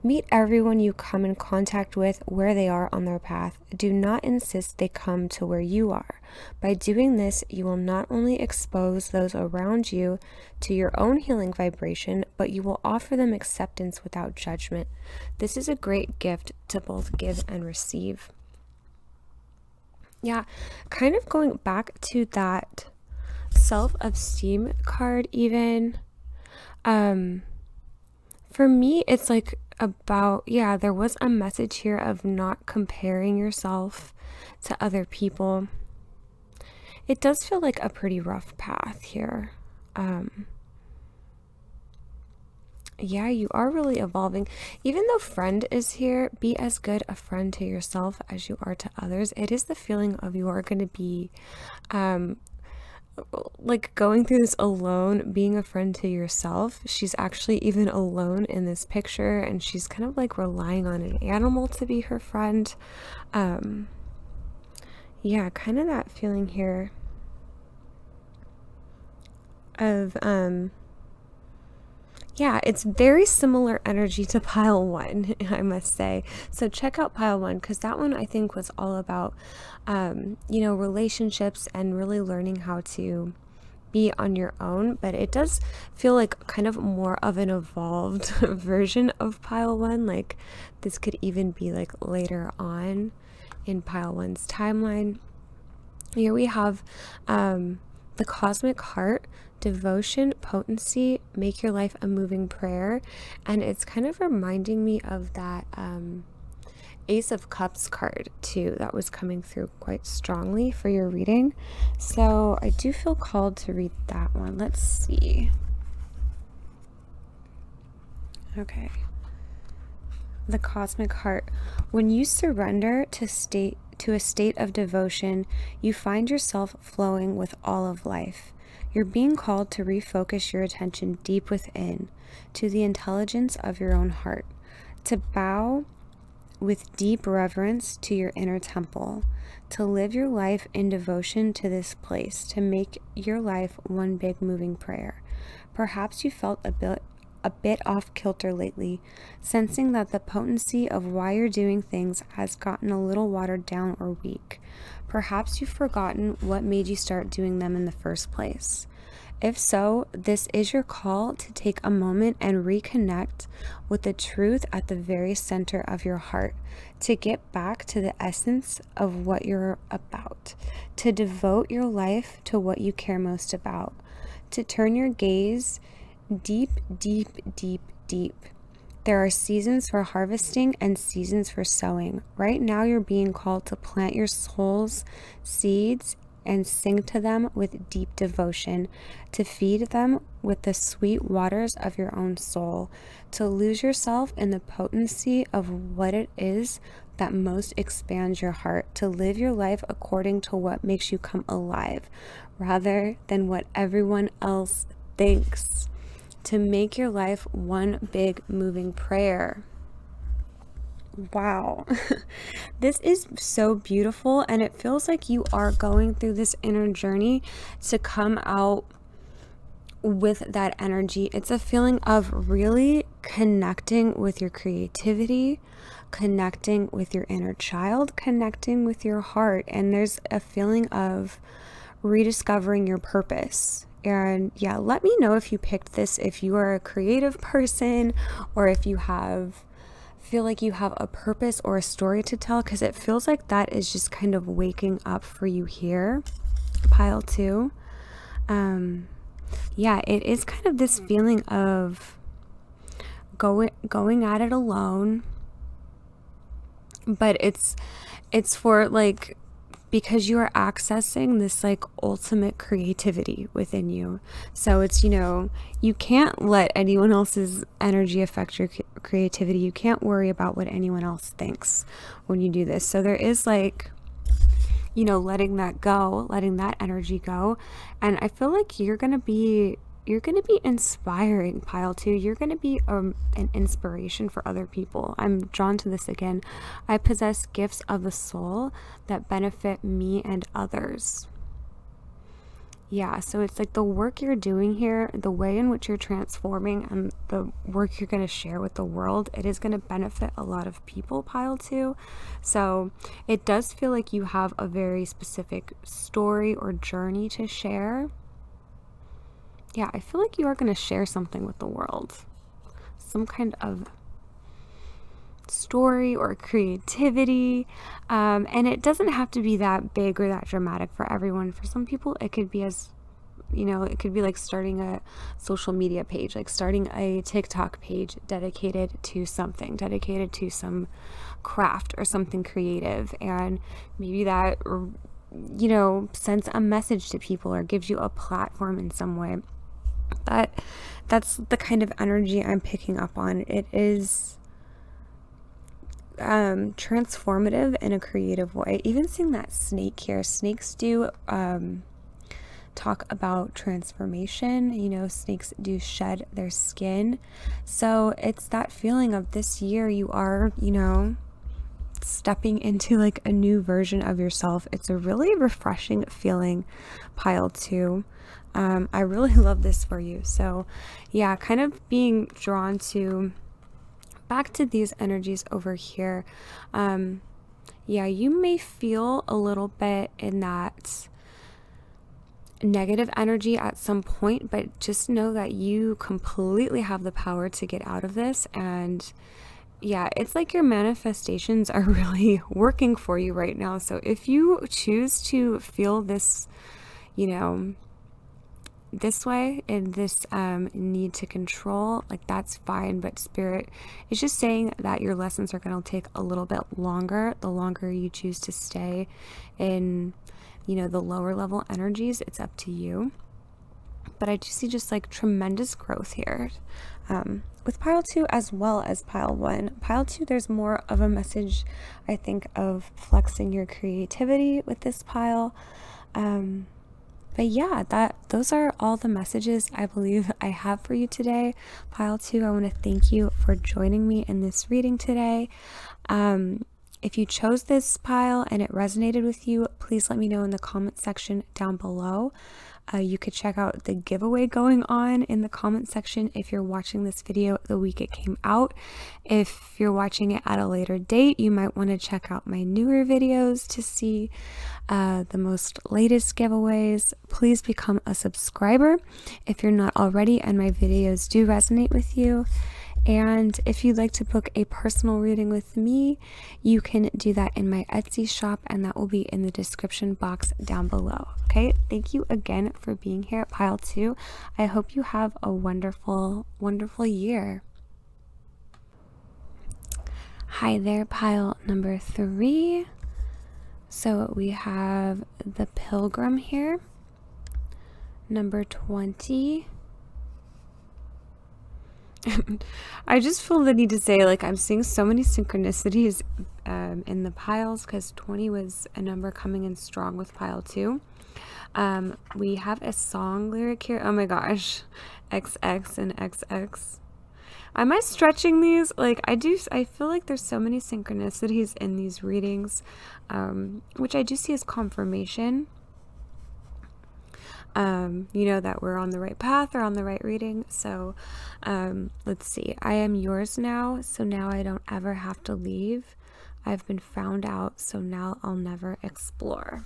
Meet everyone you come in contact with where they are on their path. Do not insist they come to where you are. By doing this, you will not only expose those around you to your own healing vibration, but you will offer them acceptance without judgment. This is a great gift to both give and receive. Yeah, kind of going back to that self-esteem card even. For me, it's like about, yeah, there was a message here of not comparing yourself to other people. It does feel like a pretty rough path here. Yeah, you are really evolving. Even though friend is here, be as good a friend to yourself as you are to others. It is the feeling of you are going to be like going through this alone, being a friend to yourself. She's actually even alone in this picture, and she's kind of like relying on an animal to be her friend. Yeah, kind of that feeling here of yeah, it's very similar energy to pile one, I must say. So check out pile one, because that one I think was all about, relationships and really learning how to be on your own. But it does feel like kind of more of an evolved version of pile one. Like this could even be like later on in pile one's timeline. Here we have the cosmic heart, devotion, potency, make your life a moving prayer. And it's kind of reminding me of that Ace of Cups card too, that was coming through quite strongly for your reading. So I do feel called to read that one. Let's see. Okay. The cosmic heart. When you surrender to a state of devotion, you find yourself flowing with all of life. You're being called to refocus your attention deep within, to the intelligence of your own heart, to bow with deep reverence to your inner temple, to live your life in devotion to this place, to make your life one big moving prayer. Perhaps you felt a bit off kilter lately, sensing that the potency of why you're doing things has gotten a little watered down or weak. Perhaps you've forgotten what made you start doing them in the first place. If so, this is your call to take a moment and reconnect with the truth at the very center of your heart, to get back to the essence of what you're about, to devote your life to what you care most about, to turn your gaze deep, deep, deep, deep. There are seasons for harvesting and seasons for sowing. Right now, you're being called to plant your soul's seeds and sing to them with deep devotion, to feed them with the sweet waters of your own soul, to lose yourself in the potency of what it is that most expands your heart, to live your life according to what makes you come alive, rather than what everyone else thinks, to make your life one big moving prayer. Wow. This is so beautiful, and it feels like you are going through this inner journey to come out with that energy. It's a feeling of really connecting with your creativity, connecting with your inner child, connecting with your heart, and there's a feeling of rediscovering your purpose. And yeah, let me know if you picked this, if you are a creative person, or if you feel like you have a purpose or a story to tell, because it feels like that is just kind of waking up for you here, pile two. Yeah, it is kind of this feeling of going at it alone, but it's for like, because you are accessing this like ultimate creativity within you. So it's, you can't let anyone else's energy affect your creativity. You can't worry about what anyone else thinks when you do this. So there is like, letting that go, letting that energy go. And I feel like you're going to be inspiring, pile two. You're going to be an inspiration for other people. I'm drawn to this again. I possess gifts of the soul that benefit me and others. Yeah, so it's like the work you're doing here, the way in which you're transforming, and the work you're going to share with the world, it is going to benefit a lot of people, pile two. So it does feel like you have a very specific story or journey to share. Yeah, I feel like you are going to share something with the world. Some kind of story or creativity. And it doesn't have to be that big or that dramatic for everyone. For some people, it could be it could be like starting a social media page, like starting a TikTok page dedicated to something, dedicated to some craft or something creative. And maybe that, sends a message to people or gives you a platform in some way. That's the kind of energy I'm picking up on. It is transformative in a creative way. Even seeing that snake here, snakes do talk about transformation. You know, snakes do shed their skin. So it's that feeling of this year you are, you know, stepping into like a new version of yourself. It's a really refreshing feeling, pile 2. I really love this for you. So yeah, kind of being drawn to back to these energies over here. Yeah, you may feel a little bit in that negative energy at some point, but just know that you completely have the power to get out of this. And yeah, it's like your manifestations are really working for you right now. So if you choose to feel this, you know, this way and this need to control, like, that's fine. But Spirit is just saying that your lessons are going to take a little bit longer. The longer you choose to stay in, you know, the lower level energies, it's up to you. But I do see just like tremendous growth here with pile 2 as well as pile 1. Pile 2, there's more of a message, I think, of flexing your creativity with this pile. But yeah, those are all the messages I believe I have for you today. Pile 2, I want to thank you for joining me in this reading today. If you chose this pile and it resonated with you, please let me know in the comment section down below. You could check out the giveaway going on in the comment section if you're watching this video the week it came out. If you're watching it at a later date, you might want to check out my newer videos to see the most latest giveaways. Please become a subscriber if you're not already and my videos do resonate with you. And if you'd like to book a personal reading with me, you can do that in my Etsy shop, and that will be in the description box down below. Okay, thank you again for being here at pile 2. I hope you have a wonderful, wonderful year. Hi there, pile number 3. So we have the Pilgrim here, number 20. I just feel the need to say, like, I'm seeing so many synchronicities in the piles, because 20 was a number coming in strong with pile 2. We have a song lyric here. Oh my gosh, XX and XX. Am I stretching these? Like, I feel like there's so many synchronicities in these readings, which I do see as confirmation. You know, that we're on the right path or on the right reading. So let's see. I am yours now, so now I don't ever have to leave. I've been found out, so now I'll never explore.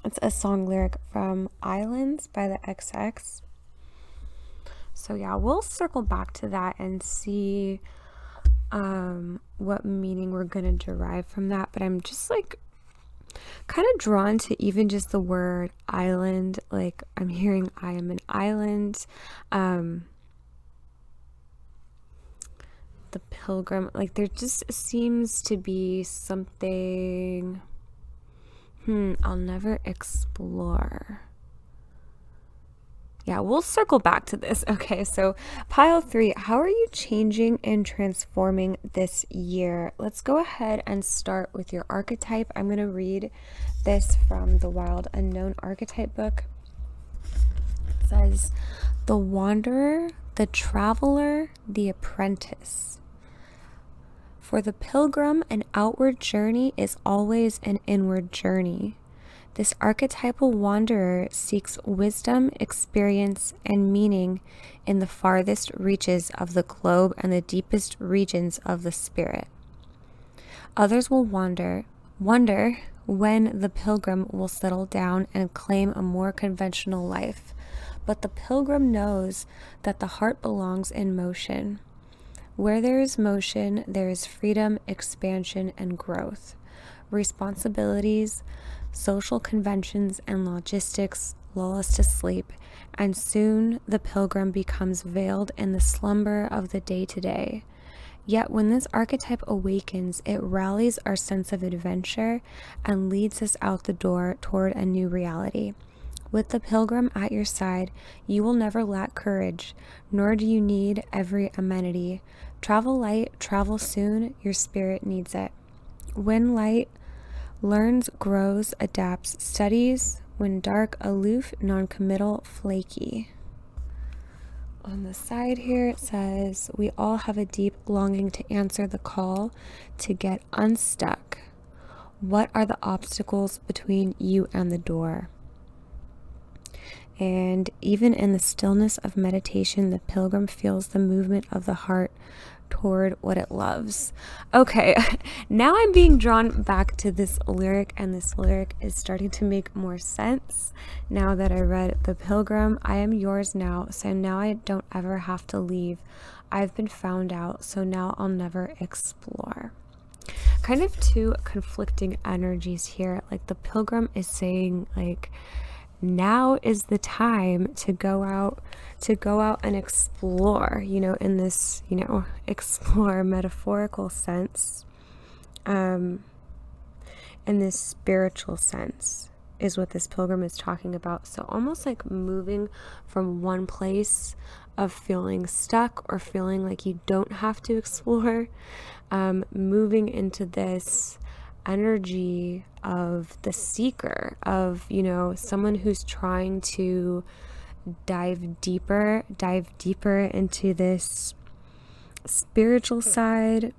It's a song lyric from Islands by the XX. So yeah, we'll circle back to that and see what meaning we're going to derive from that. But I'm just like kind of drawn to even just the word island. Like, I'm hearing I am an island. The Pilgrim, like, there just seems to be something I'll never explore. Yeah, we'll circle back to this. Okay, so pile 3, how are you changing and transforming this year? Let's go ahead and start with your archetype. I'm going to read this from the Wild Unknown Archetype book. It says, the wanderer, the traveler, the apprentice. For the pilgrim, an outward journey is always an inward journey. This archetypal wanderer seeks wisdom, experience, and meaning in the farthest reaches of the globe and the deepest regions of the spirit. Others will wonder when the pilgrim will settle down and claim a more conventional life. But the pilgrim knows that the heart belongs in motion. Where there is motion, there is freedom, expansion, and growth. Responsibilities, social conventions, and logistics lull us to sleep, and soon the pilgrim becomes veiled in the slumber of the day-to-day. Yet when this archetype awakens, it rallies our sense of adventure and leads us out the door toward a new reality. With the Pilgrim at your side, you will never lack courage, nor do you need every amenity. Travel light, travel soon, your spirit needs it. When light learns, grows, adapts, studies, when dark, aloof, non-committal, flaky. On the side here it says, we all have a deep longing to answer the call, to get unstuck. What are the obstacles between you and the door? And even in the stillness of meditation, the Pilgrim feels the movement of the heart toward what it loves. Okay, now I'm being drawn back to this lyric, and this lyric is starting to make more sense now that I read the Pilgrim. I am yours now, so now I don't ever have to leave. I've been found out, so now I'll never explore. Kind of two conflicting energies here. Like the Pilgrim is saying, like, now is the time to go out and explore, in this, explore metaphorical sense, in this spiritual sense is what this Pilgrim is talking about. So almost like moving from one place of feeling stuck or feeling like you don't have to explore, moving into this energy of the seeker, of someone who's trying to dive deeper into this spiritual side.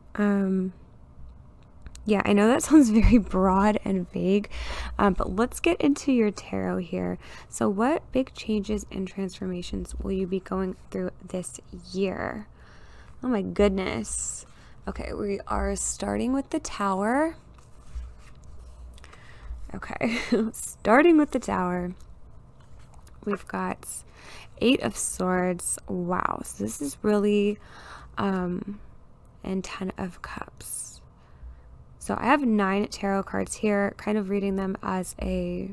Yeah, I know that sounds very broad and vague, but let's get into your tarot here. So what big changes and transformations will you be going through this year? Oh my goodness. Okay, we are starting with the Tower. Okay, starting with the Tower, we've got 8 of Swords. Wow, so this is really, and 10 of Cups. So I have 9 tarot cards here, kind of reading them as a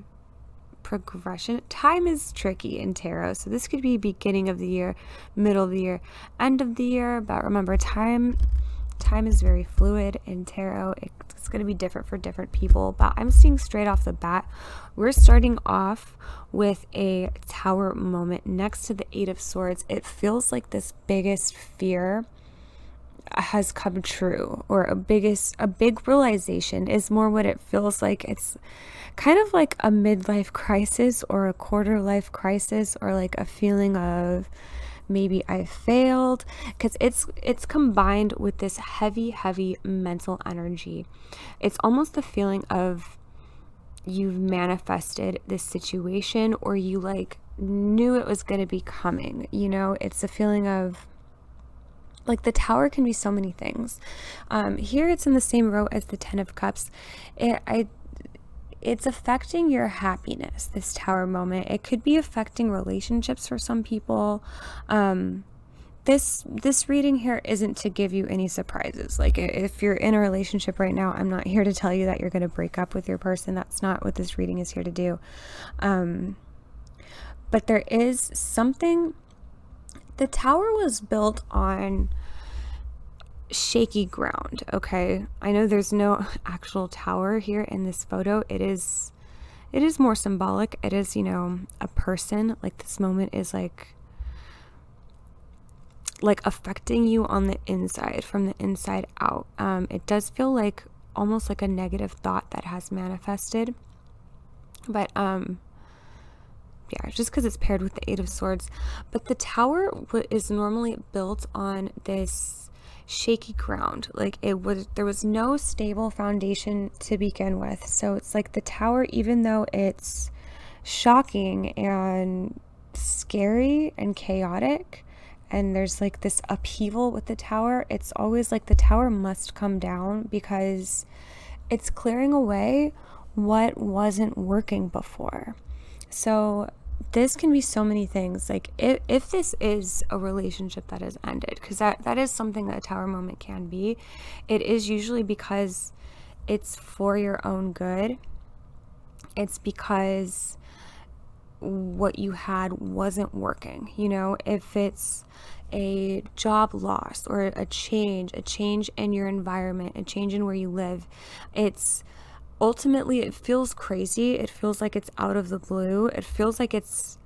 progression. Time is tricky in tarot, so this could be beginning of the year, middle of the year, end of the year, but remember, time is very fluid in tarot. It's going to be different for different people, but I'm seeing straight off the bat, we're starting off with a Tower moment next to the 8 of Swords. It feels like this biggest fear has come true, or a big realization is more what it feels like. It's kind of like a midlife crisis or a quarter life crisis, or like a feeling of maybe I failed, because it's combined with this heavy mental energy. It's almost the feeling of you've manifested this situation, or you like knew it was going to be coming. It's a feeling of, like, the Tower can be so many things. Here it's in the same row as the 10 of Cups. It's affecting your happiness, this Tower moment. It could be affecting relationships for some people. This reading here isn't to give you any surprises. Like, if you're in a relationship right now, I'm not here to tell you that you're going to break up with your person. That's not what this reading is here to do. But there is something. The Tower was built on shaky ground. Okay, I know there's no actual tower here in this photo. It is more symbolic. It is, a person. Like, this moment is like affecting you on the inside, from the inside out. It does feel like almost like a negative thought that has manifested, but yeah, just because it's paired with the 8 of Swords. But the Tower is normally built on this shaky ground. Like, there was no stable foundation to begin with. So it's like the Tower, even though it's shocking and scary and chaotic, and there's like this upheaval with the Tower, it's always like the Tower must come down, because it's clearing away what wasn't working before. So this can be so many things. Like, if this is a relationship that has ended, because that is something that a Tower moment can be, it is usually because it's for your own good. It's because what you had wasn't working. If it's a job loss or a change in your environment, a change in where you live, it's ultimately it feels crazy. It feels like it's out of the blue. It feels like it's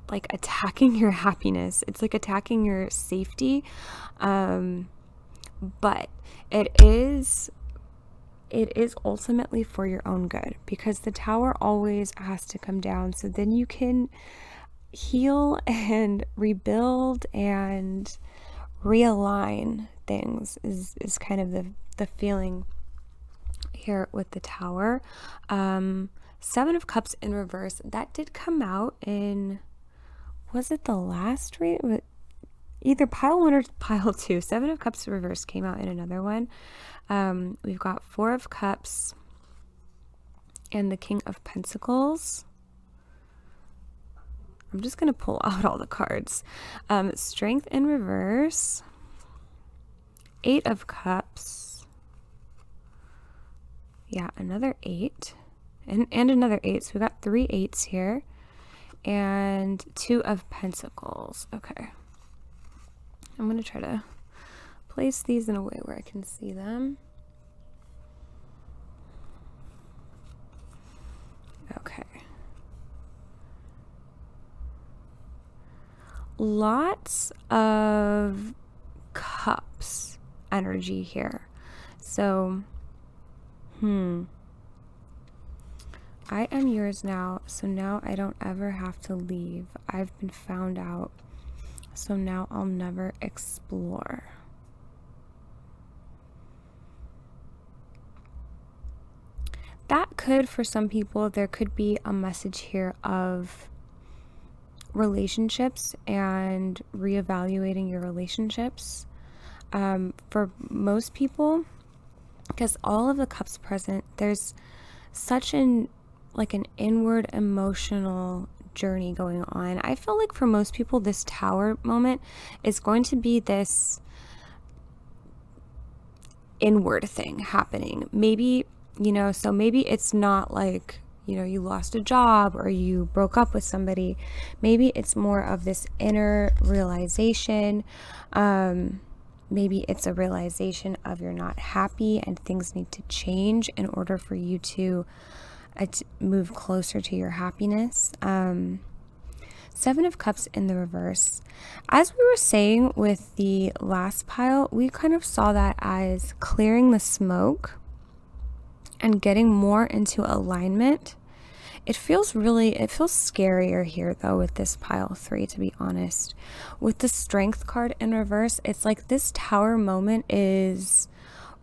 like attacking your happiness. It's like attacking your safety. But it is ultimately for your own good, because the tower always has to come down so then you can heal and rebuild and realign things is kind of the feeling here with the tower. Seven of Cups in reverse, that did come out in, was it the last read? Either pile 1 or pile 2. Seven of Cups in reverse came out in another one. We've got Four of Cups and the King of Pentacles. I'm just going to pull out all the cards. Strength in reverse. Eight of Cups. Yeah, another 8. And another 8. So we got 3 8s here. And 2 of Pentacles. Okay. I'm going to try to place these in a way where I can see them. Okay. Lots of cups energy here. So, I am yours now, so now I don't ever have to leave. I've been found out, so now I'll never explore. That could, for some people, there could be a message here of relationships and reevaluating your relationships. For most people, because all of the cups present, there's such an inward emotional journey going on. I feel like for most people, this tower moment is going to be this inward thing happening. Maybe, so maybe it's not like, you lost a job or you broke up with somebody. Maybe it's more of this inner realization. Maybe it's a realization of you're not happy and things need to change in order for you to move closer to your happiness. Seven of Cups in the reverse. As we were saying with the last pile, we kind of saw that as clearing the smoke and getting more into alignment. It feels scarier here though with this pile 3, to be honest. With the Strength card in reverse, it's like this tower moment is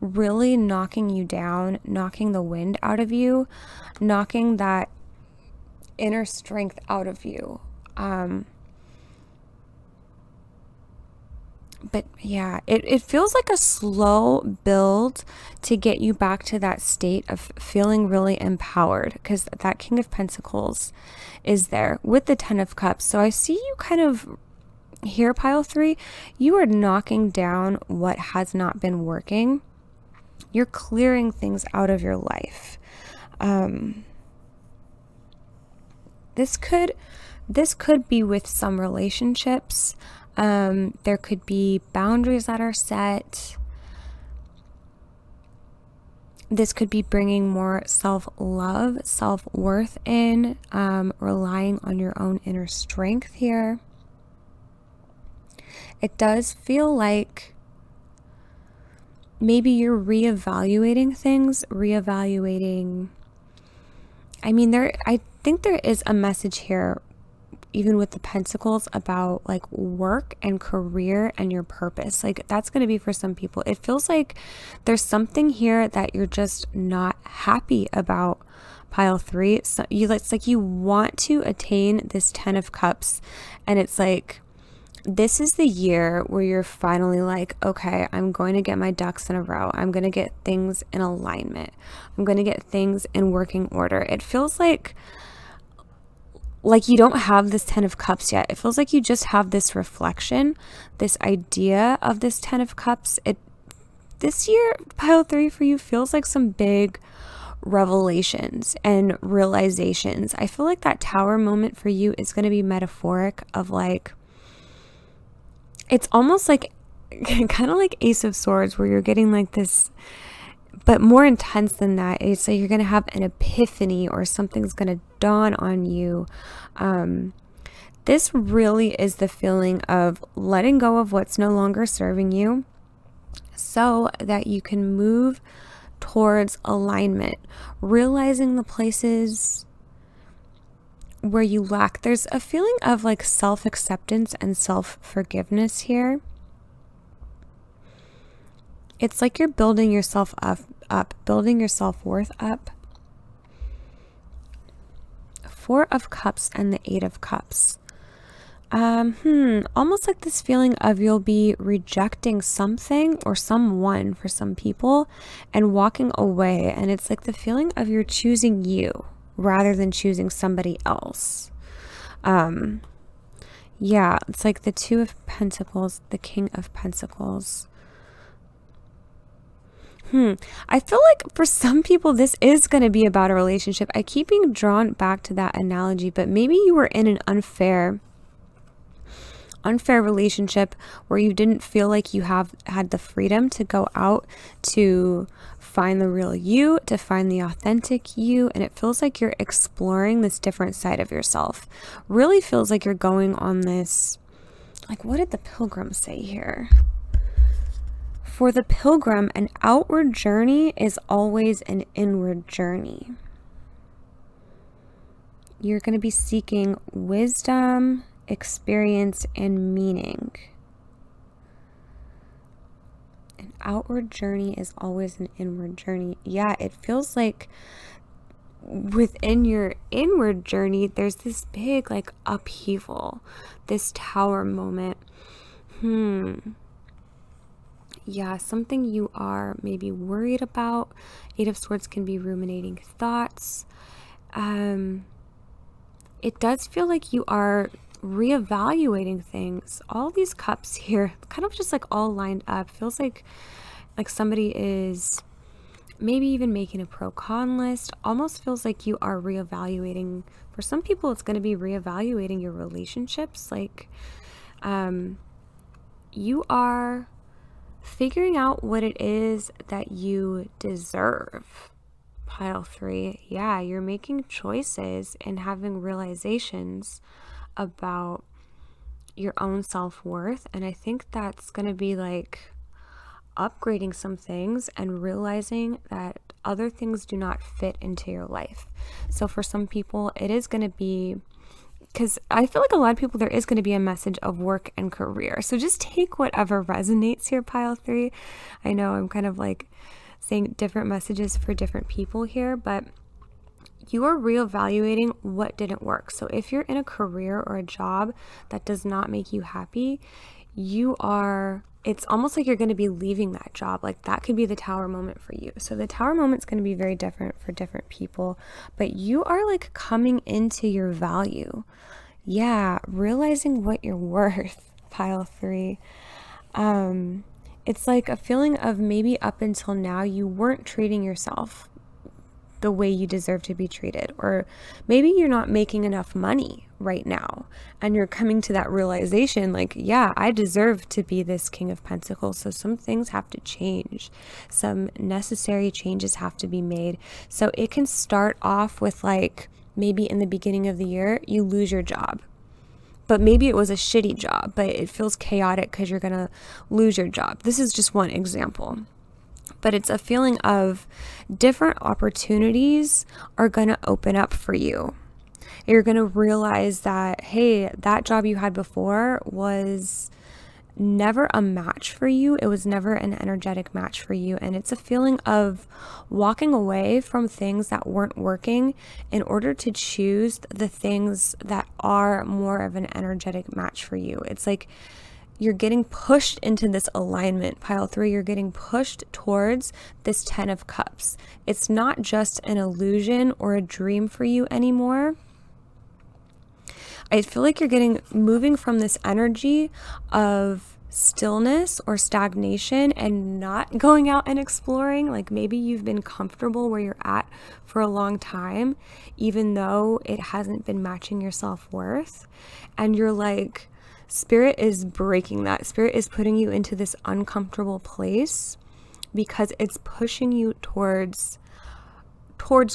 really knocking you down, knocking the wind out of you, knocking that inner strength out of you. But yeah, it feels like a slow build to get you back to that state of feeling really empowered, because that King of Pentacles is there with the 10 of Cups. So I see you kind of here, pile 3, you are knocking down what has not been working. You're clearing things out of your life. This could be with some relationships. There could be boundaries that are set. This could be bringing more self-love, self-worth in, relying on your own inner strength here. It does feel like maybe you're reevaluating things, I think there is a message here, even with the Pentacles, about like work and career and your purpose. Like that's going to be for some people. It feels like there's something here that you're just not happy about, pile 3. So it's like you want to attain this 10 of Cups, and it's like this is the year where you're finally like, okay, I'm going to get my ducks in a row. I'm going to get things in alignment. I'm going to get things in working order. It feels like you don't have this 10 of Cups yet. It feels like you just have this reflection, this idea of this 10 of Cups. This year, pile 3 for you feels like some big revelations and realizations. I feel like that tower moment for you is going to be metaphoric of like, it's almost like kind of like Ace of Swords, where you're getting like this but more intense than that, it's like you're going to have an epiphany or something's going to dawn on you. This really is the feeling of letting go of what's no longer serving you so that you can move towards alignment, realizing the places where you lack. There's a feeling of like self-acceptance and self-forgiveness here. It's like you're building yourself up, building your self-worth up. Four of Cups and the Eight of Cups. Almost like this feeling of you'll be rejecting something or someone for some people and walking away. And it's like the feeling of you're choosing you rather than choosing somebody else. Yeah, it's like the Two of Pentacles, the King of Pentacles. I feel like for some people, this is going to be about a relationship. I keep being drawn back to that analogy, but maybe you were in an unfair relationship where you didn't feel like you had the freedom to go out to find the real you, to find the authentic you, and it feels like you're exploring this different side of yourself. Really feels like you're going on this, like, what did the Pilgrim say here? For the Pilgrim, an outward journey is always an inward journey. You're going to be seeking wisdom, experience, and meaning. An outward journey is always an inward journey. Yeah, it feels like within your inward journey, there's this big like upheaval, this tower moment. Yeah, something you are maybe worried about. Eight of Swords can be ruminating thoughts. It does feel like you are reevaluating things. All these cups here kind of just like all lined up. Feels like somebody is maybe even making a pro-con list. Almost feels like you are reevaluating. For some people, it's going to be reevaluating your relationships. Like you are figuring out what it is that you deserve. Pile 3. Yeah, you're making choices and having realizations about your own self-worth. And I think that's going to be like upgrading some things and realizing that other things do not fit into your life. So for some people, it is going to be, because I feel like a lot of people, there is going to be a message of work and career. So just take whatever resonates here, Pile 3. I know I'm kind of like saying different messages for different people here, but you are reevaluating what didn't work. So if you're in a career or a job that does not make you happy, it's almost like you're going to be leaving that job. Like that could be the tower moment for you. So the tower moment's going to be very different for different people, but you are like coming into your value. Yeah, realizing what you're worth, Pile 3. It's like a feeling of maybe up until now you weren't treating yourself the way you deserve to be treated, or maybe you're not making enough money right now and you're coming to that realization like, yeah, I deserve to be this King of Pentacles. So some things have to change, some necessary changes have to be made. So it can start off with like maybe in the beginning of the year you lose your job, but maybe it was a shitty job, but it feels chaotic because you're gonna lose your job. This is just one example. But it's a feeling of different opportunities are going to open up for you. You're going to realize that, hey, that job you had before was never a match for you. It was never an energetic match for you. And it's a feeling of walking away from things that weren't working in order to choose the things that are more of an energetic match for you. It's like you're getting pushed into this alignment, Pile 3. You're getting pushed towards this 10 of Cups. It's not just an illusion or a dream for you anymore. I feel like you're moving from this energy of stillness or stagnation and not going out and exploring. Like maybe you've been comfortable where you're at for a long time, even though it hasn't been matching your self-worth. And you're like, Spirit is breaking that. Spirit is putting you into this uncomfortable place because it's pushing you towards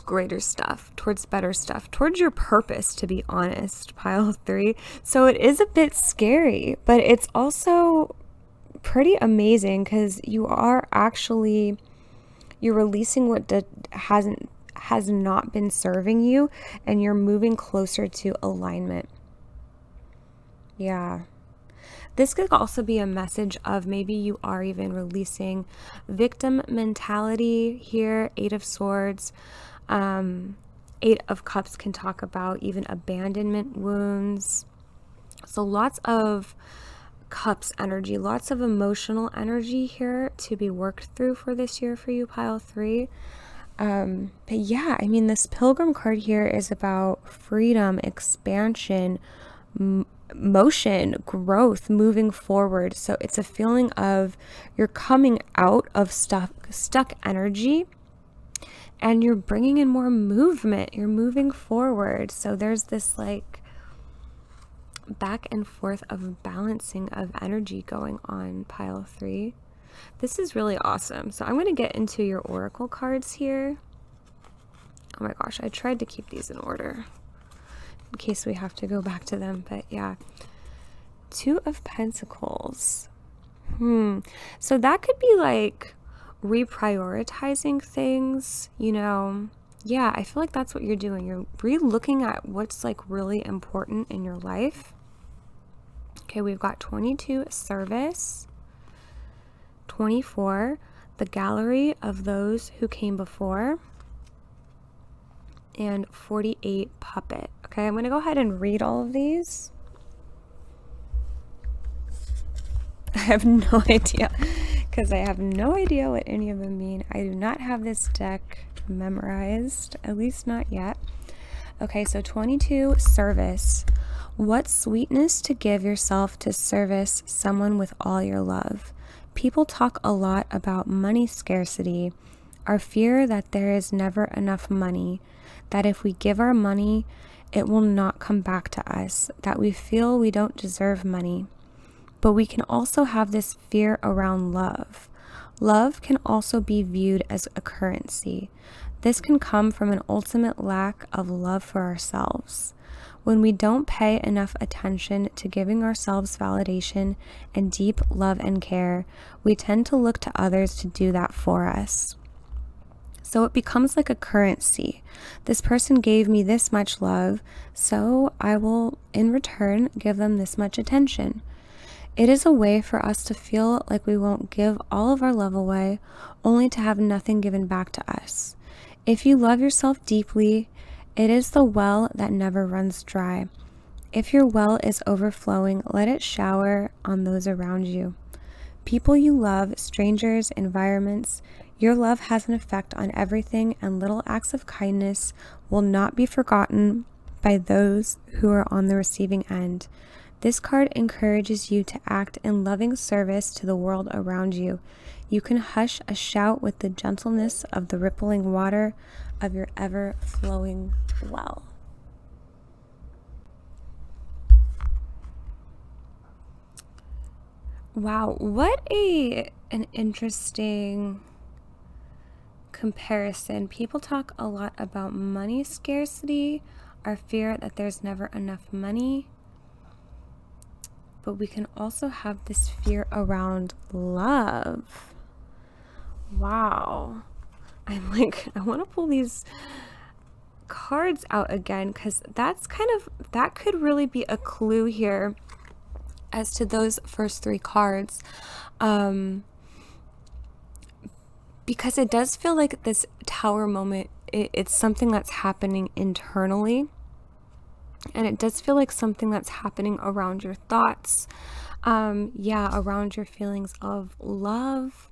greater stuff, towards better stuff, towards your purpose, to be honest, pile 3. So it is a bit scary, but it's also pretty amazing because you're releasing what has not been serving you, and you're moving closer to alignment. Yeah. This could also be a message of maybe you are even releasing victim mentality here. 8 of Swords, 8 of Cups can talk about even abandonment wounds. So lots of Cups energy, lots of emotional energy here to be worked through for this year for you, pile 3. But yeah, I mean, this Pilgrim card here is about freedom, expansion, motion, growth, moving forward. So it's a feeling of you're coming out of stuck energy, and you're bringing in more movement. You're moving forward. So there's this like back and forth of balancing of energy going on, pile 3. This is really awesome. So I'm going to get into your oracle cards here. Oh my gosh, I tried to keep these in order in case we have to go back to them. But yeah, 2 of Pentacles. So that could be like reprioritizing things, you know. Yeah, I feel like that's what you're doing. You're re-looking at what's like really important in your life. Okay, we've got 22, service. 24, the gallery of those who came before. And 48, puppet. Okay, I'm going to go ahead and read all of these. I have no idea, because I have no idea what any of them mean. I do not have this deck memorized, at least not yet. Okay, so 22, service. What sweetness to give yourself to service someone with all your love. People talk a lot about money scarcity, our fear that there is never enough money, that if we give our money, it will not come back to us, that we feel we don't deserve money. But we can also have this fear around love. Love can also be viewed as a currency. This can come from an ultimate lack of love for ourselves. When we don't pay enough attention to giving ourselves validation and deep love and care, we tend to look to others to do that for us. So it becomes like a currency. This person gave me this much love, so I will, in return, give them this much attention. It is a way for us to feel like we won't give all of our love away, only to have nothing given back to us. If you love yourself deeply, it is the well that never runs dry. If your well is overflowing, let it shower on those around you. People you love, strangers, environments, your love has an effect on everything, and little acts of kindness will not be forgotten by those who are on the receiving end. This card encourages you to act in loving service to the world around you. You can hush a shout with the gentleness of the rippling water of your ever-flowing well. Wow, what an interesting comparison. People talk a lot about money scarcity, our fear that there's never enough money. But we can also have this fear around love. Wow. I'm like, I want to pull these cards out again, because that could really be a clue here as to those first 3 cards. Because it does feel like this tower moment, it's something that's happening internally. And it does feel like something that's happening around your thoughts. Around your feelings of love.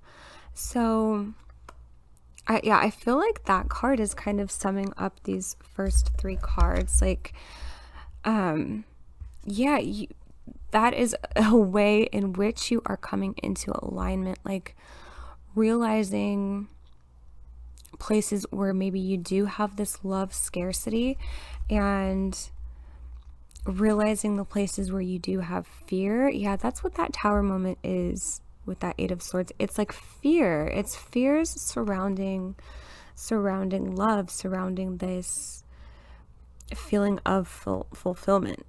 So I feel like that card is kind of summing up these first 3 cards. Like, that is a way in which you are coming into alignment, like realizing places where maybe you do have this love scarcity, and realizing the places where you do have fear. Yeah, that's what that tower moment is with that Eight of Swords. It's like fear. It's fears surrounding love, surrounding this feeling of fulfillment.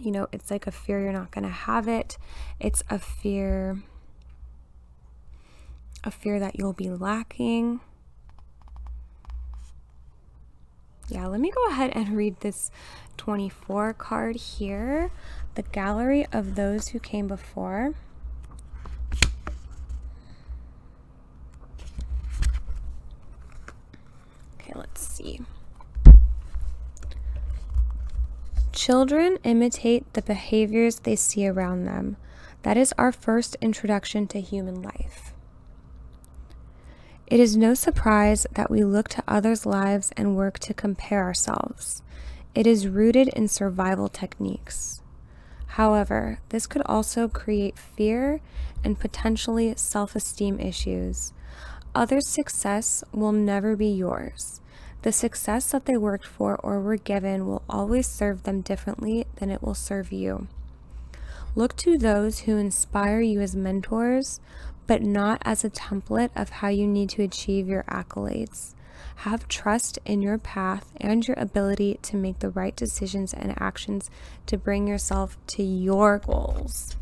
You know, it's like a fear you're not going to have it. It's a fear that you'll be lacking. Yeah, let me go ahead and read this 24 card here. The gallery of those who came before. Okay, let's see. Children imitate the behaviors they see around them. That is our first introduction to human life. It is no surprise that we look to others' lives and work to compare ourselves. It is rooted in survival techniques. However, this could also create fear and potentially self-esteem issues. Others' success will never be yours. The success that they worked for or were given will always serve them differently than it will serve you. Look to those who inspire you as mentors, but not as a template of how you need to achieve your accolades. Have trust in your path and your ability to make the right decisions and actions to bring yourself to your goals.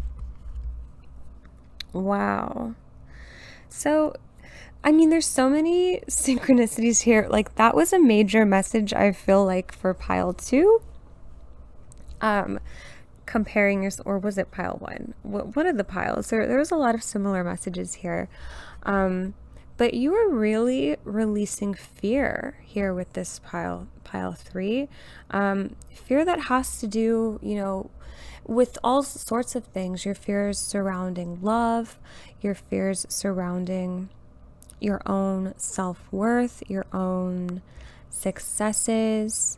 Wow. So, I mean, there's so many synchronicities here. Like, that was a major message, I feel like, for pile 2. Comparing your, or was it pile 1? One of the piles. There was a lot of similar messages here. But you are really releasing fear here with this pile 3. Fear that has to do, you know, with all sorts of things. Your fears surrounding love, your fears surrounding your own self-worth, your own successes.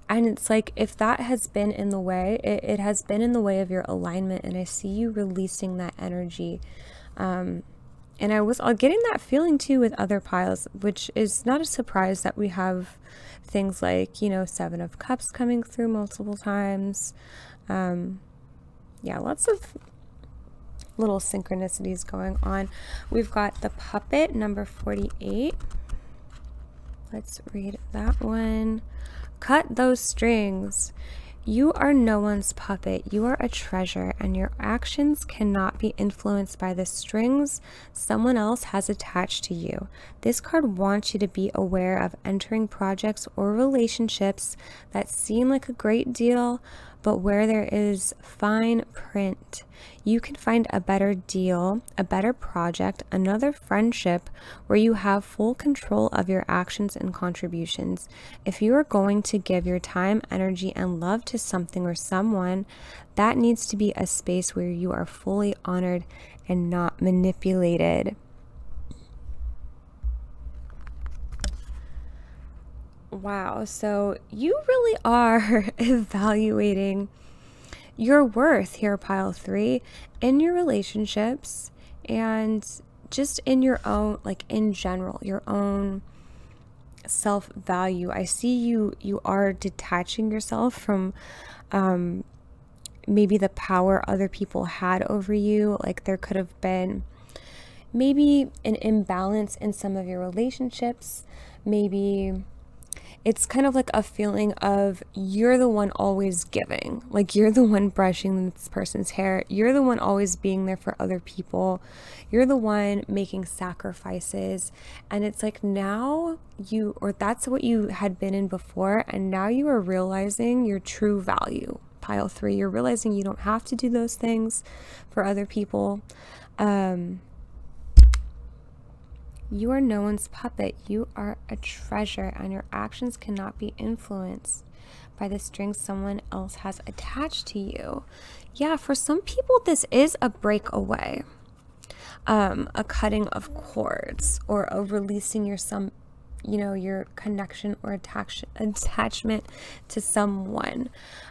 And it's like, if that has been in the way, it has been in the way of your alignment, and I see you releasing that energy. And I was getting that feeling too with other piles, which is not a surprise that we have things like, you know, 7 of Cups coming through multiple times. Yeah, lots of little synchronicities going on. We've got the Puppet, number 48. Let's read that one. Cut those strings. You are no one's puppet. You are a treasure, and your actions cannot be influenced by the strings someone else has attached to you. This card wants you to be aware of entering projects or relationships that seem like a great deal, but where there is fine print. You can find a better deal, a better project, another friendship where you have full control of your actions and contributions. If you are going to give your time, energy, and love to something or someone, that needs to be a space where you are fully honored and not manipulated. Wow, so you really are evaluating your worth here, pile 3, in your relationships and just in your own, like in general, your own self-value. I see you are detaching yourself from maybe the power other people had over you. Like, there could have been maybe an imbalance in some of your relationships. Maybe it's kind of like a feeling of you're the one always giving, like you're the one brushing this person's hair, you're the one always being there for other people, you're the one making sacrifices, and it's like now you, or that's what you had been in before, and now you are realizing your true value. Pile 3, you're realizing you don't have to do those things for other people. You are no one's puppet. You are a treasure, and your actions cannot be influenced by the strings someone else has attached to you. Yeah, for some people, this is a breakaway, a cutting of cords, or a releasing your connection or attachment to someone.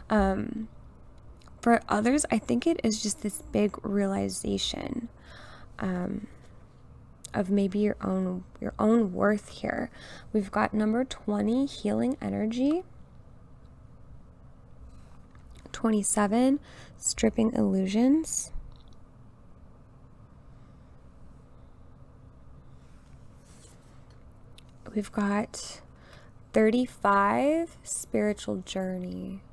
For others, I think it is just this big realization of maybe your own worth here. We've got number 20, healing energy. 27, stripping illusions. We've got 35, spiritual journey.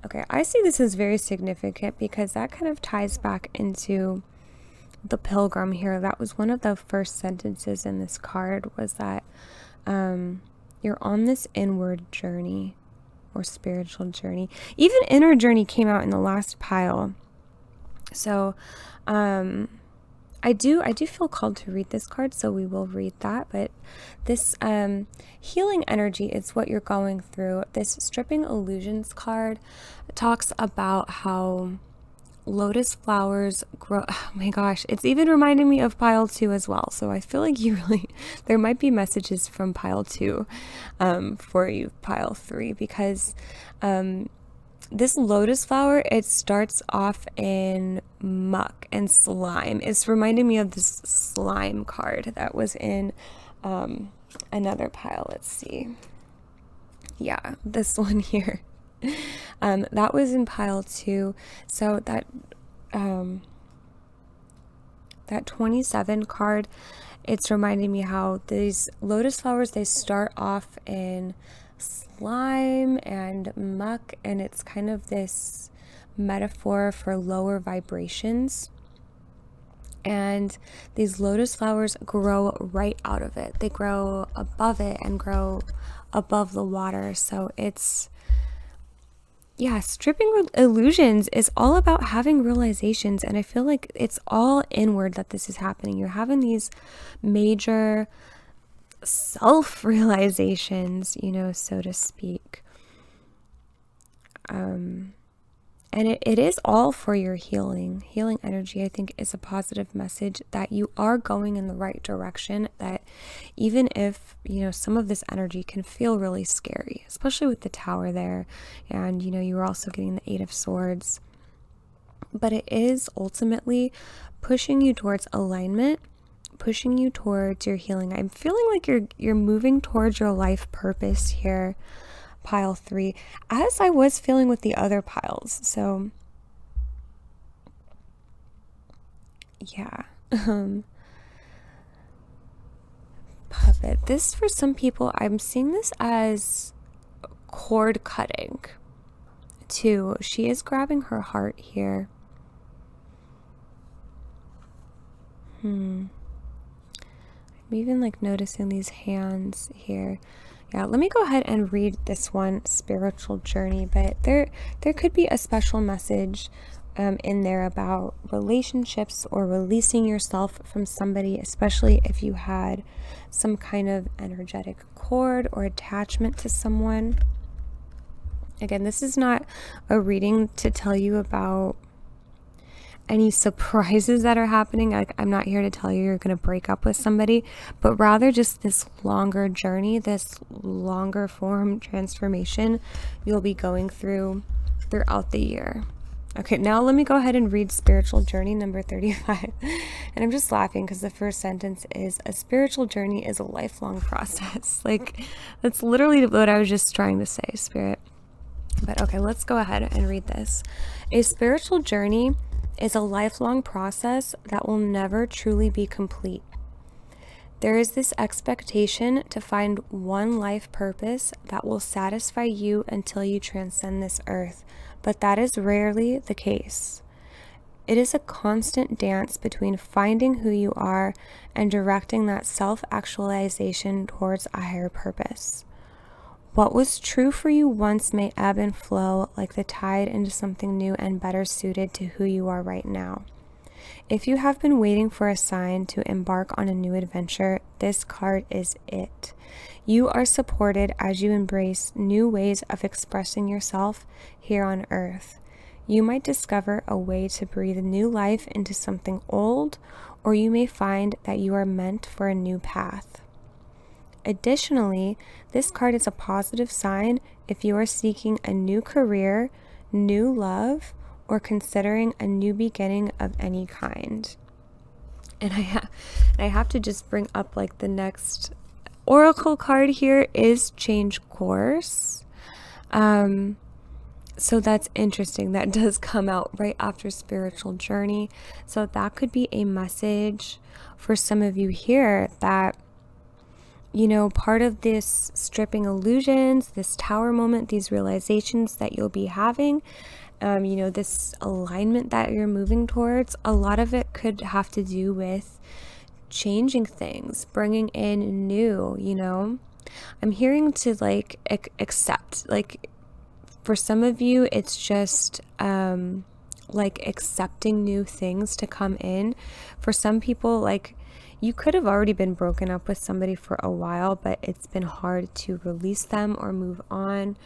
Okay, I see this as very significant because that kind of ties back into the Pilgrim here. That was one of the first sentences in this card, was that you're on this inward journey or spiritual journey. Even inner journey came out in the last pile. So I do feel called to read this card, so we will read that. But this healing energy is what you're going through. This stripping illusions card talks about how lotus flowers grow. Oh my gosh, it's even reminding me of pile 2 as well. So I feel like there might be messages from pile 2 for you, pile 3, because this lotus flower, it starts off in muck and slime. It's reminding me of this slime card that was in another pile. Let's see. Yeah, this one here. That was in pile 2. So that 27 card, it's reminding me how these lotus flowers, they start off in slime and muck, and it's kind of this metaphor for lower vibrations. And these lotus flowers grow right out of it. They grow above it and grow above the water. So it's, yeah, stripping illusions is all about having realizations, and I feel like it's all inward that this is happening. You're having these major self-realizations, so to speak. And it is all for your healing energy. I think is a positive message that you are going in the right direction, that even if some of this energy can feel really scary, especially with the tower there, and you were also getting the 8 of Swords, but it is ultimately pushing you towards alignment, pushing you towards your healing. I'm feeling like you're moving towards your life purpose here, pile 3, as I was feeling with the other piles. So yeah. Puppet. This, for some people, I'm seeing this as cord cutting too. She is grabbing her heart here. I'm even noticing these hands here. Yeah, let me go ahead and read this one, spiritual journey, but there could be a special message in there about relationships or releasing yourself from somebody, especially if you had some kind of energetic cord or attachment to someone. Again, this is not a reading to tell you about any surprises that are happening. I'm not here to tell you you're going to break up with somebody, but rather just this longer journey, this longer form transformation you'll be going through throughout the year. Okay, now let me go ahead and read spiritual journey number 35. And I'm just laughing because the first sentence is, a spiritual journey is a lifelong process. That's literally what I was just trying to say, Spirit. But okay, let's go ahead and read this. A spiritual journey is a lifelong process that will never truly be complete. There is this expectation to find one life purpose that will satisfy you until you transcend this earth, but that is rarely the case. It is a constant dance between finding who you are and directing that self-actualization towards a higher purpose. What was true for you once may ebb and flow like the tide into something new and better suited to who you are right now. If you have been waiting for a sign to embark on a new adventure, this card is it. You are supported as you embrace new ways of expressing yourself here on Earth. You might discover a way to breathe new life into something old, or you may find that you are meant for a new path. Additionally, this card is a positive sign if you are seeking a new career, new love, or considering a new beginning of any kind. And I have to just bring up the next oracle card here is change course. So that's interesting. That does come out right after spiritual journey. So that could be a message for some of you here that, you know, part of this stripping illusions, this tower moment, these realizations that you'll be having, you know, this alignment that you're moving towards, a lot of it could have to do with changing things, bringing in new, you know. I'm hearing to like accept, like for some of you, it's just like accepting new things to come in. For some people, like you could have already been broken up with somebody for a while, but it's been hard to release them or move on.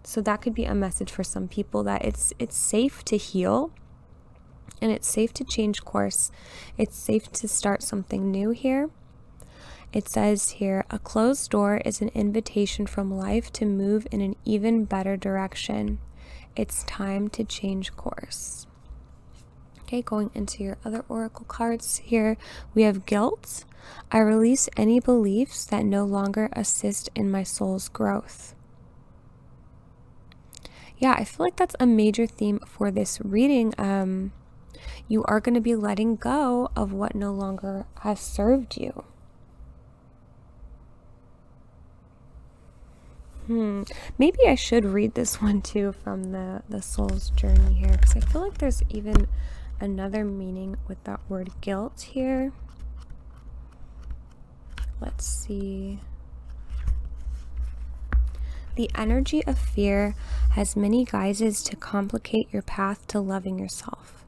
So that could be a message for some people that it's safe to heal and it's safe to change course. It's safe to start something new here. It says here, a closed door is an invitation from life to move in an even better direction. It's time to change course. Okay, going into your other oracle cards here, we have guilt. I release any beliefs that no longer assist in my soul's growth. Yeah, I feel like that's a major theme for this reading. You are going to be letting go of what no longer has served you. Maybe I should read this one too from the soul's journey here, because I feel like there's even another meaning with that word guilt here. Let's see. The energy of fear has many guises to complicate your path to loving yourself.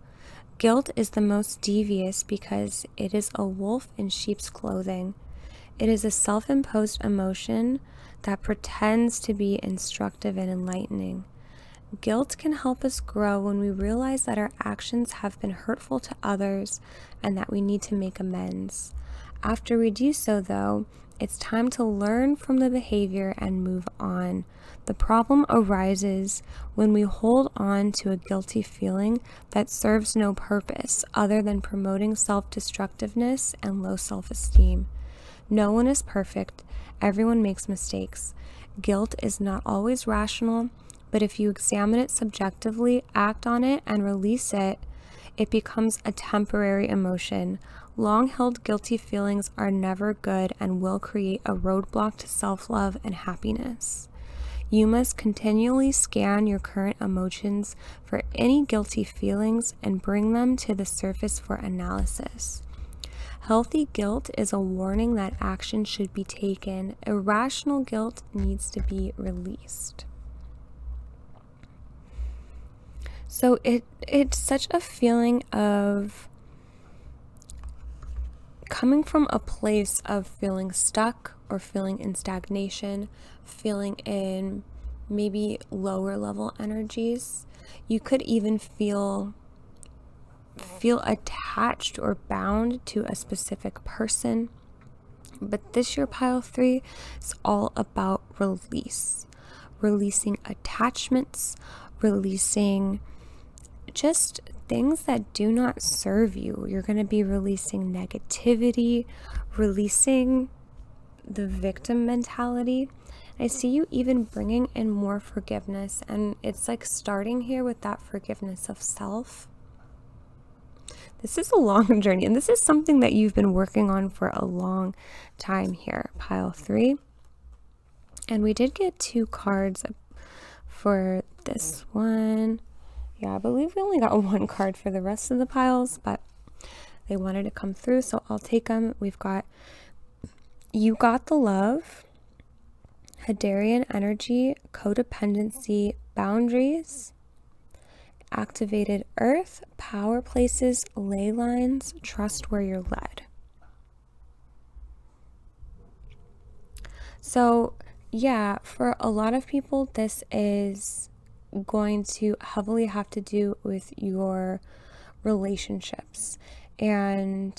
Guilt is the most devious because it is a wolf in sheep's clothing. It is a self-imposed emotion that pretends to be instructive and enlightening. Guilt can help us grow when we realize that our actions have been hurtful to others and that we need to make amends. After we do so, though, it's time to learn from the behavior and move on. The problem arises when we hold on to a guilty feeling that serves no purpose other than promoting self-destructiveness and low self-esteem. No one is perfect. Everyone makes mistakes. Guilt is not always rational, but if you examine it subjectively, act on it, and release it, it becomes a temporary emotion. Long-held guilty feelings are never good and will create a roadblock to self-love and happiness. You must continually scan your current emotions for any guilty feelings and bring them to the surface for analysis. Healthy guilt is a warning that action should be taken. Irrational guilt needs to be released. So it's such a feeling of coming from a place of feeling stuck or feeling in stagnation, feeling in maybe lower level energies. You could even feel attached or bound to a specific person. But this year, pile 3 is all about release. Releasing attachments, releasing just things that do not serve you. You're going to be releasing negativity, releasing the victim mentality. I see you even bringing in more forgiveness, and it's like starting here with that forgiveness of self. This is a long journey, and this is something that you've been working on for a long time here, pile 3. And we did get 2 cards for this one. Yeah, I believe we only got 1 card for the rest of the piles, but they wanted to come through, so I'll take them. We've got You Got the Love, Hadarian Energy, Codependency, Boundaries, Activated Earth, Power Places, Ley Lines, Trust Where You're Led. So yeah, for a lot of people, this is going to heavily have to do with your relationships and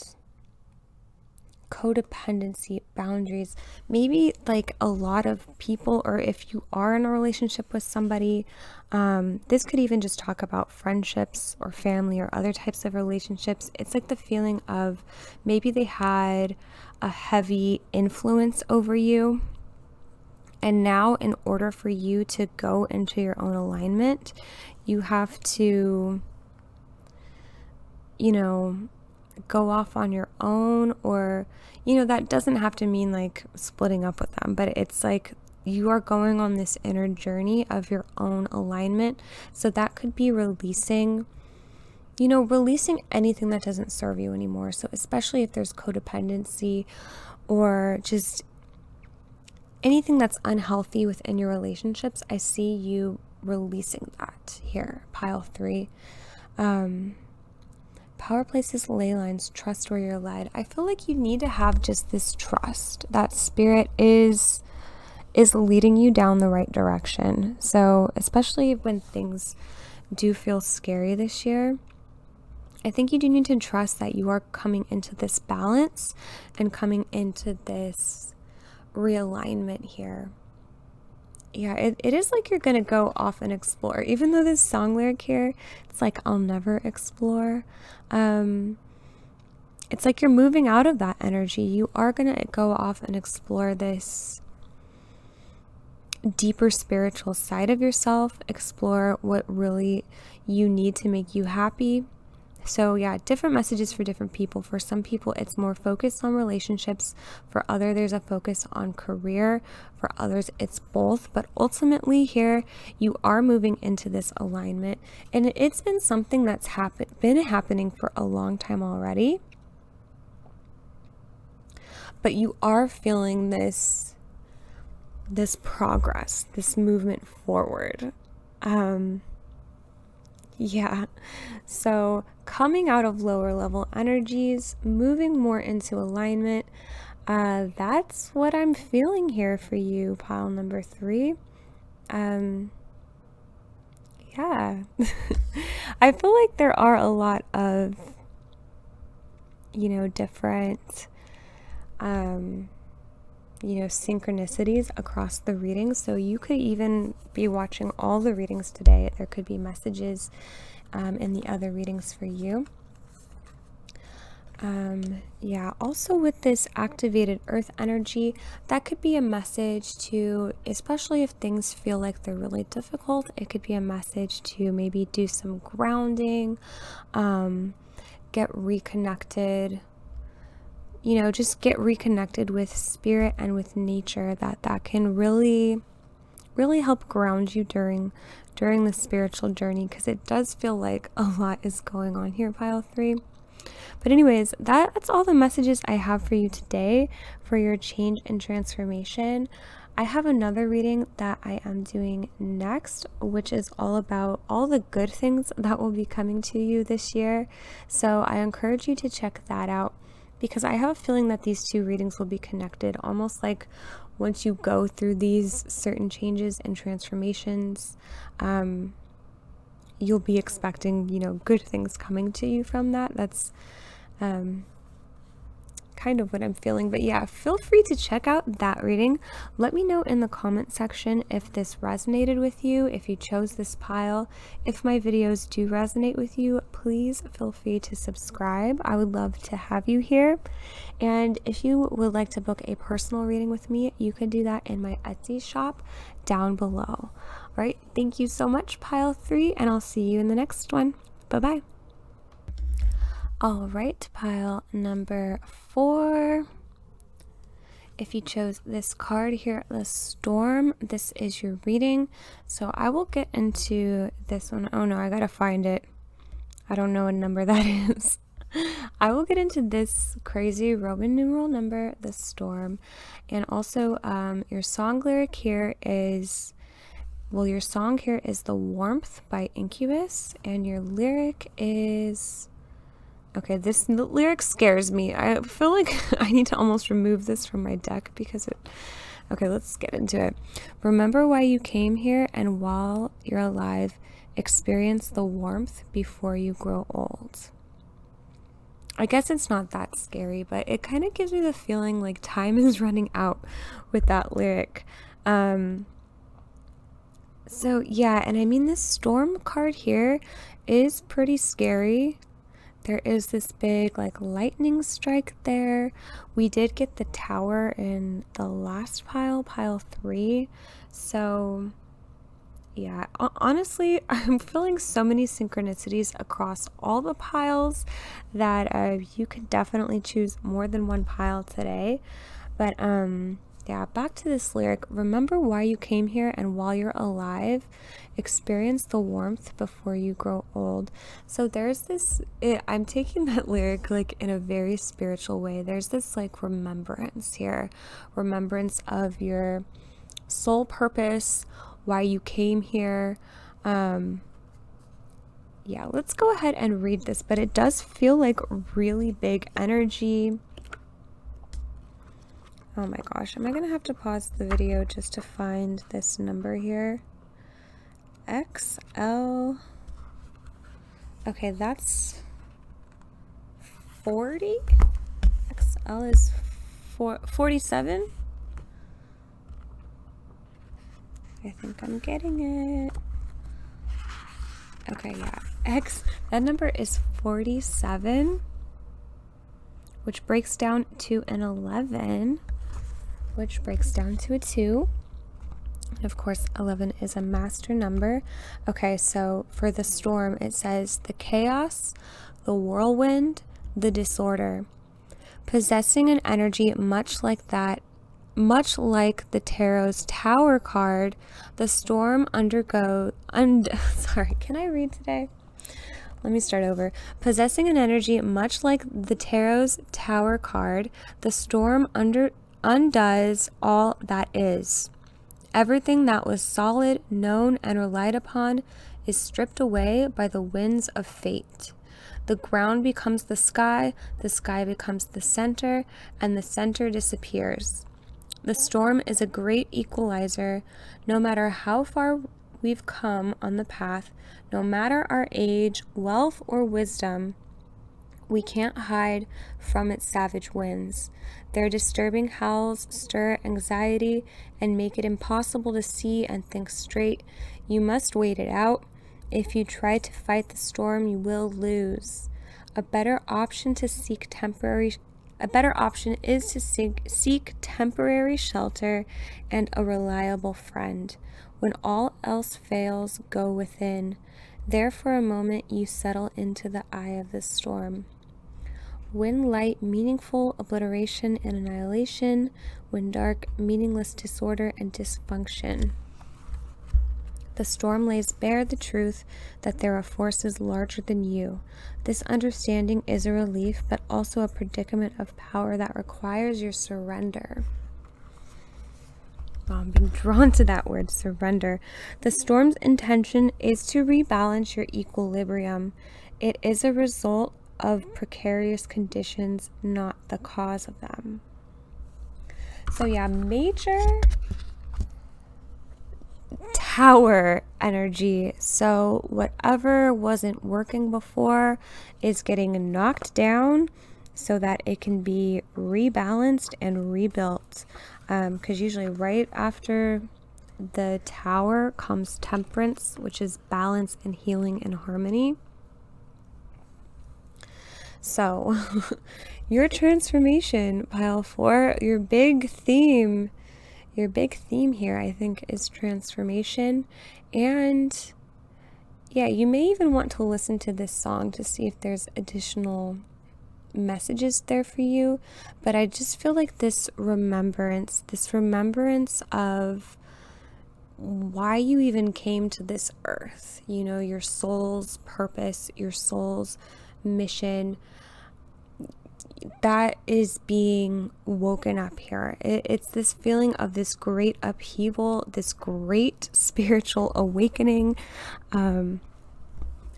codependency, boundaries. Maybe like a lot of people, or if you are in a relationship with somebody, this could even just talk about friendships or family or other types of relationships. It's like the feeling of maybe they had a heavy influence over you, And now, in order for you to go into your own alignment, you have to, you know, go off on your own, or, you know, that doesn't have to mean like splitting up with them, but it's like you are going on this inner journey of your own alignment. So that could be releasing, you know, releasing anything that doesn't serve you anymore. So especially if there's codependency or just anything that's unhealthy within your relationships, I see you releasing that here. Pile 3. Power places, ley lines, trust where you're led. I feel like you need to have just this trust that spirit is leading you down the right direction. So especially when things do feel scary this year, I think you do need to trust that you are coming into this balance and coming into this realignment here. Yeah, it is like you're gonna go off and explore. Even though this song lyric here, it's like, I'll never explore. It's like you're moving out of that energy. You are gonna go off and explore this deeper spiritual side of yourself, explore what really you need to make you happy. So yeah, different messages for different people. For some people, it's more focused on relationships. For others, there's a focus on career. For others, it's both. But ultimately here, you are moving into this alignment. And it's been something that's been happening for a long time already. But you are feeling this progress, this movement forward. Yeah, so coming out of lower level energies, moving more into alignment, that's what I'm feeling here for you, pile number 3. Yeah, I feel like there are a lot of, you know, different, you know, synchronicities across the readings. So you could even be watching all the readings today. There could be messages in the other readings for you. Yeah, also with this activated earth energy, that could be a message to, especially if things feel like they're really difficult, it could be a message to maybe do some grounding, get reconnected. You know, just get reconnected with spirit and with nature. That can really help ground you during the spiritual journey, because it does feel like a lot is going on here, pile 3. But anyways, that's all the messages I have for you today for your change and transformation. I have another reading that I am doing next, which is all about all the good things that will be coming to you this year. So I encourage you to check that out, because I have a feeling that these two readings will be connected, almost like once you go through these certain changes and transformations, you'll be expecting, you know, good things coming to you from that. That's kind of what I'm feeling. But yeah, feel free to check out that reading. Let me know in the comment section if this resonated with you, if you chose this pile. If my videos do resonate with you, please feel free to subscribe. I would love to have you here. And if you would like to book a personal reading with me, you can do that in my Etsy shop down below. All right, thank you so much, pile 3, and I'll see you in the next one. Bye-bye. All right, pile number 4. If you chose this card here, the Storm, this is your reading. So I will get into this one. Oh no, I gotta find it. I don't know what number that is. I will get into this crazy Roman numeral number, the Storm. And also your song lyric here is, well, your song here is The Warmth by Incubus, and your lyric is, okay, this lyric scares me. I feel like I need to almost remove this from my deck because it, okay, let's get into it. Remember why you came here, and while you're alive, experience the warmth before you grow old. I guess it's not that scary, but it kind of gives me the feeling like time is running out with that lyric. So yeah, and I mean, this Storm card here is pretty scary. There is this big like lightning strike there. We did get the tower in the last pile, pile 3. So yeah, honestly, I'm feeling so many synchronicities across all the piles that you could definitely choose more than one pile today. But yeah, back to this lyric. Remember why you came here, and while you're alive, experience the warmth before you grow old. So there's this, I'm taking that lyric like in a very spiritual way. There's this like remembrance here, remembrance of your soul purpose, why you came here. Yeah, let's go ahead and read this, but it does feel like really big energy. Oh my gosh, am I gonna have to pause the video just to find this number here? XL. Okay, that's 40. XL is 47. I think I'm getting it. Okay, yeah. That number is 47, which breaks down to an 11, which breaks down to a 2. And of course, 11 is a master number. Okay, so for the storm, it says the chaos, the whirlwind, the disorder. Possessing an energy much like the tarot's tower card, the storm sorry, can I read today? Let me start over. Possessing an energy much like the tarot's tower card, the storm undoes all that is. Everything that was solid, known, and relied upon is stripped away by the winds of fate. The ground becomes the sky becomes the center, and the center disappears. The storm is a great equalizer. No matter how far we've come on the path, no matter our age, wealth, or wisdom, we can't hide from its savage winds. Their disturbing howls stir anxiety and make it impossible to see and think straight. You must wait it out. If you try to fight the storm, you will lose. A better option is to seek temporary shelter and a reliable friend. When all else fails, go within. There for a moment you settle into the eye of the storm. When light, meaningful obliteration and annihilation. When dark, meaningless disorder and dysfunction. The storm lays bare the truth that there are forces larger than you. This understanding is a relief, but also a predicament of power that requires your surrender. Oh, I'm being drawn to that word, surrender. The storm's intention is to rebalance your equilibrium. It is a result of precarious conditions, not the cause of them. So yeah, major tower energy. So whatever wasn't working before is getting knocked down so that it can be rebalanced and rebuilt. Because usually right after the tower comes temperance, which is balance and healing and harmony. So your transformation, pile 4, your big theme here, I think, is transformation. And yeah, you may even want to listen to this song to see if there's additional messages there for you. But I just feel like this remembrance of why you even came to this earth, you know, your soul's purpose, your soul's mission, that is being woken up here. It's this feeling of this great upheaval, this great spiritual awakening. And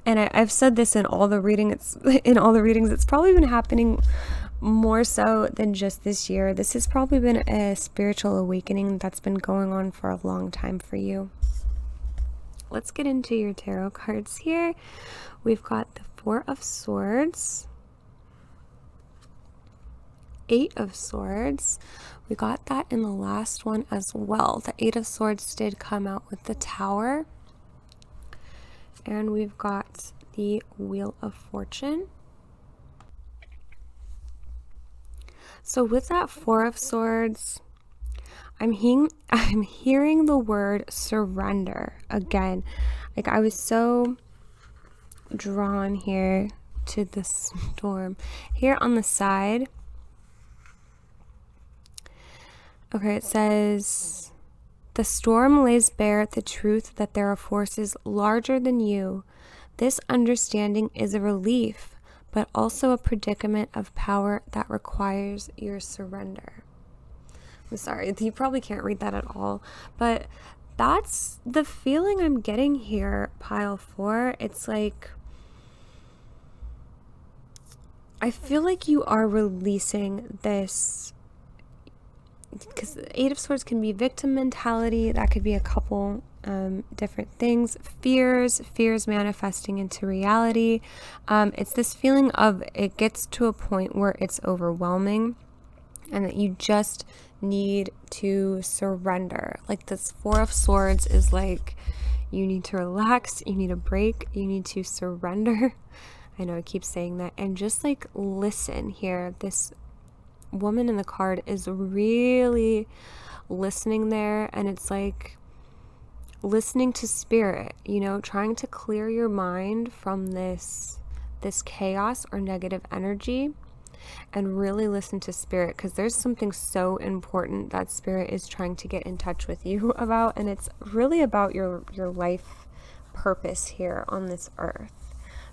I've said this in all the readings. It's probably been happening more so than just this year. This has probably been a spiritual awakening that's been going on for a long time for you. Let's get into your tarot cards here. We've got the 4 of Swords, 8 of Swords. We got that in the last one as well. The 8 of Swords did come out with the Tower. And we've got the Wheel of Fortune. So with that Four of Swords, I'm hearing the word surrender again. Like, I was so drawn here to the storm. Here on the side, okay, it says, the storm lays bare the truth that there are forces larger than you. This understanding is a relief, but also a predicament of power that requires your surrender. I'm sorry, you probably can't read that at all, but that's the feeling I'm getting here, pile 4. It's like, I feel like you are releasing this, because the Eight of Swords can be victim mentality. That could be a couple different things. Fears manifesting into reality. It's this feeling of, it gets to a point where it's overwhelming and that you just need to surrender. Like, this Four of Swords is like, you need to relax, you need a break, you need to surrender. I know I keep saying that. And just like, listen here. This woman in the card is really listening there, and it's like listening to spirit, you know, trying to clear your mind from this chaos or negative energy, and really listen to spirit, because there's something so important that spirit is trying to get in touch with you about, and it's really about your life purpose here on this earth.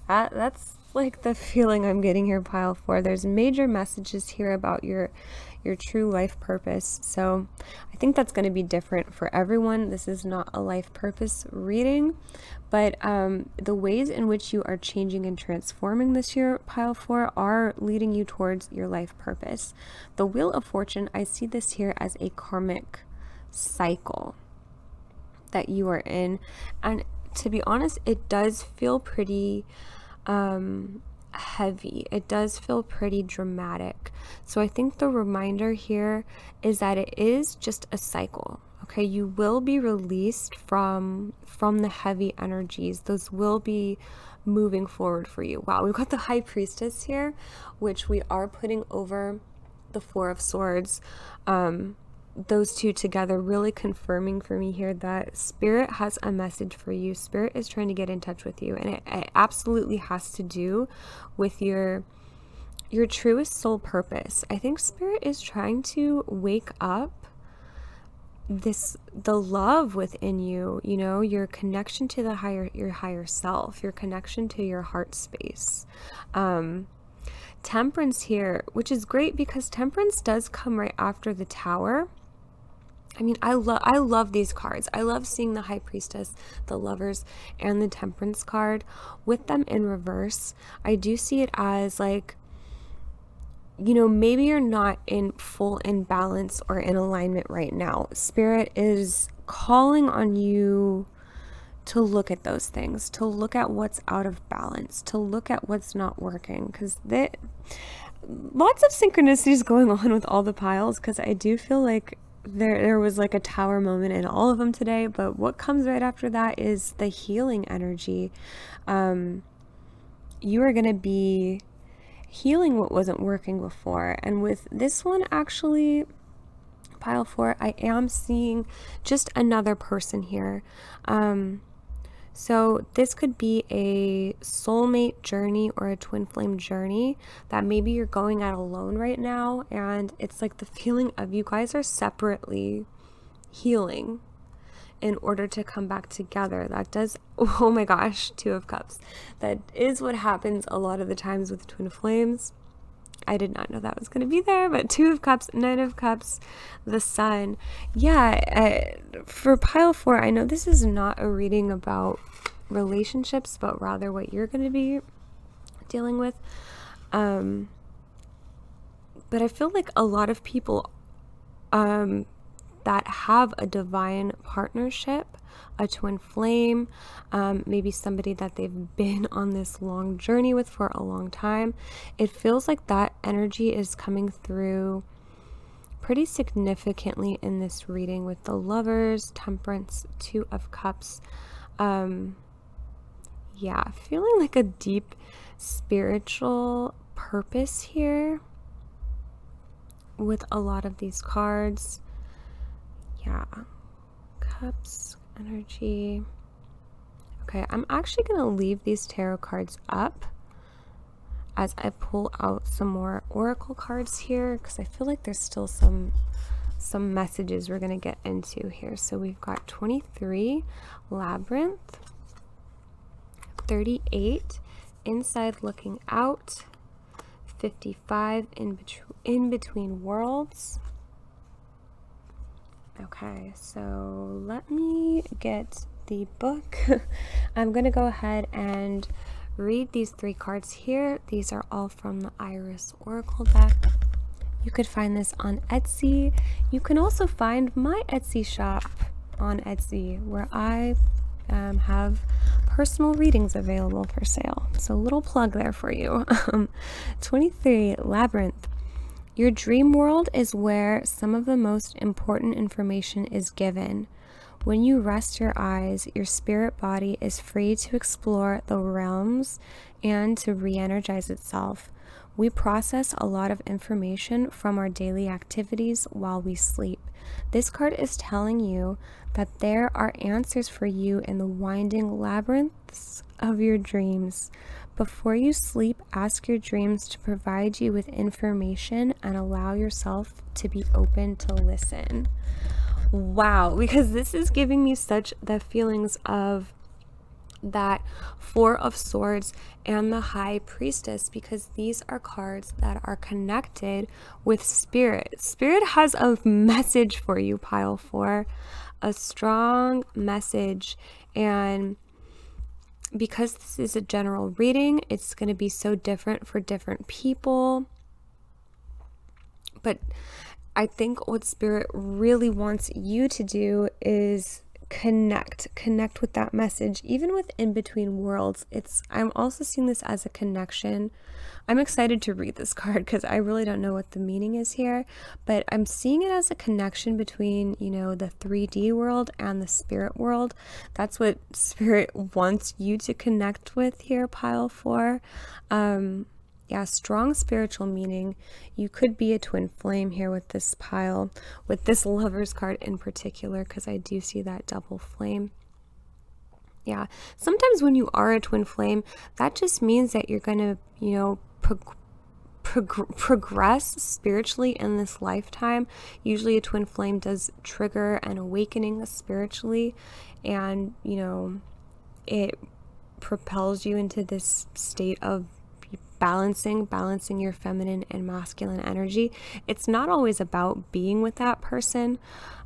That's like the feeling I'm getting here, pile 4. There's major messages here about your true life purpose. So I think that's going to be different for everyone. This is not a life purpose reading, but the ways in which you are changing and transforming this year, pile 4, are leading you towards your life purpose. The Wheel of Fortune, I see this here as a karmic cycle that you are in. And to be honest, it does feel pretty heavy. It does feel pretty dramatic. So I think the reminder here is that it is just a cycle. Okay, you will be released from the heavy energies. Those will be moving forward for you. Wow, we've got the High Priestess here, which we are putting over the Four of Swords. Those two together really confirming for me here that spirit has a message for you. Spirit is trying to get in touch with you, and it absolutely has to do with your truest soul purpose. I think spirit is trying to wake up the love within you, you know, your connection to your higher self, your connection to your heart space. Temperance here, which is great because Temperance does come right after the Tower. I mean, I love these cards. I love seeing the High Priestess, the Lovers, and the Temperance card with them in reverse. I do see it as like, you know, maybe you're not in full in balance or in alignment right now. Spirit is calling on you to look at those things, to look at what's out of balance, to look at what's not working, because lots of synchronicities going on with all the piles, because I do feel like there was like a Tower moment in all of them today, but what comes right after that is the healing energy. You are going to be healing what wasn't working before. And with this one, actually, pile 4, I am seeing just another person here. So this could be a soulmate journey or a twin flame journey that maybe you're going at alone right now, and it's like the feeling of you guys are separately healing in order to come back together. That does, oh my gosh, Two of Cups. That is what happens a lot of the times with twin flames. I did not know that was going to be there, but Two of Cups, Knight of Cups, the Sun. Yeah, for pile 4, I know this is not a reading about relationships, but rather what you're going to be dealing with. But I feel like a lot of people that have a divine partnership, a twin flame, maybe somebody that they've been on this long journey with for a long time, it feels like that energy is coming through pretty significantly in this reading with the Lovers, Temperance, Two of Cups. Yeah, feeling like a deep spiritual purpose here. with a lot of these cards. Yeah. Cups, energy. Okay, I'm actually going to leave these tarot cards up as I pull out some more oracle cards here, because I feel like there's still some messages we're going to get into here. So we've got 23, Labyrinth, 38, Inside Looking Out, 55, In Between Worlds. Okay, so let me get the book. I'm going to go ahead and read these 3 cards here. These are all from the Iris Oracle deck. You could find this on Etsy. You can also find my Etsy shop on Etsy, where I have personal readings available for sale. So a little plug there for you. 23, Labyrinth. Your dream world is where some of the most important information is given. When you rest your eyes, your spirit body is free to explore the realms and to re-energize itself. We process a lot of information from our daily activities while we sleep. This card is telling you that there are answers for you in the winding labyrinths of your dreams. Before you sleep, ask your dreams to provide you with information and allow yourself to be open to listen. Wow, because this is giving me such the feelings of that Four of Swords and the High Priestess, because these are cards that are connected with Spirit. Spirit has a message for you, pile 4, a strong message. And because this is a general reading, it's going to be so different for different people. But I think what Spirit really wants you to do is connect with that message, even with In Between Worlds. I'm also seeing this as a connection. I'm excited to read this card because I really don't know what the meaning is here, but I'm seeing it as a connection between, you know, the 3D world and the spirit world. That's what Spirit wants you to connect with here, pile 4. Yeah, strong spiritual meaning. You could be a twin flame here with this pile, with this Lover's card in particular, because I do see that double flame. Yeah, sometimes when you are a twin flame, that just means that you're going to, you know, progress spiritually in this lifetime. Usually a twin flame does trigger an awakening spiritually, and, you know, it propels you into this state of balancing your feminine and masculine energy. It's not always about being with that person,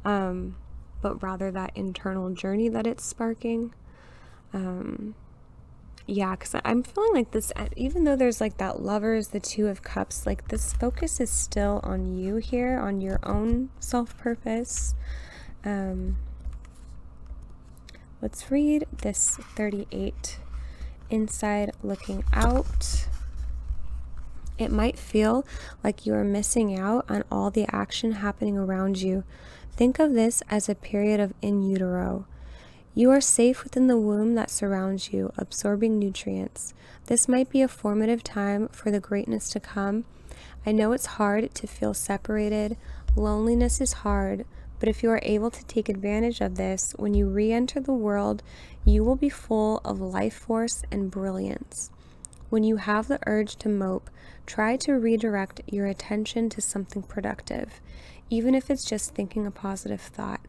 but rather that internal journey that it's sparking. Yeah, because I'm feeling like this, even though there's like that Lovers, the Two of Cups, like this focus is still on you here, on your own self-purpose. Let's read this 38, Inside Looking Out. It might feel like you are missing out on all the action happening around you. Think of this as a period of in utero. You are safe within the womb that surrounds you, absorbing nutrients. This might be a formative time for the greatness to come. I know it's hard to feel separated. Loneliness is hard, but if you are able to take advantage of this, when you re-enter the world, you will be full of life force and brilliance. When you have the urge to mope, try to redirect your attention to something productive, even if it's just thinking a positive thought,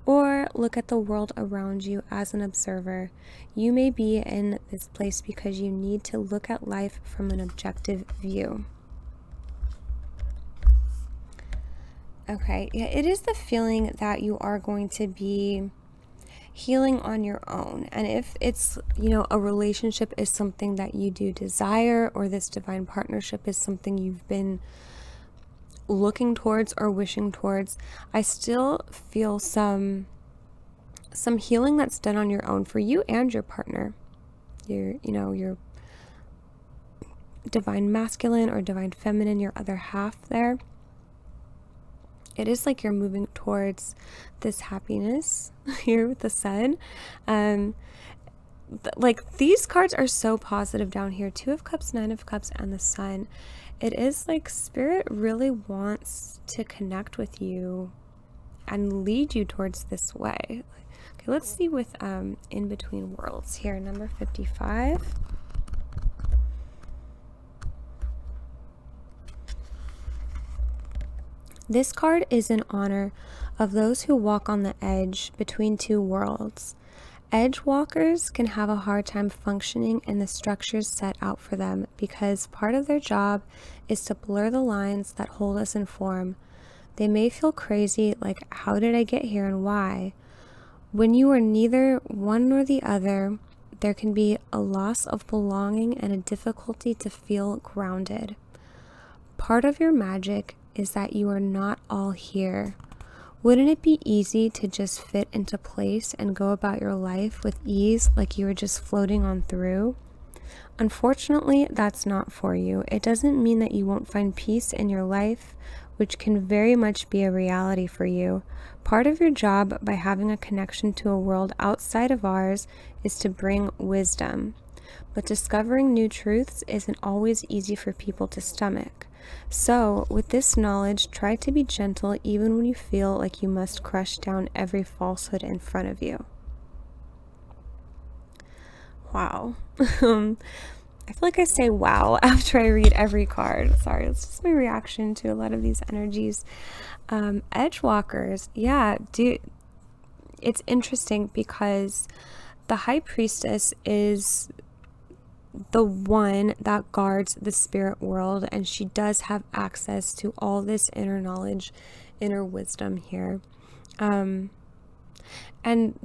or look at the world around you as an observer. You may be in this place because you need to look at life from an objective view. Okay, yeah, it is the feeling that you are going to be healing on your own. And if it's, you know, a relationship is something that you do desire, or this divine partnership is something you've been looking towards or wishing towards, I still feel some healing that's done on your own for you and your partner. Your divine masculine or divine feminine, your other half there. It is like you're moving towards this happiness here with the sun. Like these cards are so positive down here. 2 of Cups, 9 of Cups, and the Sun. it is like Spirit really wants to connect with you and lead you towards this way. Okay, let's see with In Between Worlds here, number 55. This card is in honor of those who walk on the edge between two worlds. Edge walkers can have a hard time functioning in the structures set out for them because part of their job is to blur the lines that hold us in form. They may feel crazy, like, how did I get here and why? When you are neither one nor the other, there can be a loss of belonging and a difficulty to feel grounded. Part of your magic is that you are not all here. Wouldn't it be easy to just fit into place and go about your life with ease like you were just floating on through? Unfortunately, that's not for you. It doesn't mean that you won't find peace in your life, which can very much be a reality for you. Part of your job by having a connection to a world outside of ours is to bring wisdom. But discovering new truths isn't always easy for people to stomach. So, with this knowledge, try to be gentle even when you feel like you must crush down every falsehood in front of you. Wow. I feel like I say wow after I read every card. Sorry, it's just my reaction to a lot of these energies. Edge walkers, yeah, it's interesting because the High Priestess is the one that guards the spirit world, and she does have access to all this inner knowledge, inner wisdom here. And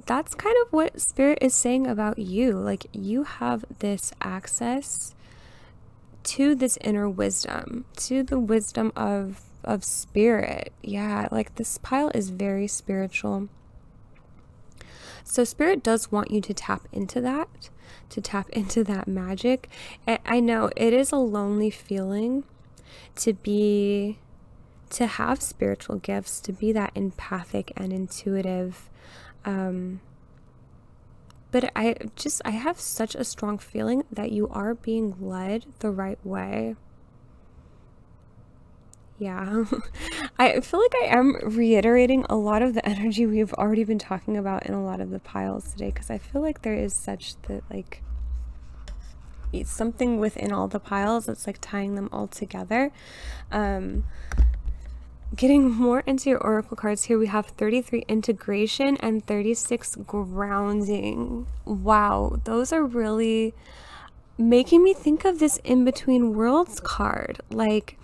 that's kind of what Spirit is saying about you. Like, you have this access to this inner wisdom, to the wisdom of Spirit. Yeah, like this pile is very spiritual. So Spirit does want you to tap into that, magic. I know it is a lonely feeling to have spiritual gifts, to be that empathic and intuitive. But I have such a strong feeling that you are being led the right way. Yeah, I feel like I am reiterating a lot of the energy we've already been talking about in a lot of the piles today, because I feel like there is such the, like, it's something within all the piles that's like tying them all together. Getting more into your oracle cards here, we have 33 integration and 36 grounding. Wow, those are really making me think of this In Between Worlds card, like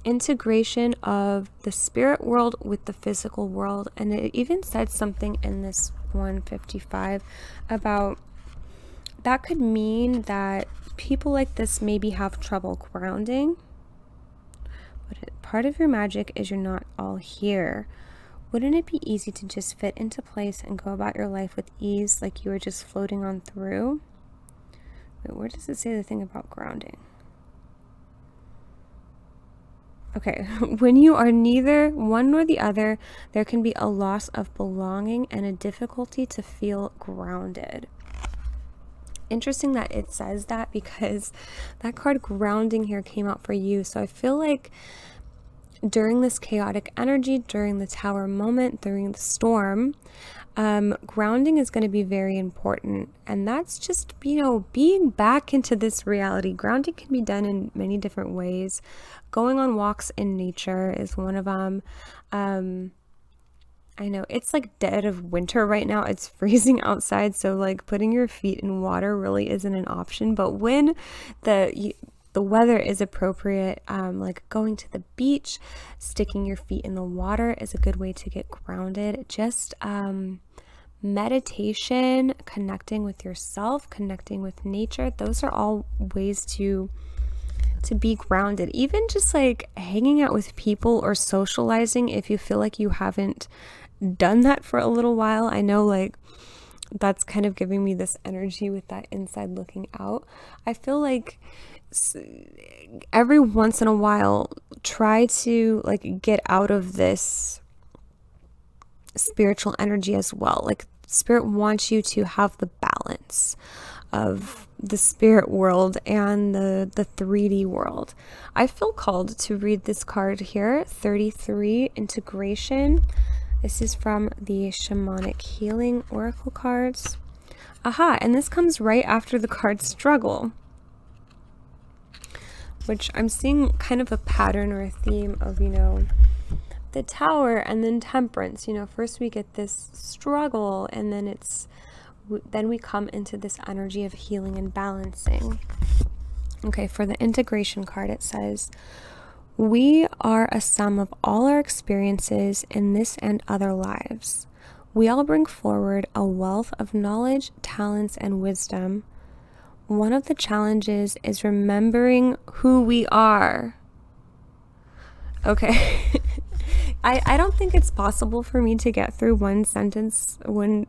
integration of the spirit world with the physical world. And it even said something in this 155 about that could mean that people like this maybe have trouble grounding. But part of your magic is you're not all here. Wouldn't it be easy to just fit into place and go about your life with ease like you were just floating on through? Wait, where does it say the thing about grounding? Okay, when you are neither one nor the other, there can be a loss of belonging and a difficulty to feel grounded. Interesting that it says that, because that card grounding here came out for you. So I feel like during this chaotic energy, during the tower moment, during the storm, grounding is going to be very important. And that's just, being back into this reality. Grounding can be done in many different ways. Going on walks in nature is one of them. I know it's like dead of winter right now. It's freezing outside, so like putting your feet in water really isn't an option. But when the weather is appropriate, like going to the beach, sticking your feet in the water is a good way to get grounded. Just meditation, connecting with yourself, connecting with nature, those are all ways to be grounded. Even just like hanging out with people or socializing, if you feel like you haven't done that for a little while. I know, like, that's kind of giving me this energy with that inside looking out. I feel like every once in a while, try to like get out of this spiritual energy as well. Like, Spirit wants you to have the balance of the spirit world and the 3D world. I feel called to read this card here, 33, Integration. This is from the Shamanic Healing Oracle cards. Aha, and this comes right after the card Struggle, which I'm seeing kind of a pattern or a theme of, you know, the Tower and then Temperance. You know, first we get this struggle, and then we come into this energy of healing and balancing. Okay, for the Integration card, it says, we are a sum of all our experiences in this and other lives. We all bring forward a wealth of knowledge, talents, and wisdom. One of the challenges is remembering who we are. Okay. I don't think it's possible for me to get through one sentence, one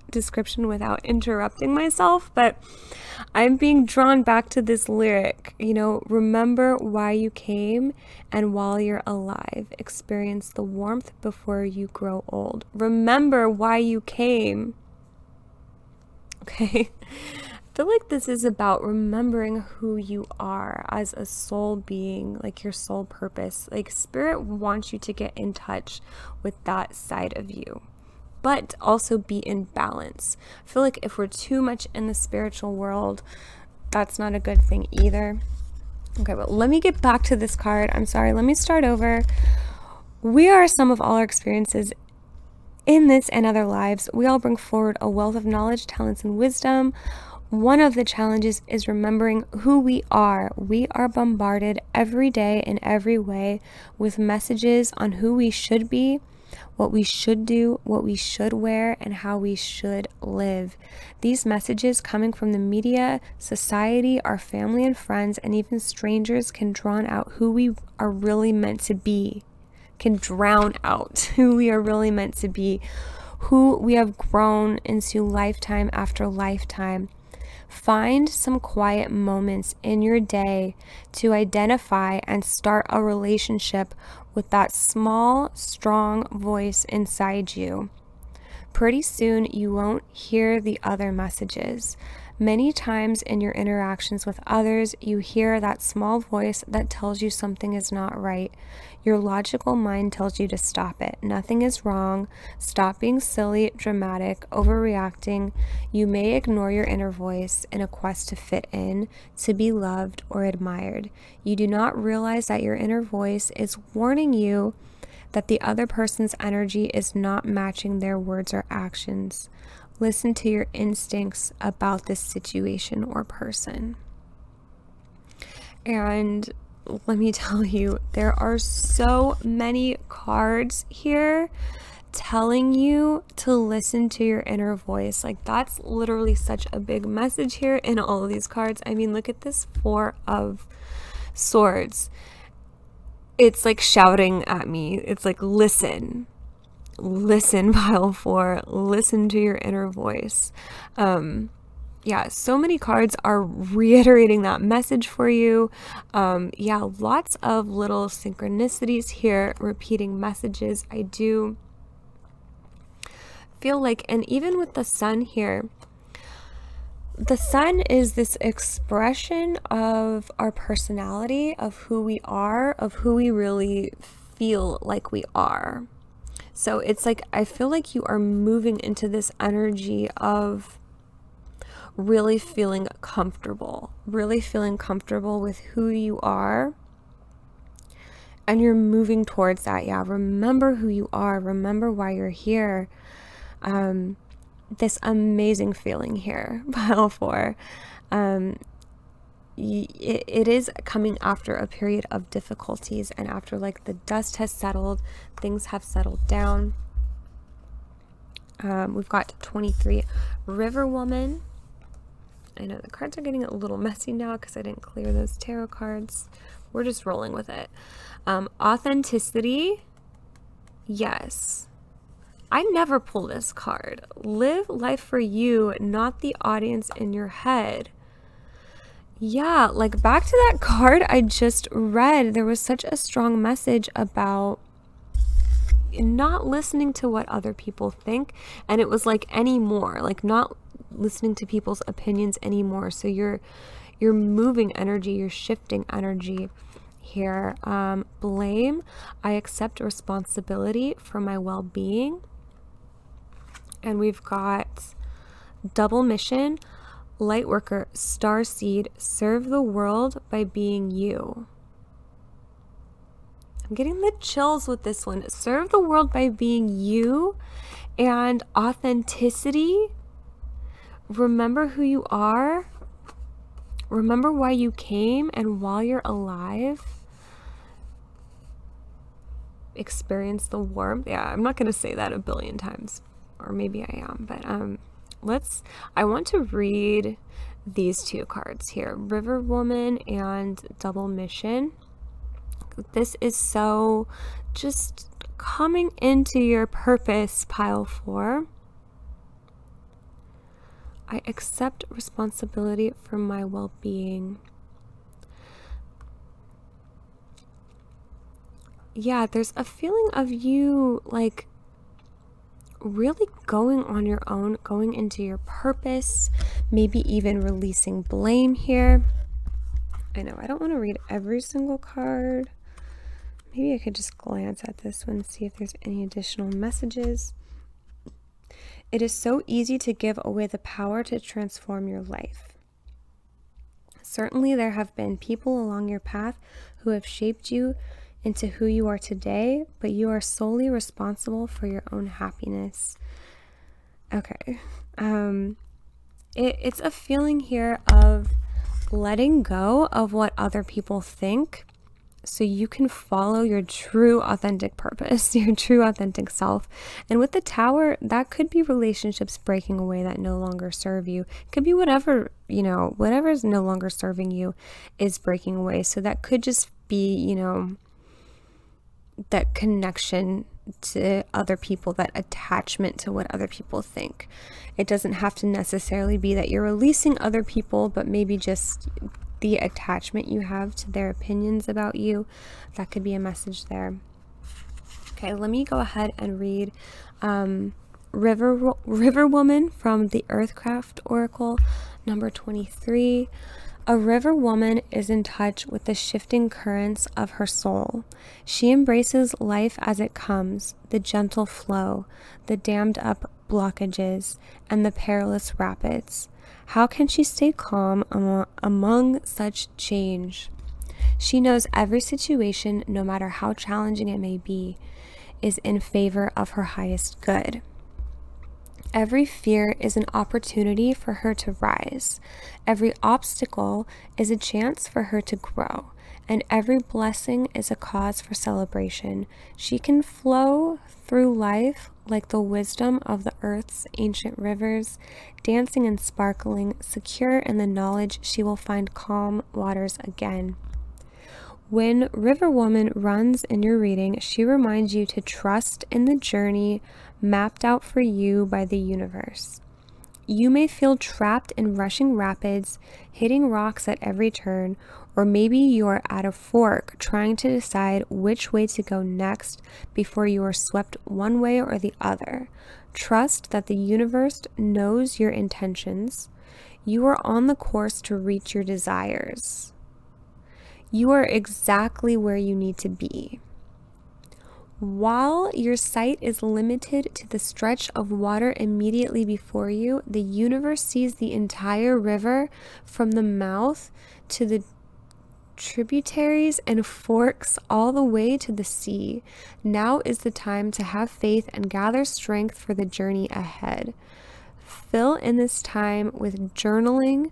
description without interrupting myself, but I'm being drawn back to this lyric. You know, remember why you came, and while you're alive, experience the warmth before you grow old. Remember why you came. Okay. I feel like this is about remembering who you are as a soul being, like your soul purpose. Like spirit wants you to get in touch with that side of you, but also be in balance. I feel like if we're too much in the spiritual world, that's not a good thing either. Okay, but let me get back to this card. I'm sorry, let me start over. We are some of all our experiences in this and other lives. We all bring forward a wealth of knowledge, talents, and wisdom. One of the challenges is remembering who we are. We are bombarded every day in every way with messages on who we should be, what we should do, what we should wear, and how we should live. These messages coming from the media, society, our family and friends, and even strangers can drown out who we are really meant to be, can drown out who we are really meant to be, who we have grown into lifetime after lifetime. Find some quiet moments in your day to identify and start a relationship with that small, strong voice inside you. Pretty soon, you won't hear the other messages. Many times in your interactions with others, you hear that small voice that tells you something is not right. Your logical mind tells you to stop it. Nothing is wrong. Stop being silly, dramatic, overreacting. You may ignore your inner voice in a quest to fit in, to be loved or admired. You do not realize that your inner voice is warning you that the other person's energy is not matching their words or actions. Listen to your instincts about this situation or person. And let me tell you, there are so many cards here telling you to listen to your inner voice. Like, that's literally such a big message here in all of these cards. I mean, look at this Four of Swords. It's like shouting at me. It's like, listen, pile 4, listen to your inner voice. Yeah, so many cards are reiterating that message for you. Yeah, lots of little synchronicities here, repeating messages. I do feel like, and even with the sun here, the sun is this expression of our personality, of who we are, of who we really feel like we are. So it's like, I feel like you are moving into this energy of really feeling comfortable with who you are. And you're moving towards that. Yeah, remember who you are. Remember why you're here. This amazing feeling here, pile 4. It is coming after a period of difficulties, and after like the dust has settled, things have settled down. We've got 23, River Woman. I know the cards are getting a little messy now because I didn't clear those tarot cards. We're just rolling with it. Authenticity. Yes. I never pull this card. Live life for you, not the audience in your head. Yeah, like back to that card I just read, there was such a strong message about not listening to what other people think, and it was like anymore, like not listening to people's opinions anymore. So you're moving energy, you're shifting energy here. Blame. I accept responsibility for my well-being. And we've got double mission. Lightworker, Starseed, serve the world by being you. I'm getting the chills with this one. Serve the world by being you. And authenticity. Remember who you are. Remember why you came, and while you're alive, experience the warmth. Yeah, I'm not going to say that a billion times, or maybe I am, but I want to read these two cards here, River Woman and Double Mission. This is so just coming into your purpose, pile 4. I accept responsibility for my well-being. Yeah, there's a feeling of you like really going on your own, going into your purpose, maybe even releasing blame here. I know I don't want to read every single card. Maybe I could just glance at this one and see if there's any additional messages. It is so easy to give away the power to transform your life. Certainly there have been people along your path who have shaped you into who you are today, but you are solely responsible for your own happiness. Okay. It's a feeling here of letting go of what other people think, so you can follow your true authentic purpose, your true authentic self. And with the Tower, that could be relationships breaking away that no longer serve you. It could be whatever is no longer serving you is breaking away. So that could just be, that connection to other people, that attachment to what other people think. It doesn't have to necessarily be that you're releasing other people, but maybe just the attachment you have to their opinions about you. That could be a message there. Okay, let me go ahead and read River Woman from the Earthcraft Oracle, number 23. A river woman is in touch with the shifting currents of her soul. She embraces life as it comes, the gentle flow, the dammed up blockages, and the perilous rapids. How can she stay calm among such change? She knows every situation, no matter how challenging it may be, is in favor of her highest good. Every fear is an opportunity for her to rise. Every obstacle is a chance for her to grow. And every blessing is a cause for celebration. She can flow through life like the wisdom of the earth's ancient rivers, dancing and sparkling, secure in the knowledge she will find calm waters again. When River Woman runs in your reading, she reminds you to trust in the journey mapped out for you by the universe. You may feel trapped in rushing rapids, hitting rocks at every turn, or maybe you are at a fork trying to decide which way to go next before you are swept one way or the other. Trust that the universe knows your intentions. You are on the course to reach your desires. You are exactly where you need to be. While your sight is limited to the stretch of water immediately before you, the universe sees the entire river from the mouth to the tributaries and forks all the way to the sea. Now is the time to have faith and gather strength for the journey ahead. Fill in this time with journaling,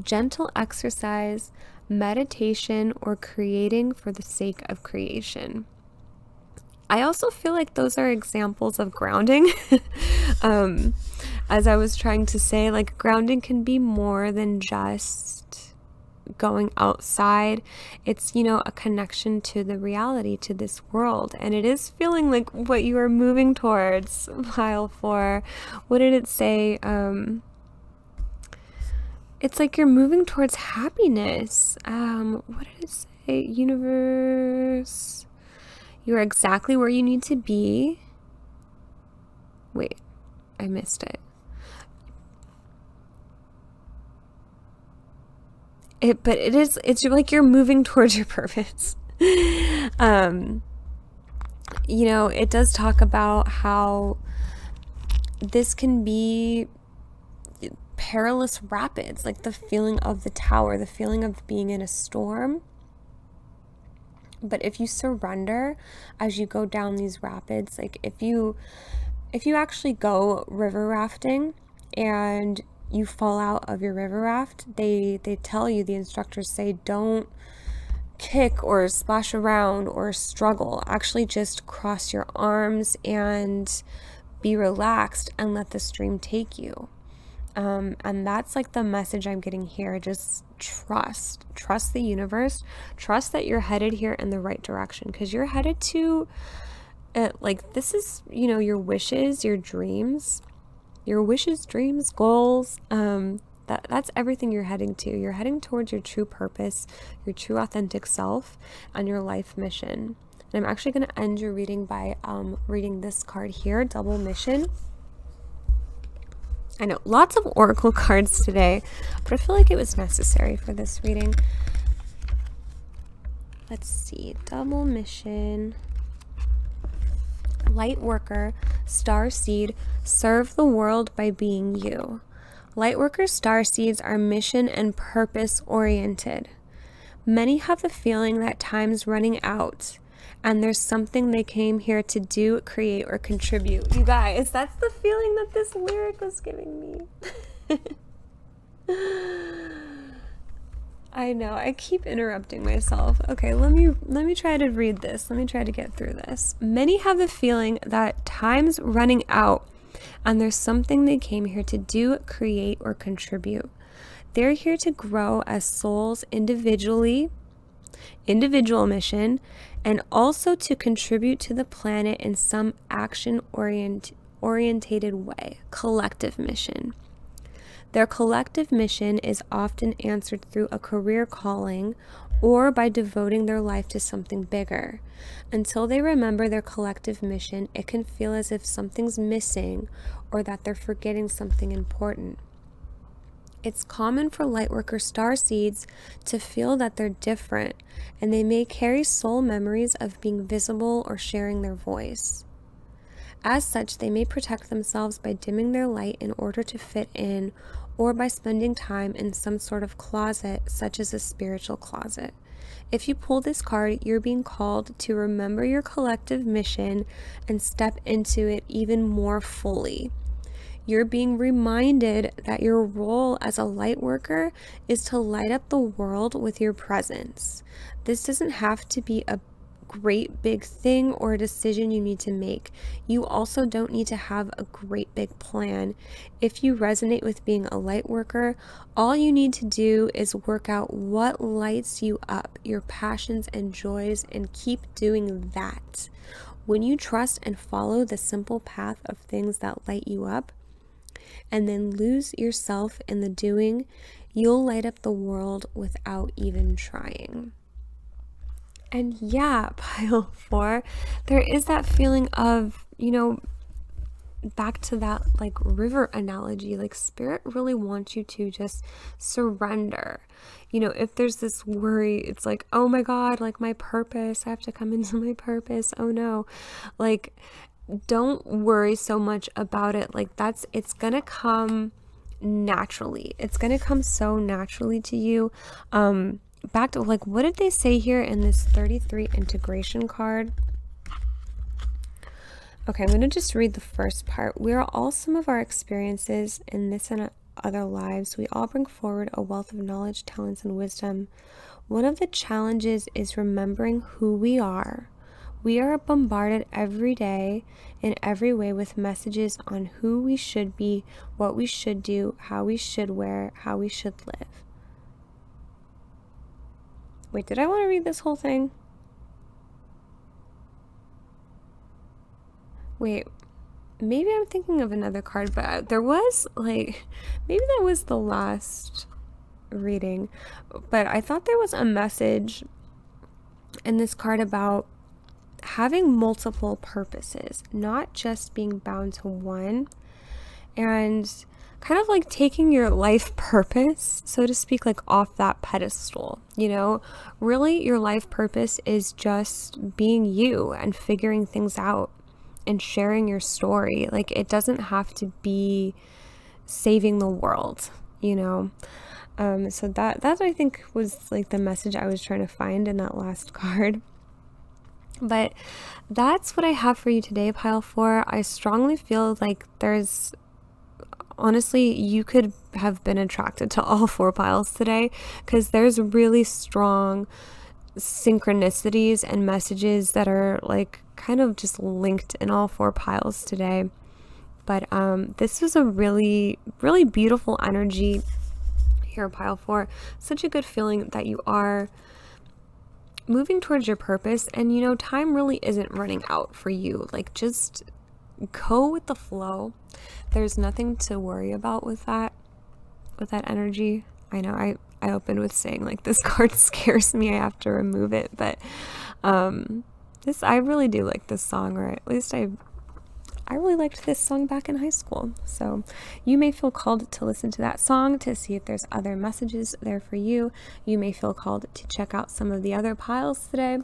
gentle exercise, meditation, or creating for the sake of creation. I also feel like those are examples of grounding. As I was trying to say, like, grounding can be more than just going outside. It's, a connection to the reality, to this world. And it is feeling like what you are moving towards, pile 4. What did it say? It's like you're moving towards happiness. What did it say? Universe. You're exactly where you need to be. Wait, I missed it. It's like you're moving towards your purpose. You know, it does talk about how this can be perilous rapids, like the feeling of the tower, the feeling of being in a storm. But if you surrender as you go down these rapids, like if you actually go river rafting and you fall out of your river raft, they tell you, the instructors say, don't kick or splash around or struggle. Actually just cross your arms and be relaxed and let the stream take you. And that's like the message I'm getting here. Just trust the universe, trust that you're headed here in the right direction, because you're headed to like, this is, you know, your wishes, your dreams, dreams, goals. That's everything you're heading to. You're heading towards your true purpose, your true authentic self, and your life mission. And I'm actually going to end your reading by reading this card here, Double Mission. I know, lots of oracle cards today, but I feel like it was necessary for this reading. Let's see, Double Mission. Light worker, starseed, serve the world by being you. Lightworker starseeds are mission and purpose oriented. Many have the feeling that time's running out and there's something they came here to do, create, or contribute. You guys, that's the feeling that this lyric was giving me. I know, I keep interrupting myself. Okay, let me try to read this. Let me try to get through this. Many have the feeling that time's running out and there's something they came here to do, create, or contribute. They're here to grow as souls individual mission, and also to contribute to the planet in some action-orientated way, collective mission. Their collective mission is often answered through a career calling or by devoting their life to something bigger. Until they remember their collective mission, it can feel as if something's missing or that they're forgetting something important. It's common for lightworker starseeds to feel that they're different, and they may carry soul memories of being visible or sharing their voice. As such, they may protect themselves by dimming their light in order to fit in, or by spending time in some sort of closet, such as a spiritual closet. If you pull this card, you're being called to remember your collective mission and step into it even more fully. You're being reminded that your role as a light worker is to light up the world with your presence. This doesn't have to be a great big thing or a decision you need to make. You also don't need to have a great big plan. If you resonate with being a light worker, all you need to do is work out what lights you up, your passions and joys, and keep doing that. When you trust and follow the simple path of things that light you up, and then lose yourself in the doing, you'll light up the world without even trying. And yeah, pile 4, there is that feeling of, you know, back to that like river analogy, like spirit really wants you to just surrender. You know, if there's this worry, it's like, oh my God, like my purpose, I have to come into my purpose. Oh no, like, don't worry so much about it. Like it's gonna come naturally. It's gonna come so naturally to you. Back to like, what did they say here in this 33 integration card? Okay, I'm gonna just read the first part. We are all some of our experiences in this and other lives. We all bring forward a wealth of knowledge, talents, and wisdom. One of the challenges is remembering who we are. We are bombarded every day in every way with messages on who we should be, what we should do, how we should wear, how we should live. Wait, did I want to read this whole thing? Wait, maybe I'm thinking of another card, but there was like, maybe that was the last reading, but I thought there was a message in this card about having multiple purposes, not just being bound to one. And kind of like taking your life purpose, so to speak, like off that pedestal. You know, really your life purpose is just being you and figuring things out and sharing your story. Like, it doesn't have to be saving the world, you know. So that I think was like the message I was trying to find in that last card. But that's what I have for you today, pile 4. I strongly feel like there's, honestly, you could have been attracted to all 4 piles today, because there's really strong synchronicities and messages that are like kind of just linked in all 4 piles today. But this was a really, really beautiful energy here, pile 4. Such a good feeling that you are moving towards your purpose, and you know, time really isn't running out for you. Like, just go with the flow. There's nothing to worry about with that energy. I know I opened with saying like this card scares me, I have to remove it, but I really do like this song, or at least I really liked this song back in high school. So you may feel called to listen to that song to see if there's other messages there for you. You may feel called to check out some of the other piles today.